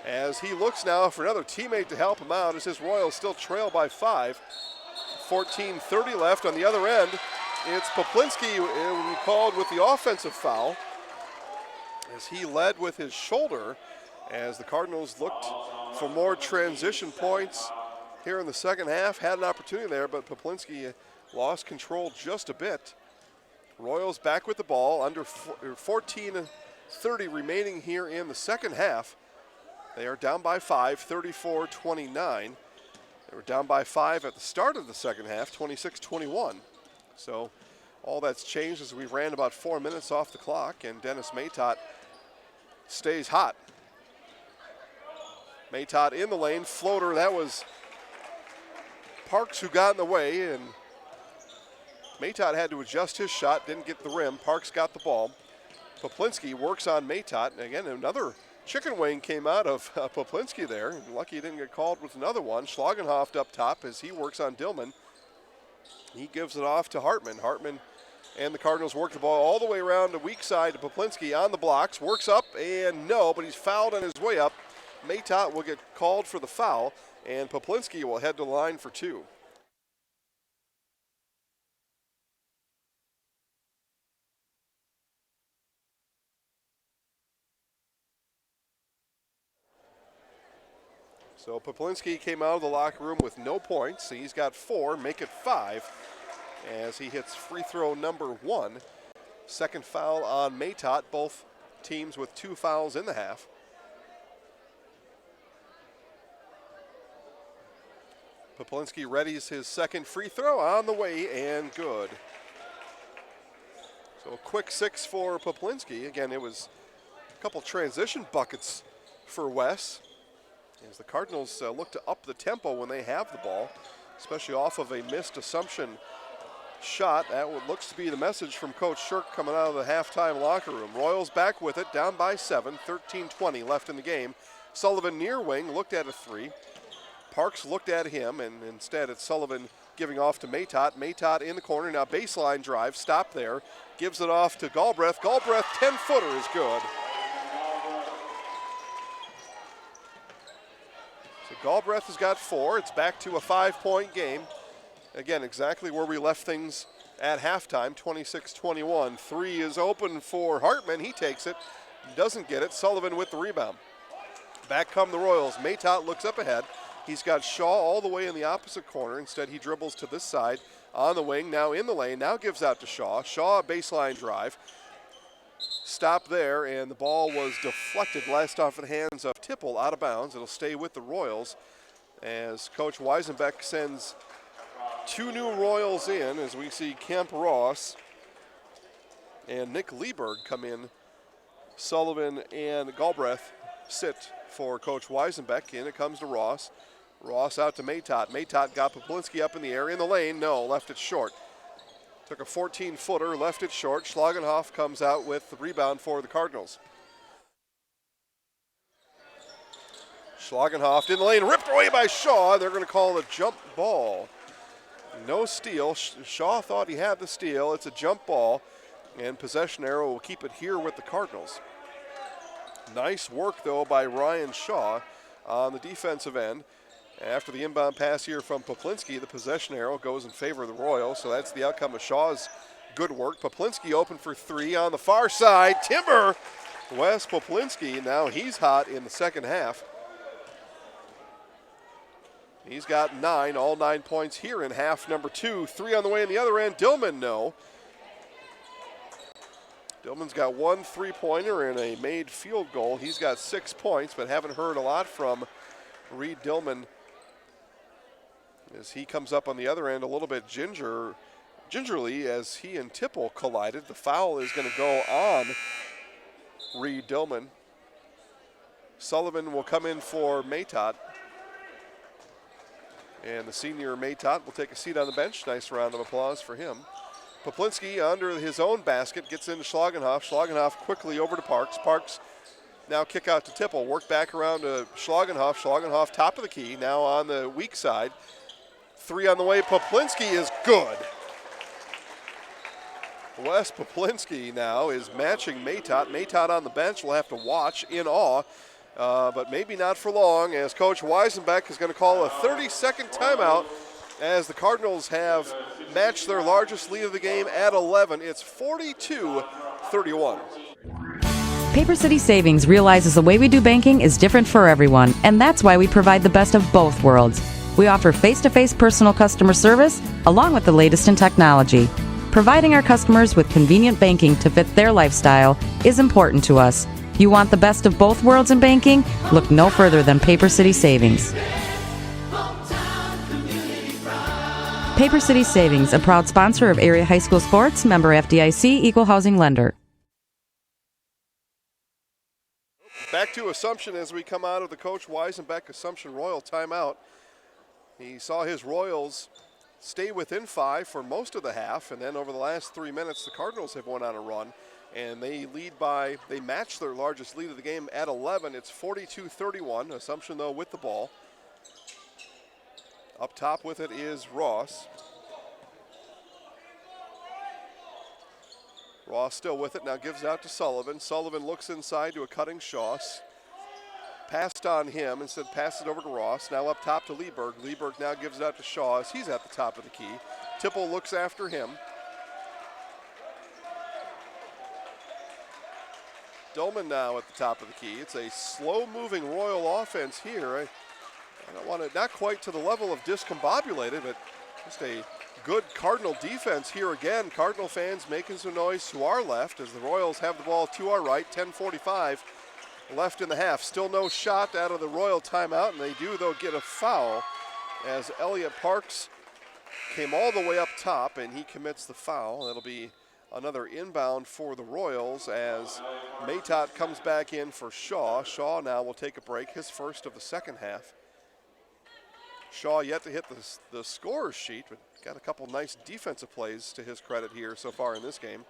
Speaker 1: as he looks now for another teammate to help him out as his Royals still trail by 5. 14:30 left on the other end. It's Poplinski called with the offensive foul as he led with his shoulder as the Cardinals looked for more transition points here in the second half. Had an opportunity there, but Poplinski lost control just a bit. Royals back with the ball, under 14:30 remaining here in the second half. They are down by 5, 34-29. They were down by 5 at the start of the second half, 26-21. So all that's changed as we ran about 4 minutes off the clock, and Dennis Maytot stays hot. Maytot in the lane, floater. That was Parks who got in the way, and Maytot had to adjust his shot, didn't get the rim. Parks got the ball. Poplinski works on Maytot, and again, another chicken wing came out of Poplinski there. Lucky he didn't get called with another one. Schlagenhoff up top as he works on Dillman. He gives it off to Hartman. Hartman and the Cardinals work the ball all the way around the weak side to Poplinski on the blocks. Works up, and no, but he's fouled on his way up. Maytot will get called for the foul, and Poplinski will head to the line for 2. So Poplinski came out of the locker room with no points. He's got 4, make it 5, as he hits free throw number 1. Second foul on Maytot, both teams with 2 fouls in the half. Poplinski readies his second free throw on the way, and good. So a quick 6 for Poplinski. Again, it was a couple transition buckets for Wes, as the Cardinals look to up the tempo when they have the ball, especially off of a missed Assumption shot. That looks to be the message from Coach Shirk coming out of the halftime locker room. Royals back with it, down by 7, 13:20 left in the game. Sullivan near wing, looked at a 3. Parks looked at him, and instead it's Sullivan giving off to Maytot. Maytot in the corner, now baseline drive, stop there. Gives it off to Galbraith. Galbraith, 10-footer is good. Galbraith has got 4. It's back to a 5-point game. Again, exactly where we left things at halftime, 26-21. 3 is open for Hartman. He takes it, doesn't get it. Sullivan with the rebound. Back come the Royals. Maytot looks up ahead, He's got Shaw all the way in the opposite corner. Instead, he dribbles to this side on the wing, now in the lane, now gives out to Shaw. Shaw, a baseline drive. Stop there, and the ball was deflected last off the hands of Tipple, out of bounds. It'll stay with the Royals as Coach Weisenbeck sends 2 new Royals in, as we see Kemp Ross and Nick Lieberg come in. Sullivan and Galbraith sit for Coach Weisenbeck. In it comes to Ross. Ross out to Maytott. Maytott got Poplinski up in the air in the lane. No, left it short. Took a 14-footer, left it short. Schlagenhoff comes out with the rebound for the Cardinals. Schlagenhoff in the lane, ripped away by Shaw. They're going to call a jump ball. No steal. Shaw thought he had the steal. It's a jump ball, and possession arrow will keep it here with the Cardinals. Nice work, though, by Ryan Shaw on the defensive end. After the inbound pass here from Poplinski, the possession arrow goes in favor of the Royals, so that's the outcome of Shaw's good work. Poplinski open for 3 on the far side. Timber! Wes Poplinski, now he's hot in the second half. He's got 9, all 9 points here in half number 2. 3 on the way in the other end. Dillman, no. Dillman's got 1 3-pointer and a made field goal. He's got 6 points, but haven't heard a lot from Reed Dillman as he comes up on the other end a little bit gingerly as he and Tipple collided. The foul is going to go on Reed Dillman. Sullivan will come in for Maytott. And the senior Maytott will take a seat on the bench. Nice round of applause for him. Poplinski under his own basket gets into Schlagenhoff. Schlagenhoff quickly over to Parks. Parks now kick out to Tipple. Work back around to Schlagenhoff. Schlagenhoff top of the key. Now on the weak side. 3 on the way. Poplinski is good. Wes Poplinski now is matching Maytott. Maytott on the bench will have to watch in awe. But maybe not for long, as Coach Weisenbeck is going to call a 30-second timeout as the Cardinals have matched their largest lead of the game at 11. It's 42-31.
Speaker 9: Paper City Savings realizes the way we do banking is different for everyone, and that's why we provide the best of both worlds. We offer face-to-face personal customer service along with the latest in technology. Providing our customers with convenient banking to fit their lifestyle is important to us. You want the best of both worlds in banking? Look no further than Paper City Savings. Paper City Savings, a proud sponsor of area high school sports, member FDIC, equal housing lender.
Speaker 1: Back to Assumption as we come out of the Coach Weisenbeck Assumption Royal timeout. He saw his Royals stay within 5 for most of the half, and then over the last 3 minutes, the Cardinals have went on a run. And they match their largest lead of the game at 11. It's 42-31. Assumption, though, with the ball. Up top with it is Ross. Ross still with it, now gives out to Sullivan. Sullivan looks inside to a cutting Shaw. Passed on him, instead passes it over to Ross. Now up top to Lieberg. Lieberg now gives it out to Shaw as he's at the top of the key. Tipple looks after him. Dolman now at the top of the key. It's a slow-moving Royal offense here. I don't want to, not quite to the level of discombobulated, but just a good Cardinal defense here again. Cardinal fans making some noise to our left as the Royals have the ball to our right. 10:45 left in the half. Still no shot out of the Royal timeout, and they do, though, get a foul as Elliott Parks came all the way up top, and he commits the foul. That'll be another inbound for the Royals as Maytott comes back in for Shaw. Shaw now will take a break, his first of the second half. Shaw yet to hit the scorer's sheet, but got a couple nice defensive plays to his credit here so far in this game.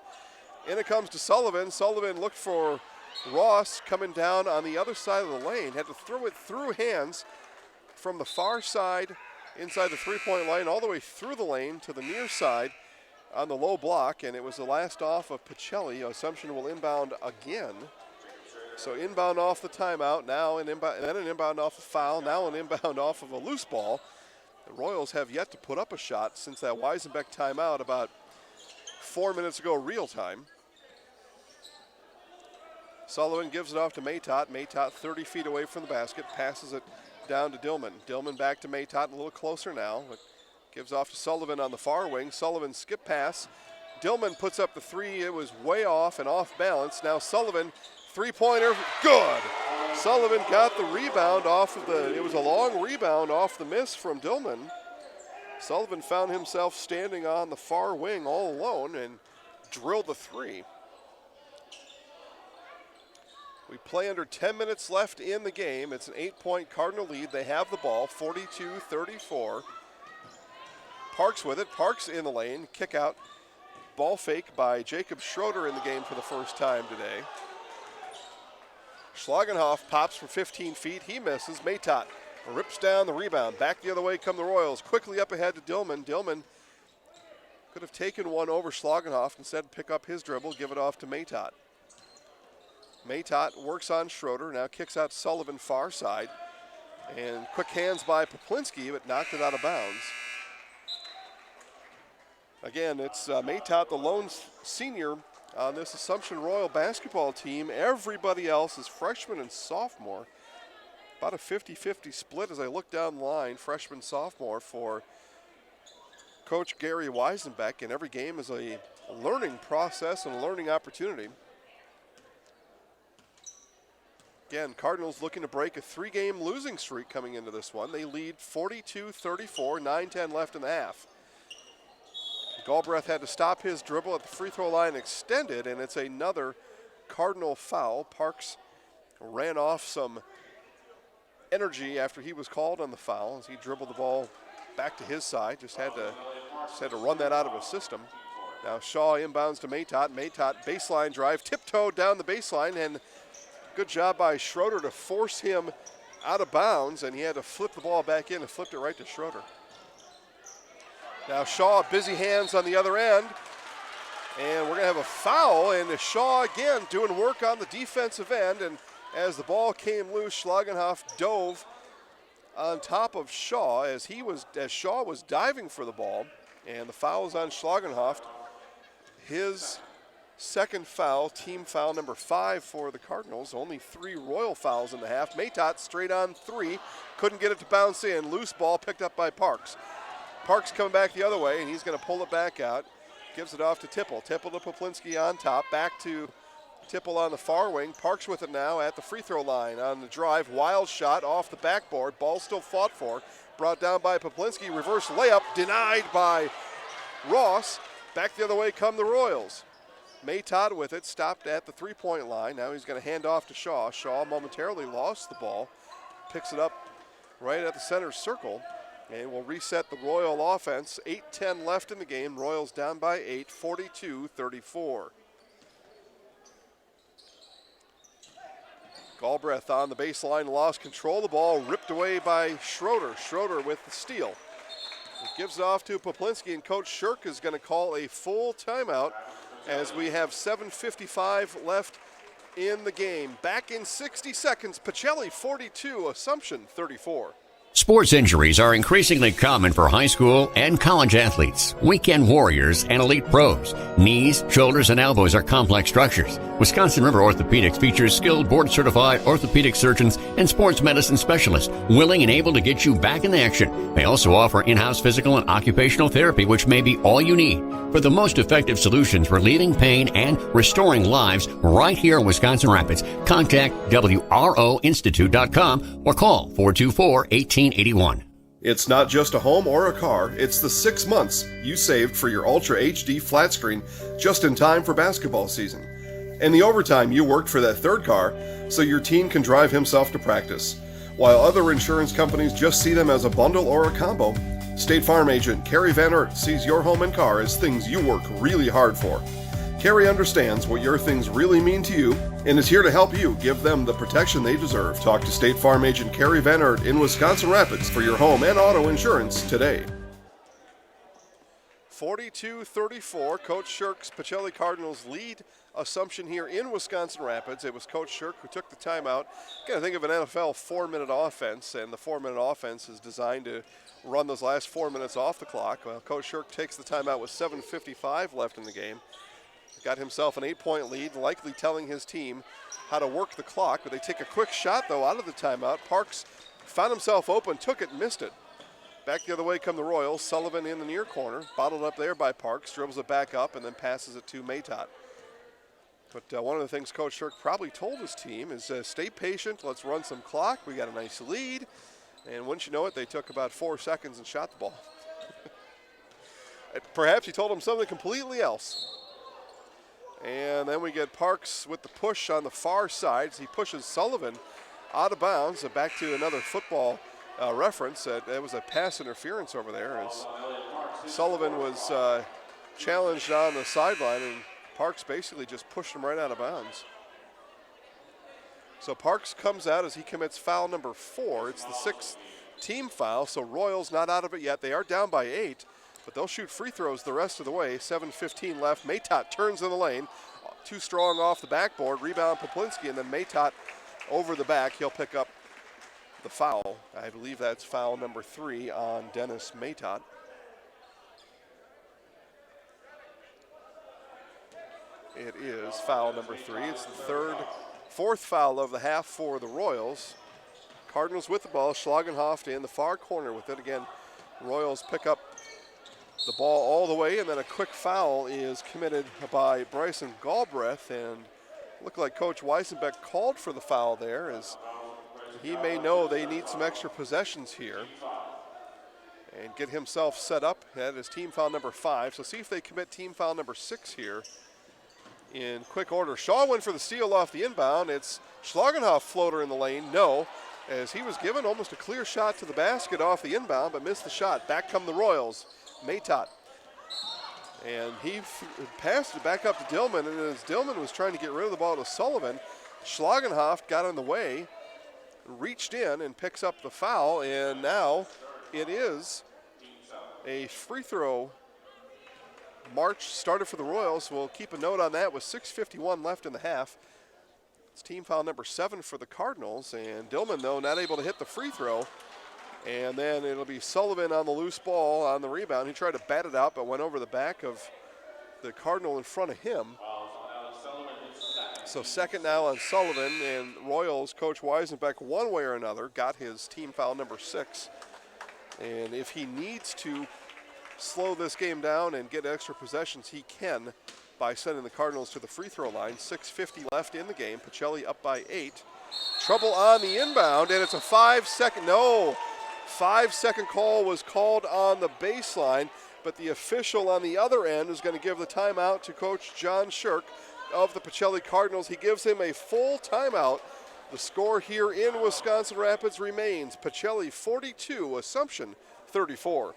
Speaker 1: In it comes to Sullivan. Sullivan looked for Ross coming down on the other side of the lane. Had to throw it through hands from the far side inside the three-point line all the way through the lane to the near side on the low block, and it was the last off of Pacelli. Assumption will inbound again. So inbound off the timeout, now an inbound, then an inbound off a foul, now an inbound off of a loose ball. The Royals have yet to put up a shot since that Weisenbeck timeout about 4 minutes ago real time. Sullivan gives it off to Maytott. Maytott 30 feet away from the basket, passes it down to Dillman. Dillman back to Maytott, a little closer now. But gives off to Sullivan on the far wing. Sullivan skip pass. Dillman puts up the three. It was way off and off balance. Now Sullivan, three-pointer, good. Sullivan got the rebound off of it was a long rebound off the miss from Dillman. Sullivan found himself standing on the far wing all alone and drilled the three. We play under 10 minutes left in the game. It's an 8-point Cardinal lead. They have the ball, 42-34. Parks with it. Parks in the lane. Kick out. Ball fake by Jacob Schroeder in the game for the first time today. Schlagenhoff pops from 15 feet. He misses. Maytott rips down the rebound. Back the other way come the Royals. Quickly up ahead to Dillman. Dillman could have taken one over Schlagenhoff. Instead, pick up his dribble, give it off to Maytott. Maytott works on Schroeder. Now kicks out Sullivan far side. And quick hands by Poplinski, but knocked it out of bounds. Again, it's Maytott, the lone senior on this Assumption Royal basketball team. Everybody else is freshman and sophomore. About a 50-50 split as I look down the line, freshman, sophomore for Coach Gary Weisenbeck. And every game is a learning process and a learning opportunity. Again, Cardinals looking to break a 3-game losing streak coming into this one. They lead 42-34, 9:10 left in the half. Galbraith had to stop his dribble at the free throw line extended, and it's another Cardinal foul. Parks ran off some energy after he was called on the foul as he dribbled the ball back to his side. Just had to run that out of his system. Now Shaw inbounds to Maytott. Maytott baseline drive, tiptoed down the baseline, and good job by Schroeder to force him out of bounds, and he had to flip the ball back in and flipped it right to Schroeder. Now Shaw, busy hands on the other end, and we're going to have a foul, and Shaw again doing work on the defensive end, and as the ball came loose, Schlagenhoff dove on top of Shaw as Shaw was diving for the ball, and the foul is on Schlagenhoff. His second foul, team foul number 5 for the Cardinals. Only 3 Royal fouls in the half. Maytott straight on 3, couldn't get it to bounce in. Loose ball picked up by Parks. Parks coming back the other way, and he's going to pull it back out. Gives it off to Tipple. Tipple to Poplinski on top. Back to Tipple on the far wing. Parks with it now at the free throw line on the drive. Wild shot off the backboard. Ball still fought for. Brought down by Poplinski. Reverse layup denied by Ross. Back the other way come the Royals. Maytott with it. Stopped at the three-point line. Now he's going to hand off to Shaw. Shaw momentarily lost the ball. Picks it up right at the center circle. And we'll reset the Royal offense. 8:10 left in the game. Royals down by 8, 42-34. Galbraith on the baseline, lost control. The ball ripped away by Schroeder. Schroeder with the steal. It gives off to Poplinski, and Coach Shirk is going to call a full timeout as we have 7:55 left in the game. Back in 60 seconds, Pacelli 42, Assumption 34.
Speaker 5: Sports injuries are increasingly common for high school and college athletes, weekend warriors, and elite pros. Knees, shoulders, and elbows are complex structures. Wisconsin River Orthopedics features skilled board-certified orthopedic surgeons and sports medicine specialists willing and able to get you back in action. They also offer in-house physical and occupational therapy, which may be all you need for the most effective solutions relieving pain and restoring lives right here in Wisconsin Rapids. Contact WROinstitute.com or call 424-1881.
Speaker 15: It's not just a home or a car, it's the 6 months you saved for your Ultra HD flat screen just in time for basketball season. And the overtime you worked for that third car so your teen can drive himself to practice. While other insurance companies just see them as a bundle or a combo, State Farm agent Carrie Van Oort sees your home and car as things you work really hard for. Carrie understands what your things really mean to you and is here to help you give them the protection they deserve. Talk to State Farm agent Carrie Van Oort in Wisconsin Rapids for your home and auto insurance today.
Speaker 1: 42-34, Coach Shirk's Pacelli Cardinals lead Assumption here in Wisconsin Rapids. It was Coach Shirk who took the timeout. Got to think of an NFL 4-minute offense, and the 4-minute offense is designed to run those last 4 minutes off the clock. Well, Coach Shirk takes the timeout with 7:55 left in the game. Got himself an 8-point lead, likely telling his team how to work the clock. But they take a quick shot, though, out of the timeout. Parks found himself open, took it, missed it. Back the other way come the Royals. Sullivan in the near corner, bottled up there by Parks, dribbles it back up, and then passes it to Maytott. But one of the things Coach Shirk probably told his team is stay patient, let's run some clock. We got a nice lead. And wouldn't you know it, they took about 4 seconds and shot the ball. Perhaps he told them something completely else. And then we get Parks with the push on the far side. He pushes Sullivan out of bounds. Back to another football reference. There was a pass interference over there as Sullivan was challenged on the sideline, and Parks basically just pushed him right out of bounds. So Parks comes out as he commits foul number 4. It's the 6th team foul, so Royals not out of it yet. They are down by 8, but they'll shoot free throws the rest of the way. 7:15 left. Maytott turns in the lane. Too strong off the backboard. Rebound Poplinski, and then Maytott over the back. He'll pick up the foul. I believe that's foul number 3 on Dennis Maytott. It is foul number 3. It's the 4th foul of the half for the Royals. Cardinals with the ball. Schlagenhoff in the far corner with it. Again, Royals pick up the ball all the way, and then a quick foul is committed by Bryson Galbraith, and looked like Coach Weisenbeck called for the foul there, as he may know they need some extra possessions here and get himself set up. That is team foul number 5. So see if they commit team foul number 6 here in quick order. Shaw went for the steal off the inbound. It's Schlagenhoff floater in the lane. No, as he was given almost a clear shot to the basket off the inbound, but missed the shot. Back come the Royals. Maytott. And he passed it back up to Dillman, and as Dillman was trying to get rid of the ball to Sullivan, Schlagenhoff got in the way, reached in and picks up the foul, and now it is a free throw march started for the Royals. We'll keep a note on that with 6:51 left in the half. It's team foul number 7 for the Cardinals, and Dillman, though, not able to hit the free throw. And then it'll be Sullivan on the loose ball on the rebound. He tried to bat it out, but went over the back of the Cardinal in front of him. So second now on Sullivan, and Royals coach Weisenbeck, one way or another, got his team foul number 6. And if he needs to slow this game down and get extra possessions, he can by sending the Cardinals to the free throw line. 6:50 left in the game. Pacelli up by 8. Trouble on the inbound, and it's a 5-second, no. 5-second call was called on the baseline, but the official on the other end is going to give the timeout to Coach John Shirk of the Pacelli Cardinals. He gives him a full timeout. The score here in Wisconsin Rapids remains Pacelli 42, Assumption 34.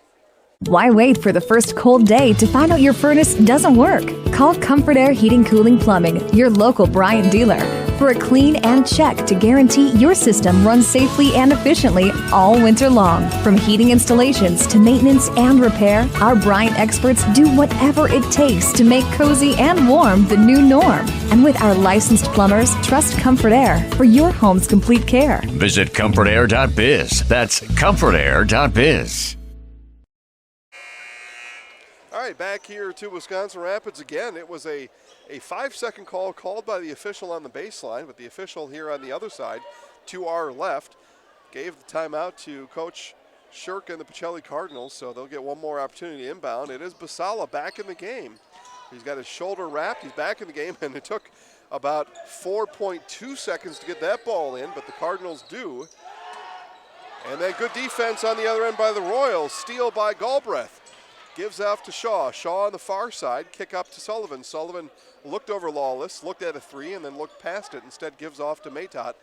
Speaker 4: Why wait for the first cold day to find out your furnace doesn't work? Call Comfort Air Heating Cooling Plumbing, your local Bryant dealer, for a clean and check to guarantee your system runs safely and efficiently all winter long. From heating installations to maintenance and repair, our Bryant experts do whatever it takes to make cozy and warm the new norm. And with our licensed plumbers, trust Comfort Air for your home's complete care.
Speaker 5: Visit comfortair.biz. That's comfortair.biz.
Speaker 1: All right, back here to Wisconsin Rapids again. It was a 5-second call called by the official on the baseline, but the official here on the other side, to our left, gave the timeout to Coach Shirk and the Pacelli Cardinals, so they'll get one more opportunity to inbound. It is Basala back in the game. He's got his shoulder wrapped. He's back in the game, and it took about 4.2 seconds to get that ball in, but the Cardinals do. And then good defense on the other end by the Royals. Steal by Galbraith. Gives off to Shaw. Shaw on the far side. Kick up to Sullivan. Sullivan looked over Lawless, looked at a 3, and then looked past it. Instead gives off to Maytott.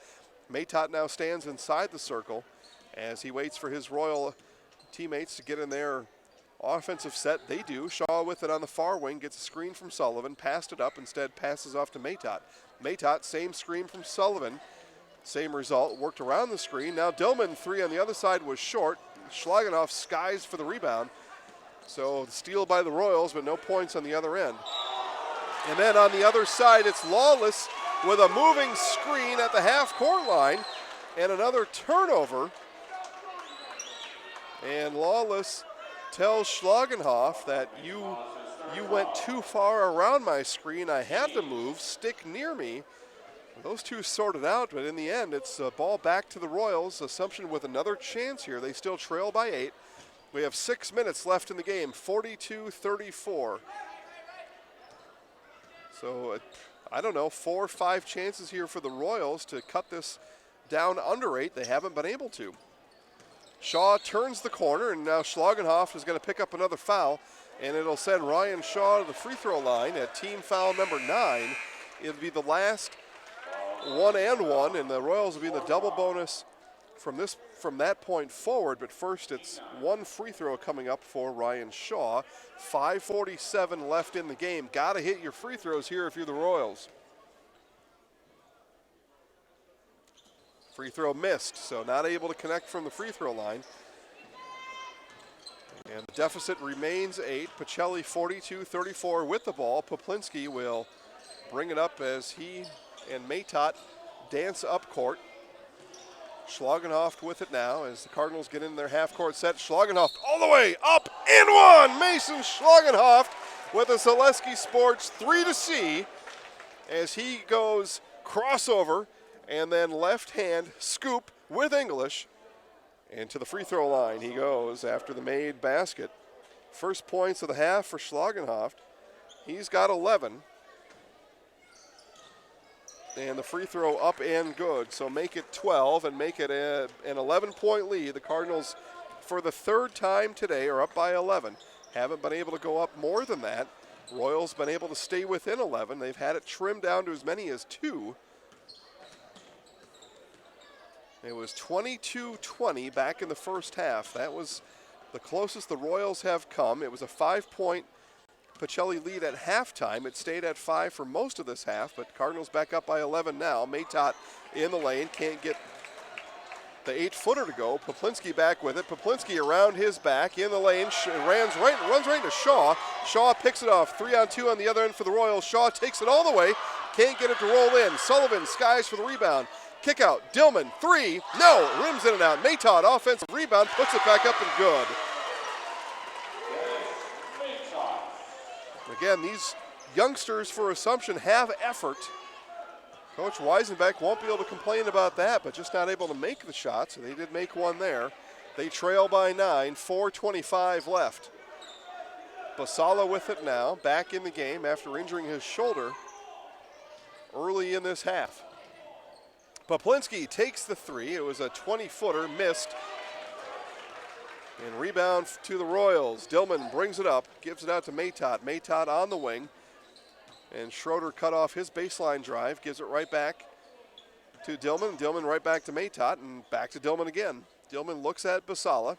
Speaker 1: Maytott now stands inside the circle as he waits for his Royal teammates to get in their offensive set. They do. Shaw with it on the far wing. Gets a screen from Sullivan. Passed it up. Instead passes off to Maytott. Maytott, same screen from Sullivan. Same result. Worked around the screen. Now Dillman, 3 on the other side was short. Schlagenhoff skies for the rebound. So the steal by the Royals, but no points on the other end. And then on the other side, it's Lawless with a moving screen at the half-court line and another turnover. And Lawless tells Schlagenhoff that you went too far around my screen. I had to move, stick near me. Those two sorted out, but in the end, it's a ball back to the Royals. Assumption with another chance here. They still trail by 8. We have 6 minutes left in the game, 42-34. So, I don't know, 4 or 5 chances here for the Royals to cut this down under 8. They haven't been able to. Shaw turns the corner, and now Schlagenhoff is going to pick up another foul, and it'll send Ryan Shaw to the free throw line at team foul number 9. It'll be the last 1 and 1, and the Royals will be in the double bonus from that point forward. But first, it's 1 free throw coming up for Ryan Shaw. 5:47 left in the game. Got to hit your free throws here if you're the Royals. Free throw missed, so not able to connect from the free throw line. And the deficit remains 8. Pacelli 42-34 with the ball. Poplinski will bring it up as he and Maytot dance up court. Schlagenhoff with it now as the Cardinals get in their half-court set. Schlagenhoff all the way up and 1. Mason Schlagenhoff with a Zaleski Sports 3-C as he goes crossover and then left hand scoop with English. And to the free throw line he goes after the made basket. First points of the half for Schlagenhoff. He's got 11. And the free throw up and good. So make it 12 and make it an 11-point lead. The Cardinals, for the 3rd time today, are up by 11. Haven't been able to go up more than that. Royals been able to stay within 11. They've had it trimmed down to as many as 2. It was 22-20 back in the first half. That was the closest the Royals have come. It was a 5-point Pacelli lead at halftime. It stayed at 5 for most of this half, but Cardinals back up by 11 now. Maytot in the lane, can't get the 8-footer to go. Poplinski back with it. Poplinski around his back in the lane, runs right into Shaw. Shaw picks it off. 3-on-2 on the other end for the Royals. Shaw takes it all the way, can't get it to roll in. Sullivan skies for the rebound. Kick out, Dillman, 3, no, rims in and out. Maytot, offensive rebound, puts it back up and good. Again, these youngsters for Assumption have effort. Coach Weisenbeck won't be able to complain about that, but just not able to make the shots. They did make one there. They trail by 9, 4:25 left. Basala with it now, back in the game after injuring his shoulder early in this half. Poplinski takes the 3. It was a 20-footer, missed. And rebound to the Royals. Dillman brings it up, gives it out to Maytot. Maytot on the wing. And Schroeder cut off his baseline drive, gives it right back to Dillman. Dillman right back to Maytot and back to Dillman again. Dillman looks at Basala.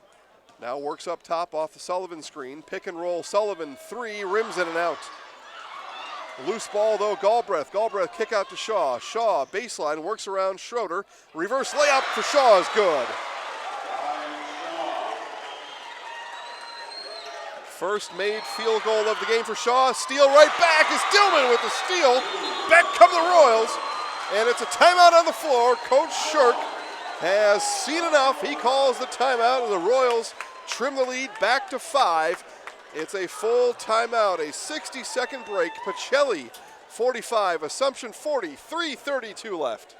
Speaker 1: Now works up top off the Sullivan screen. Pick and roll, Sullivan, 3, rims in and out. Loose ball though, Galbraith. Galbraith kick out to Shaw. Shaw, baseline, works around Schroeder. Reverse layup for Shaw is good. First made field goal of the game for Shaw. Steal right back is Dillman with the steal. Back come the Royals. And it's a timeout on the floor. Coach Shirk has seen enough. He calls the timeout, and the Royals trim the lead back to 5. It's a full timeout, a 60-second break. Pacelli, 45, Assumption 40, 3:32 left.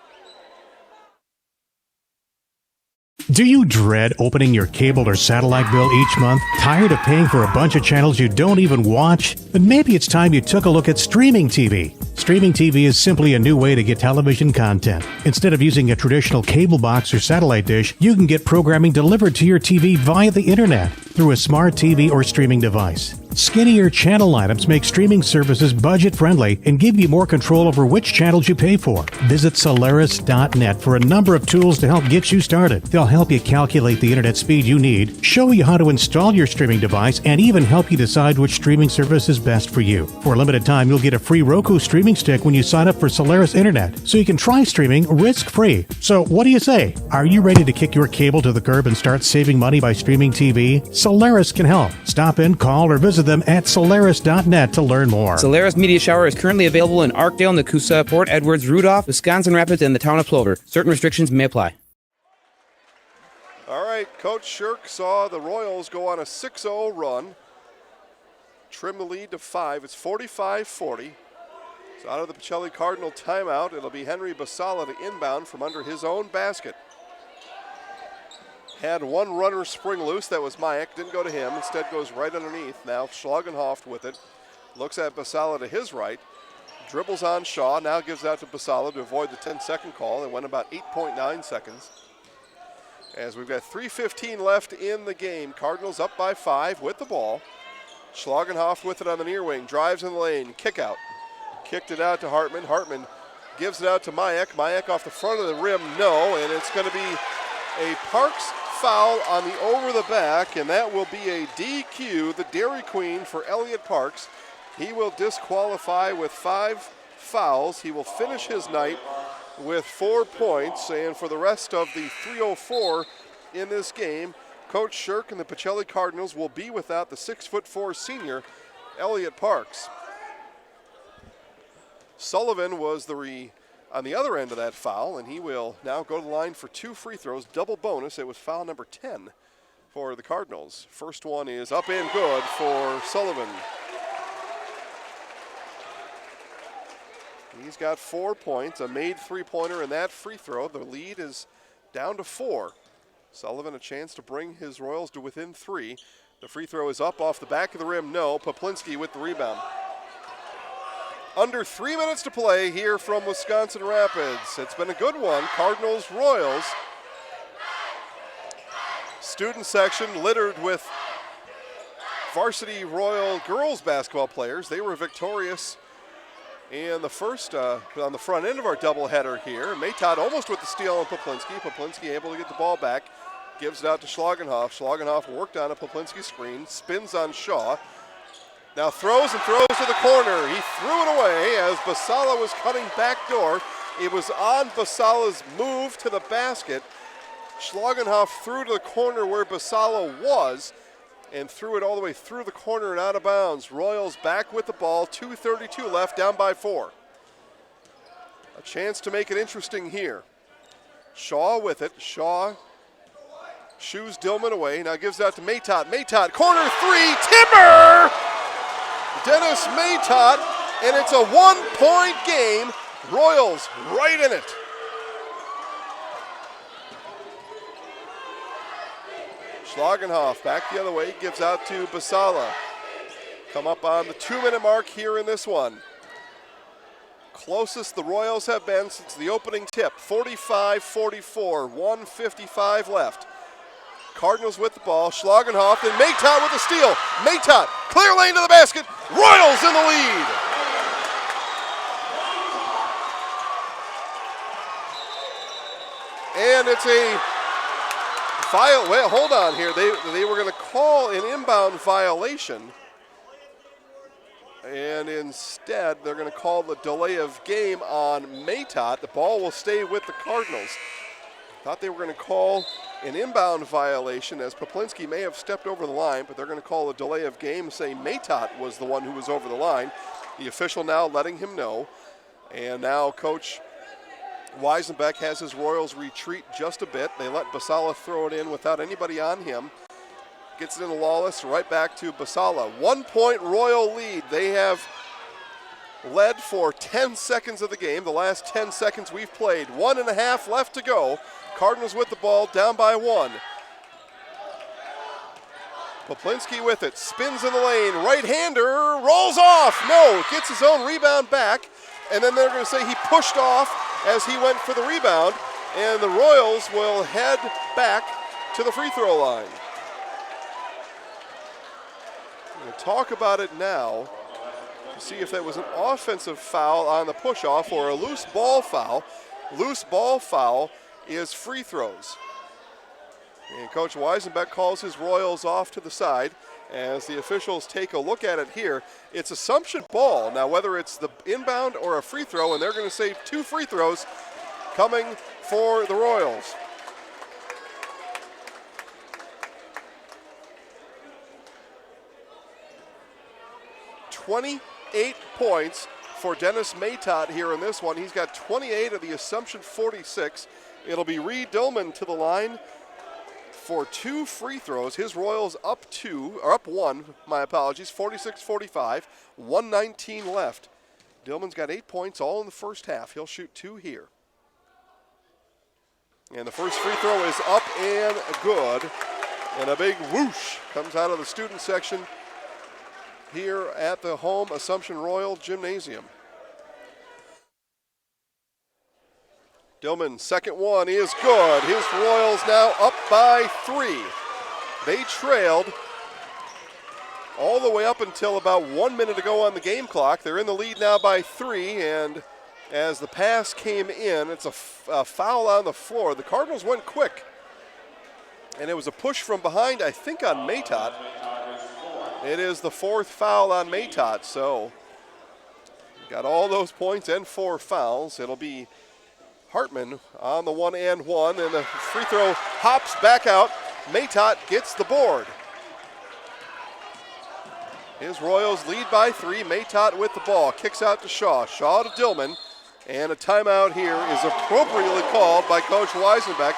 Speaker 7: Do you dread opening your cable or satellite bill each month? Tired of paying for a bunch of channels you don't even watch? Then maybe it's time you took a look at streaming TV. Streaming TV is simply a new way to get television content. Instead of using a traditional cable box or satellite dish, you can get programming delivered to your TV via the internet through a smart TV or streaming device. Skinnier channel items make streaming services budget-friendly and give you more control over which channels you pay for. Visit Solaris.net for a number of tools to help get you started. They'll help you calculate the internet speed you need, show you how to install your streaming device, and even help you decide which streaming service is best for you. For a limited time, you'll get a free Roku streaming stick when you sign up for Solaris Internet, so you can try streaming risk-free. So what do you say? Are you ready to kick your cable to the curb and start saving money by streaming TV? Solaris can help. Stop in, call, or visit them at Solaris.net to learn more.
Speaker 8: Solaris Media Shower is currently available in Arkdale, Nakusa, Port Edwards, Rudolph, Wisconsin Rapids, and the town of Plover. Certain restrictions may apply.
Speaker 1: All right, Coach Shirk saw the Royals go on a 6-0 run. Trim the lead to 5. It's 45-40. So out of the Pacelli Cardinal timeout, it'll be Henry Basala to inbound from under his own basket. Had one runner spring loose, that was Mayak, didn't go to him, instead goes right underneath. Now Schlagenhoft with it, looks at Basala to his right, dribbles on Shaw, now gives out to Basala to avoid the 10-second call. It went about 8.9 seconds. As we've got 3:15 left in the game, Cardinals up by 5 with the ball. Schlagenhoft with it on the near wing, drives in the lane, kick out. Kicked it out to Hartman. Hartman gives it out to Mayak. Mayak off the front of the rim, no, and it's going to be a Parks foul on the over the back, and that will be a DQ, the Dairy Queen for Elliott Parks. He will disqualify with 5 fouls. He will finish his night with 4 points, and for the rest of the 3:04 in this game, Coach Shirk and the Pacelli Cardinals will be without the 6'4" senior, Elliott Parks. Sullivan was on the other end of that foul, and he will now go to the line for 2 free throws, double bonus. It was foul number 10 for the Cardinals. First one is up and good for Sullivan. He's got 4 points, a made three-pointer, and that free throw. The lead is down to 4. Sullivan a chance to bring his Royals to within 3. The free throw is up off the back of the rim, no. Poplinski with the rebound. Under 3 minutes to play here from Wisconsin Rapids. It's been a good one. Cardinals, Royals. Student section littered with varsity Royal girls basketball players. They were victorious in the first, on the front end of our doubleheader here. Maytot almost with the steal on Poplinski. Poplinski able to get the ball back. Gives it out to Schlagenhoff. Schlagenhoff worked on a Poplinski screen. Spins on Shaw. Now throws and throws to the corner. He threw it away as Basala was cutting backdoor. It was on Basala's move to the basket. Schlagenhoff threw to the corner where Basala was and threw it all the way through the corner and out of bounds. Royals back with the ball, 2:32 left, down by 4. A chance to make it interesting here. Shaw with it. Shaw shoos Dillman away. Now gives it out to Maytot. Maytot, corner 3, Timber! Dennis Maytot, and it's a 1-point game. Royals right in it. Schlagenhoff back the other way, gives out to Basala. Come up on the 2-minute mark here in this one. Closest the Royals have been since the opening tip, 45-44, 1:55 left. Cardinals with the ball, Schlagenhoff, and Maytot with the steal. Maytot, clear lane to the basket, Royals in the lead. And it's a wait, hold on here. They were going to call an inbound violation, and instead they're going to call the delay of game on Maytot. The ball will stay with the Cardinals. Thought they were going to call an inbound violation as Poplinski may have stepped over the line, but they're going to call a delay of game, saying Maytot was the one who was over the line. The official now letting him know, and now Coach Weisenbeck has his Royals retreat just a bit. They let Basala throw it in without anybody on him. Gets it into Lawless, right back to Basala. 1-point Royal lead. They have led for 10 seconds of the game. The last 10 seconds we've played. 1.5 left to go. Cardinals with the ball, down by 1. Poplinski with it, spins in the lane, right-hander, rolls off. No, gets his own rebound back. And then they're going to say he pushed off as he went for the rebound, and the Royals will head back to the free throw line. We'll talk about it now to see if that was an offensive foul on the push-off or a loose ball foul. Loose ball foul is free throws. And Coach Weisenbeck calls his Royals off to the side. As the officials take a look at it here, it's assumption ball. Now, whether it's the inbound or a free throw, and they're going to say 2 free throws coming for the Royals. "28 points for Dennis Maytot here in this one. He's got 28 of the assumption 46. It'll be Reed Dillman to the line for 2 free throws. His Royals up 1, my apologies, 46-45, 1:19 left Dillman's got 8 points all in the first half. He'll shoot 2 here. And the first free throw is up and good. And a big whoosh comes out of the student section here at the home Assumption Royal Gymnasium. Dillman's second one is good. His Royals now up by 3. They trailed all the way up until about 1 minute to go on the game clock. They're in the lead now by 3, and as the pass came in, it's a foul on the floor. The Cardinals went quick, and it was a push from behind, I think, on Matot. It is the 4th foul on Matot, so got all those points and 4 fouls. It'll be Hartman on the 1 and 1, and the free throw hops back out. Matot gets the board. His Royals lead by 3. Matot with the ball, kicks out to Shaw. Shaw to Dillman, and a timeout here is appropriately called by Coach Weisenbeck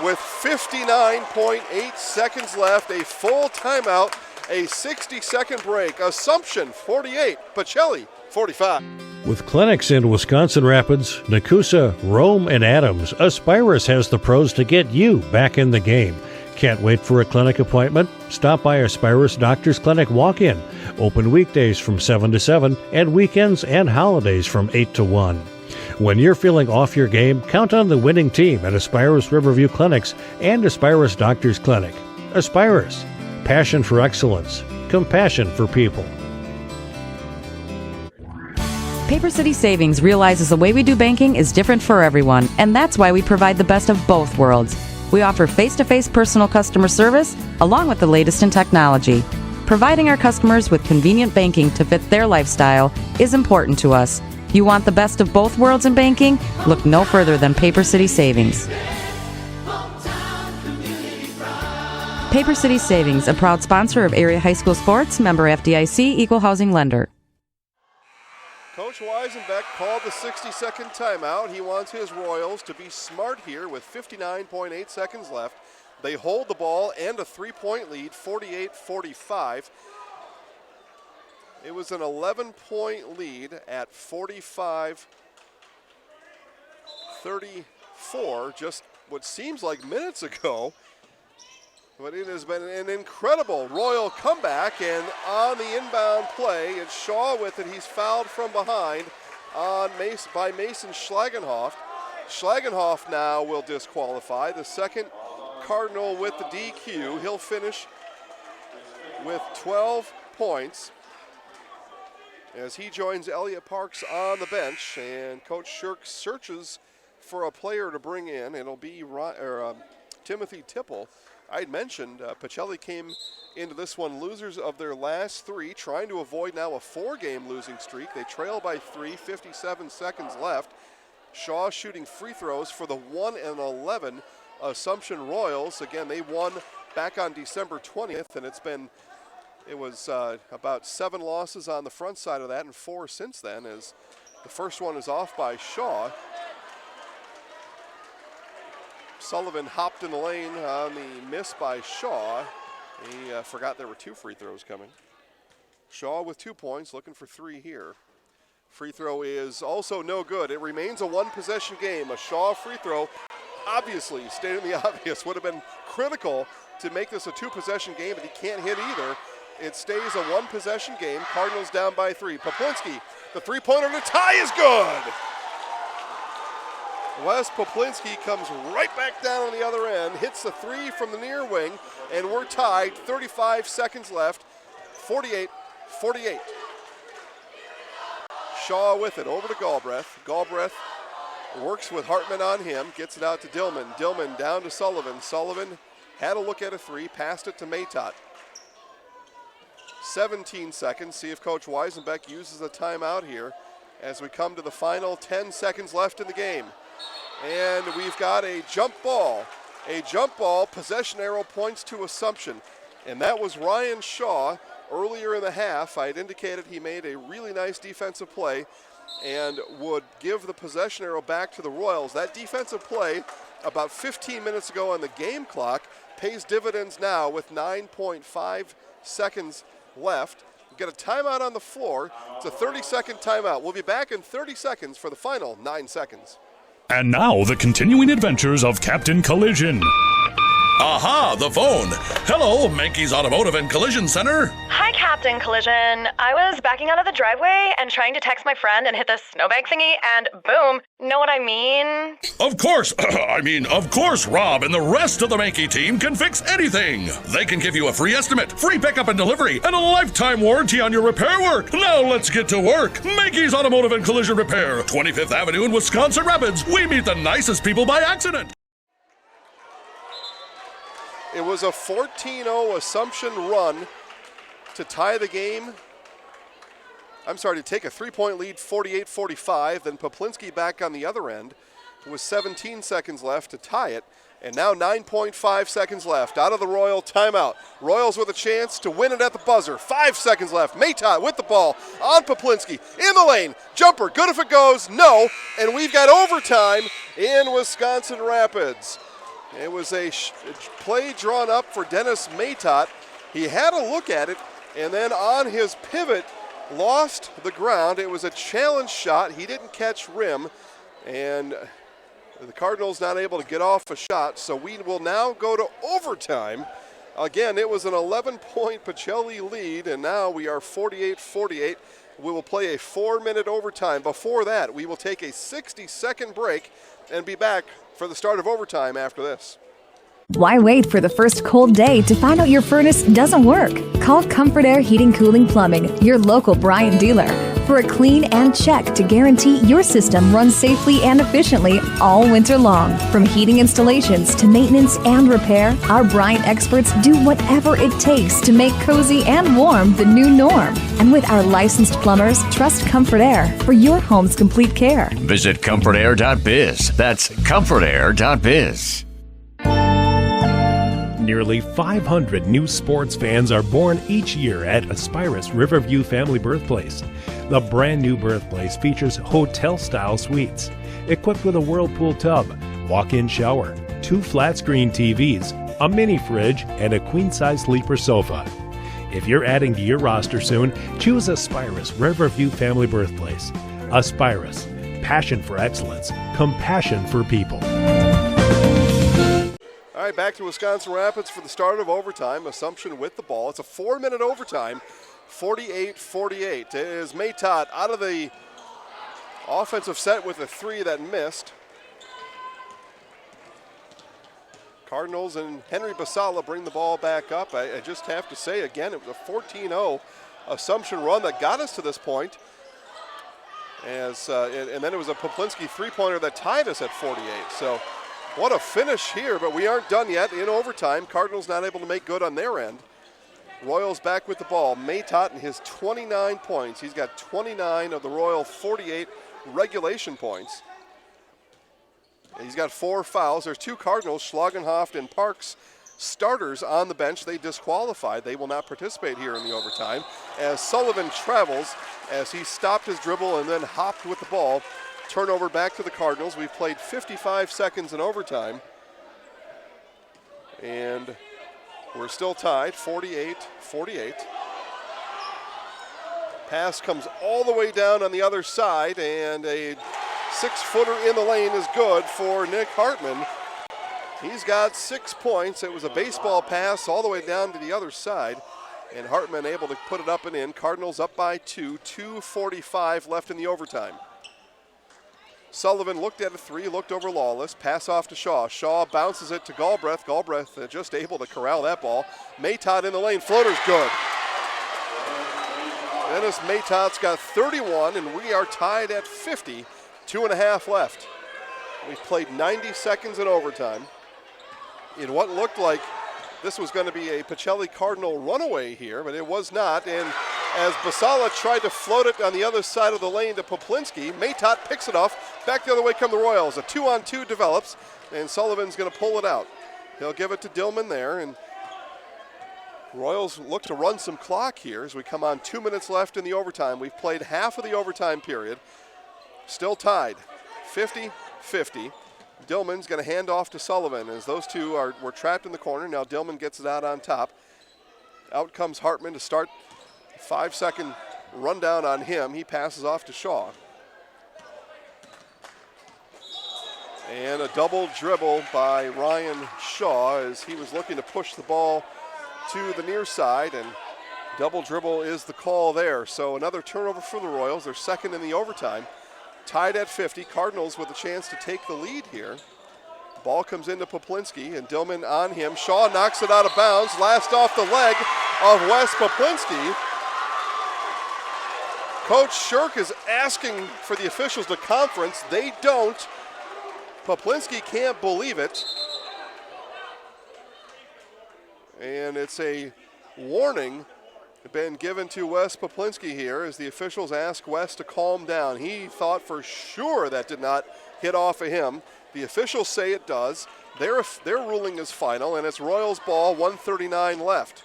Speaker 1: with 59.8 seconds left. A full timeout, a 60-second break. Assumption 48, Pacelli 45.
Speaker 6: With clinics in Wisconsin Rapids, Nakusa, Rome, and Adams, Aspirus has the pros to get you back in the game. Can't wait for a clinic appointment? Stop by Aspirus Doctors Clinic walk-in. Open weekdays from 7 to 7 and weekends and holidays from 8 to 1. When you're feeling off your game, count on the winning team at Aspirus Riverview Clinics and Aspirus Doctors Clinic. Aspirus, passion for excellence, compassion for people.
Speaker 9: Paper City Savings realizes the way we do banking is different for everyone, and that's why we provide the best of both worlds. We offer face-to-face personal customer service along with the latest in technology. Providing our customers with convenient banking to fit their lifestyle is important to us. You want the best of both worlds in banking? Look no further than Paper City Savings. Paper City Savings, a proud sponsor of area high school sports, member FDIC, equal housing lender.
Speaker 1: Coach Weisenbeck called the 60-second timeout. He wants his Royals to be smart here with 59.8 seconds left. They hold the ball and a 3-point lead, 48-45. It was an 11-point lead at 45-34, just what seems like minutes ago. But it has been an incredible Royal comeback, and on the inbound play, it's Shaw with it. He's fouled from behind by Mason Schlagenhoff. Schlagenhoff now will disqualify. The second Cardinal with the DQ. He'll finish with 12 points as he joins Elliott Parks on the bench, and Coach Shirk searches for a player to bring in. It'll be Timothy Tipple. I had mentioned Pacelli came into this one losers of their last 3, trying to avoid now a 4-game losing streak. They trail by 3, 57 seconds left. Shaw shooting free throws for the 1 and 11 Assumption Royals. Again, they won back on December 20th, and it was about 7 losses on the front side of that and 4 since then, as the first one is off by Shaw. Sullivan hopped in the lane on the miss by Shaw. He forgot there were 2 free throws coming. Shaw with 2 points, looking for 3 here. Free throw is also no good. It remains a 1-possession game. A Shaw free throw, obviously, stating the obvious, would have been critical to make this a 2-possession game, but he can't hit either. It stays a 1-possession game. Cardinals down by 3. Poplinski, the 3-pointer to tie is good. Wes Poplinski comes right back down on the other end, hits the 3 from the near wing, and we're tied. 35 seconds left, 48-48. Shaw with it, over to Galbraith. Galbraith works with Hartman on him, gets it out to Dillman. Dillman down to Sullivan. Sullivan had a look at a 3, passed it to Matot. 17 seconds, see if Coach Weisenbeck uses a timeout here as we come to the final 10 seconds left in the game. And we've got a jump ball. A jump ball, possession arrow points to Assumption. And that was Ryan Shaw earlier in the half. I had indicated he made a really nice defensive play and would give the possession arrow back to the Royals. That defensive play about 15 minutes ago on the game clock pays dividends now with 9.5 seconds left. get a timeout on the floor. It's a 30-second timeout. We'll be back in 30 seconds for the final 9 seconds.
Speaker 11: And now, the continuing adventures of Captain Collision.
Speaker 12: Aha, the phone. Hello, Mankey's Automotive and Collision Center.
Speaker 13: Hi, Captain Collision. I was backing out of the driveway and trying to text my friend and hit the snowbank thingy, and boom. Know what I mean?
Speaker 12: Of course, of course, Rob and the rest of the Mankey team can fix anything. They can give you a free estimate, free pickup and delivery, and a lifetime warranty on your repair work. Now let's get to work. Mankey's Automotive and Collision Repair, 25th Avenue in Wisconsin Rapids. We meet the nicest people by accident.
Speaker 1: It was a 14-0 Assumption run to tie the game. I'm sorry, to take a 3-point lead, 48-45. Then Poplinski back on the other end with 17 seconds left to tie it. And now 9.5 seconds left out of the Royal timeout. Royals with a chance to win it at the buzzer. 5 seconds left. Matot with the ball on Poplinski in the lane. Jumper, good if it goes. No. And we've got overtime in Wisconsin Rapids. It was a play drawn up for Dennis Matot. He had a look at it, and then on his pivot, lost the ground. It was a challenge shot. He didn't catch rim, and the Cardinals not able to get off a shot, so we will now go to overtime. Again, it was an 11-point Pacelli lead, and now we are 48-48. We will play a 4-minute overtime. Before that, we will take a 60-second break and be back for the start of overtime after this.
Speaker 4: Why wait for the first cold day to find out your furnace doesn't work? Call Comfort Air Heating Cooling Plumbing, your local Bryant dealer, for a clean and check to guarantee your system runs safely and efficiently all winter long. From heating installations to maintenance and repair, our Bryant experts do whatever it takes to make cozy and warm the new norm. And with our licensed plumbers, trust Comfort Air for your home's complete care.
Speaker 5: Visit comfortair.biz. That's comfortair.biz.
Speaker 10: Nearly 500 new sports fans are born each year at Aspirus Riverview Family Birthplace. The brand new birthplace features hotel-style suites, equipped with a whirlpool tub, walk-in shower, 2 flat-screen TVs, a mini fridge, and a queen-size sleeper sofa. If you're adding to your roster soon, choose Aspirus Riverview Family Birthplace. Aspirus, passion for excellence, compassion for people.
Speaker 1: All right, back to Wisconsin Rapids for the start of overtime. Assumption with the ball. It's a 4-minute overtime, 48-48. As Matot out of the offensive set with a 3 that missed. Cardinals and Henry Basala bring the ball back up. I just have to say again, it was a 14-0 Assumption run that got us to this point. And then it was a Poplinski 3-pointer that tied us at 48. So what a finish here, but we aren't done yet in overtime. Cardinals not able to make good on their end. Royals back with the ball. Matot and his 29 points. He's got 29 of the Royal 48 regulation points. And he's got 4 fouls. There's 2 Cardinals, Schlagenhoft and Parks, starters on the bench. They disqualified. They will not participate here in the overtime. As Sullivan travels, as he stopped his dribble and then hopped with the ball. Turnover back to the Cardinals. We've played 55 seconds in overtime. And we're still tied, 48-48. Pass comes all the way down on the other side, and a 6-footer in the lane is good for Nick Hartman. He's got 6 points. It was a baseball pass all the way down to the other side, and Hartman able to put it up and in. Cardinals up by 2, 2:45 left in the overtime. Sullivan looked at a 3, looked over Lawless, pass off to Shaw. Shaw bounces it to Galbraith. Galbraith just able to corral that ball. Matot in the lane, floater's good. Dennis Matot's got 31, and we are tied at 50, 2.5 left. We've played 90 seconds in overtime. In what looked like this was going to be a Pacelli Cardinal runaway here, but it was not. And as Basala tried to float it on the other side of the lane to Poplinski, Matot picks it off. Back the other way come the Royals. A 2-on-2 develops, and Sullivan's going to pull it out. He'll give it to Dillman there, and Royals look to run some clock here as we come on 2 minutes left in the overtime. We've played half of the overtime period. Still tied, 50-50. Dillman's going to hand off to Sullivan as those two were trapped in the corner. Now Dillman gets it out on top. Out comes Hartman to start 5-second rundown on him. He passes off to Shaw. And a double dribble by Ryan Shaw as he was looking to push the ball to the near side, and double dribble is the call there. So another turnover for the Royals. They're second in the overtime. Tied at 50. Cardinals with a chance to take the lead here. Ball comes into Poplinski, and Dillman on him. Shaw knocks it out of bounds. Last off the leg of Wes Poplinski. Coach Shirk is asking for the officials to conference. They don't. Poplinski can't believe it. And it's a warning been given to Wes Poplinski here as the officials ask Wes to calm down. He thought for sure that did not hit off of him. The officials say it does. Their ruling is final, and it's Royals ball, 1:39 left.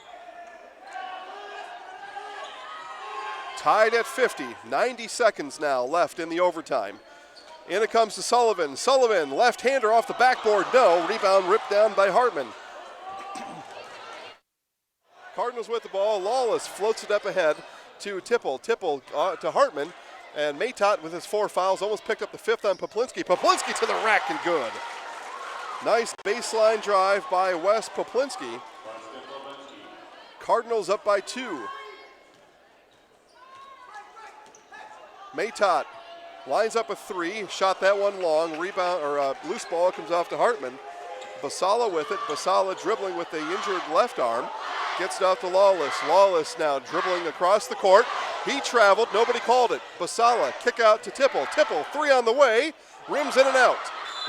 Speaker 1: Tied at 50, 90 seconds now left in the overtime. In it comes to Sullivan. Sullivan, left-hander off the backboard, no. Rebound ripped down by Hartman. Cardinals with the ball. Lawless floats it up ahead to Tipple. Tipple to Hartman. And Maytot with his 4 fouls almost picked up the 5th on Poplinski. Poplinski to the rack and good. Nice baseline drive by Wes Poplinski. Cardinals up by 2. Maytot lines up a 3, shot that one long. Rebound, or loose ball comes off to Hartman. Basala with it. Basala dribbling with the injured left arm. Gets it out to Lawless. Lawless now dribbling across the court. He traveled, nobody called it. Basala, kick out to Tipple. Tipple, 3 on the way, rims in and out.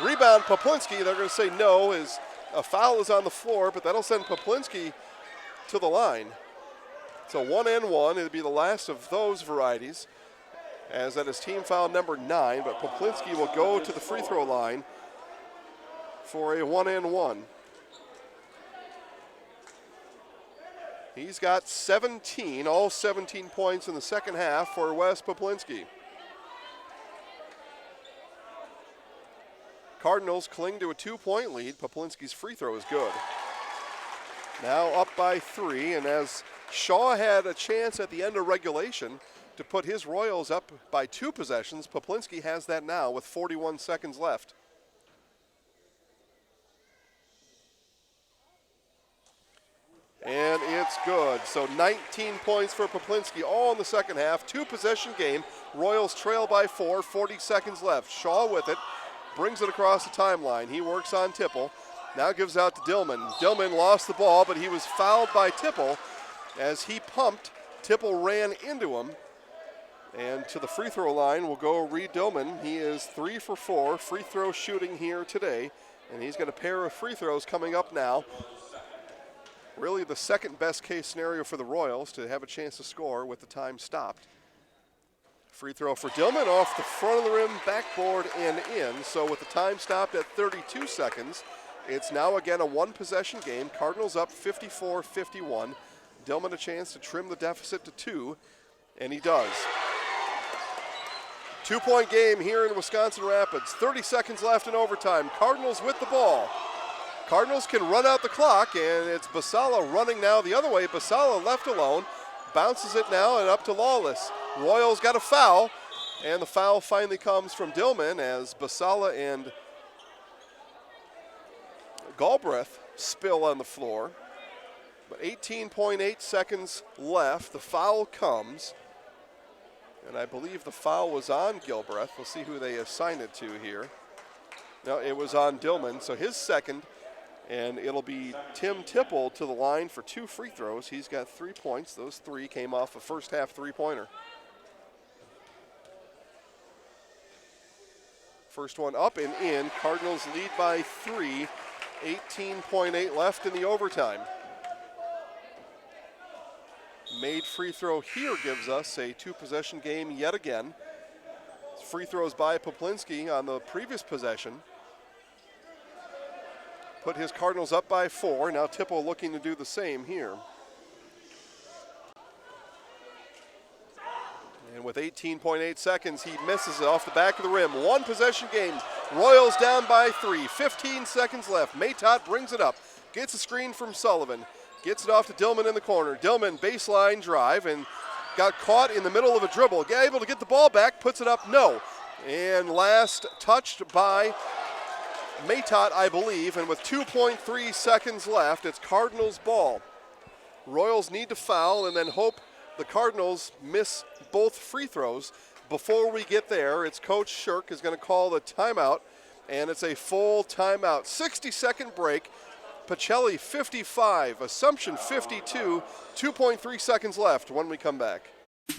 Speaker 1: Rebound, Poplinski, they're going to say no, a foul is on the floor, but that'll send Poplinski to the line. So 1-and-1, it'll be the last of those varieties, as that is team foul number 9, but Poplinski will go to the free throw line for a 1-and-1. He's got 17, all 17 points in the second half for Wes Poplinski. Cardinals cling to a 2-point lead. Poplinski's free throw is good. Now up by 3, and as Shaw had a chance at the end of regulation to put his Royals up by 2 possessions, Poplinski has that now with 41 seconds left. And it's good. So 19 points for Poplinski, all in the second half. 2-possession game. Royals trail by 4, 40 seconds left. Shaw with it, brings it across the timeline. He works on Tipple. Now gives out to Dillman. Dillman lost the ball, but he was fouled by Tipple. As he pumped, Tipple ran into him. And to the free throw line will go Reed Dillman. He is 3 for 4 free throw shooting here today. And he's got a pair of free throws coming up now. Really the second best case scenario for the Royals to have a chance to score with the time stopped. Free throw for Dillman off the front of the rim, backboard and in. So with the time stopped at 32 seconds, it's now again a 1-possession game. Cardinals up 54-51. Dillman a chance to trim the deficit to 2, and he does. 2-point game here in Wisconsin Rapids. 30 seconds left in overtime. Cardinals with the ball. Cardinals can run out the clock, and it's Basala running now the other way. Basala left alone, bounces it now and up to Lawless. Royals got a foul, and the foul finally comes from Dillman as Basala and Galbraith spill on the floor. But 18.8 seconds left. The foul comes, and I believe the foul was on Gilbreth. We'll see who they assigned it to here. No, it was on Dillman, so his second. And it'll be Tim Tipple to the line for 2 free throws. He's got 3 points. Those 3 came off a first half 3-pointer. First one up and in. Cardinals lead by 3. 18.8 left in the overtime. Made free throw here gives us a 2-possession game yet again. Free throws by Poplinski on the previous possession. Put his Cardinals up by 4. Now Tipple looking to do the same here. And with 18.8 seconds, he misses it off the back of the rim. 1-possession game. Royals down by 3. 15 seconds left. Maytot brings it up. Gets a screen from Sullivan. Gets it off to Dillman in the corner. Dillman baseline drive, and got caught in the middle of a dribble. Able to get the ball back, puts it up, no. And last touched by Matot, I believe, and with 2.3 seconds left, it's Cardinals ball. Royals need to foul and then hope the Cardinals miss both free throws. Before we get there, it's Coach Shirk is going to call the timeout, and it's a full timeout. 60-second break. Pacelli 55, Assumption 52, 2.3 seconds left when we come back.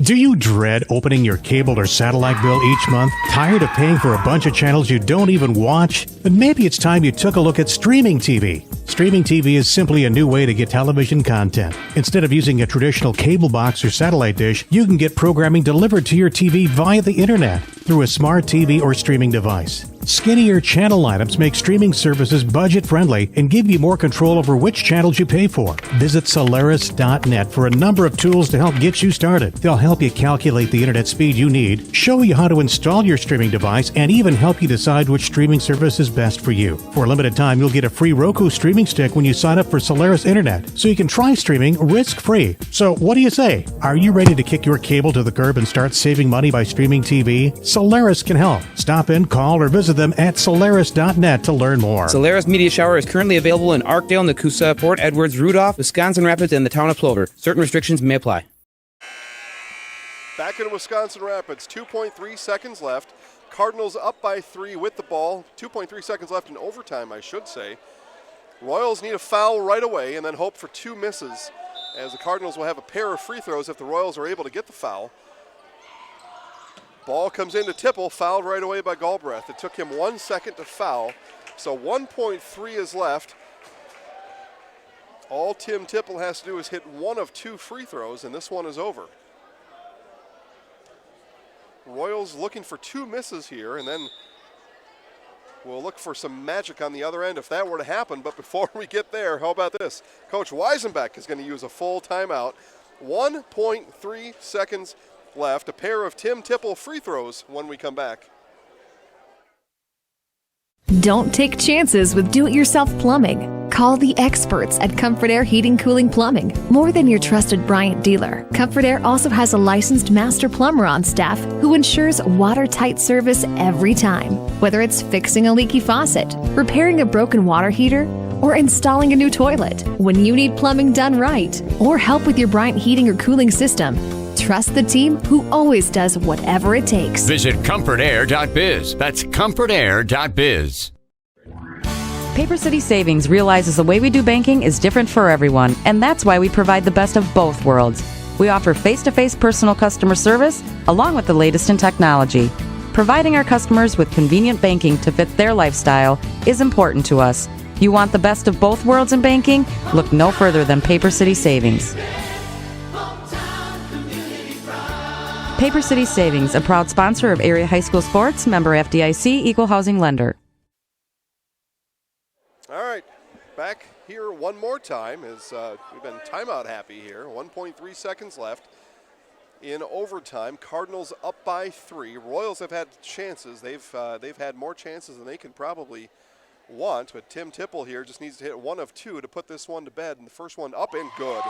Speaker 7: Do you dread opening your cable or satellite bill each month? Tired of paying for a bunch of channels you don't even watch? Then maybe it's time you took a look at streaming TV. Streaming TV is simply a new way to get television content. Instead of using a traditional cable box or satellite dish, you can get programming delivered to your TV via the internet through a smart TV or streaming device. Skinnier channel items make streaming services budget-friendly and give you more control over which channels you pay for. Visit Solaris.net for a number of tools to help get you started. They'll help you calculate the internet speed you need, show you how to install your streaming device, and even help you decide which streaming service is best for you. For a limited time, you'll get a free Roku streaming stick when you sign up for Solaris Internet, so you can try streaming risk-free. So what do you say? Are you ready to kick your cable to the curb and start saving money by streaming TV? Solaris can help. Stop in, call, or visit them at Solaris.net to learn more.
Speaker 8: Solaris Media Shower is currently available in Arkdale, Nakusa, Fort Edwards, Rudolph, Wisconsin Rapids, and the town of Plover. Certain restrictions may apply.
Speaker 1: Back in Wisconsin Rapids, 2.3 seconds left. Cardinals up by 3 with the ball. 2.3 seconds left in overtime, I should say. Royals need a foul right away and then hope for 2 misses, as the Cardinals will have a pair of free throws if the Royals are able to get the foul. Ball comes into Tipple, fouled right away by Galbraith. It took him 1 second to foul, so 1.3 is left. All Tim Tipple has to do is hit 1 of 2 free throws, and this one is over. Royals looking for 2 misses here, and then we'll look for some magic on the other end if that were to happen. But before we get there, how about this? Coach Weisenbeck is going to use a full timeout. 1.3 seconds left. A pair of Tim Tipple free throws when we come back.
Speaker 4: Don't take chances with do-it-yourself plumbing. Call the experts at Comfort Air Heating Cooling Plumbing. More than your trusted Bryant dealer, Comfort Air also has a licensed master plumber on staff who ensures watertight service every time. Whether it's fixing a leaky faucet, repairing a broken water heater, or installing a new toilet, when you need plumbing done right, or help with your Bryant heating or cooling system, trust the team who always does whatever it takes.
Speaker 5: Visit comfortair.biz. That's comfortair.biz.
Speaker 9: Paper City Savings realizes the way we do banking is different for everyone, and that's why we provide the best of both worlds. We offer face-to-face personal customer service along with the latest in technology. Providing our customers with convenient banking to fit their lifestyle is important to us. You want the best of both worlds in banking? Look no further than Paper City Savings. Paper City Savings, a proud sponsor of area high school sports, member FDIC, equal housing lender.
Speaker 1: All right, back here one more time as we've been timeout happy here. 1.3 seconds left in overtime. Cardinals up by 3. Royals have had chances. They've had more chances than they can probably want, but Tim Tipple here just needs to hit 1 of 2 to put this one to bed, and the first one up and good.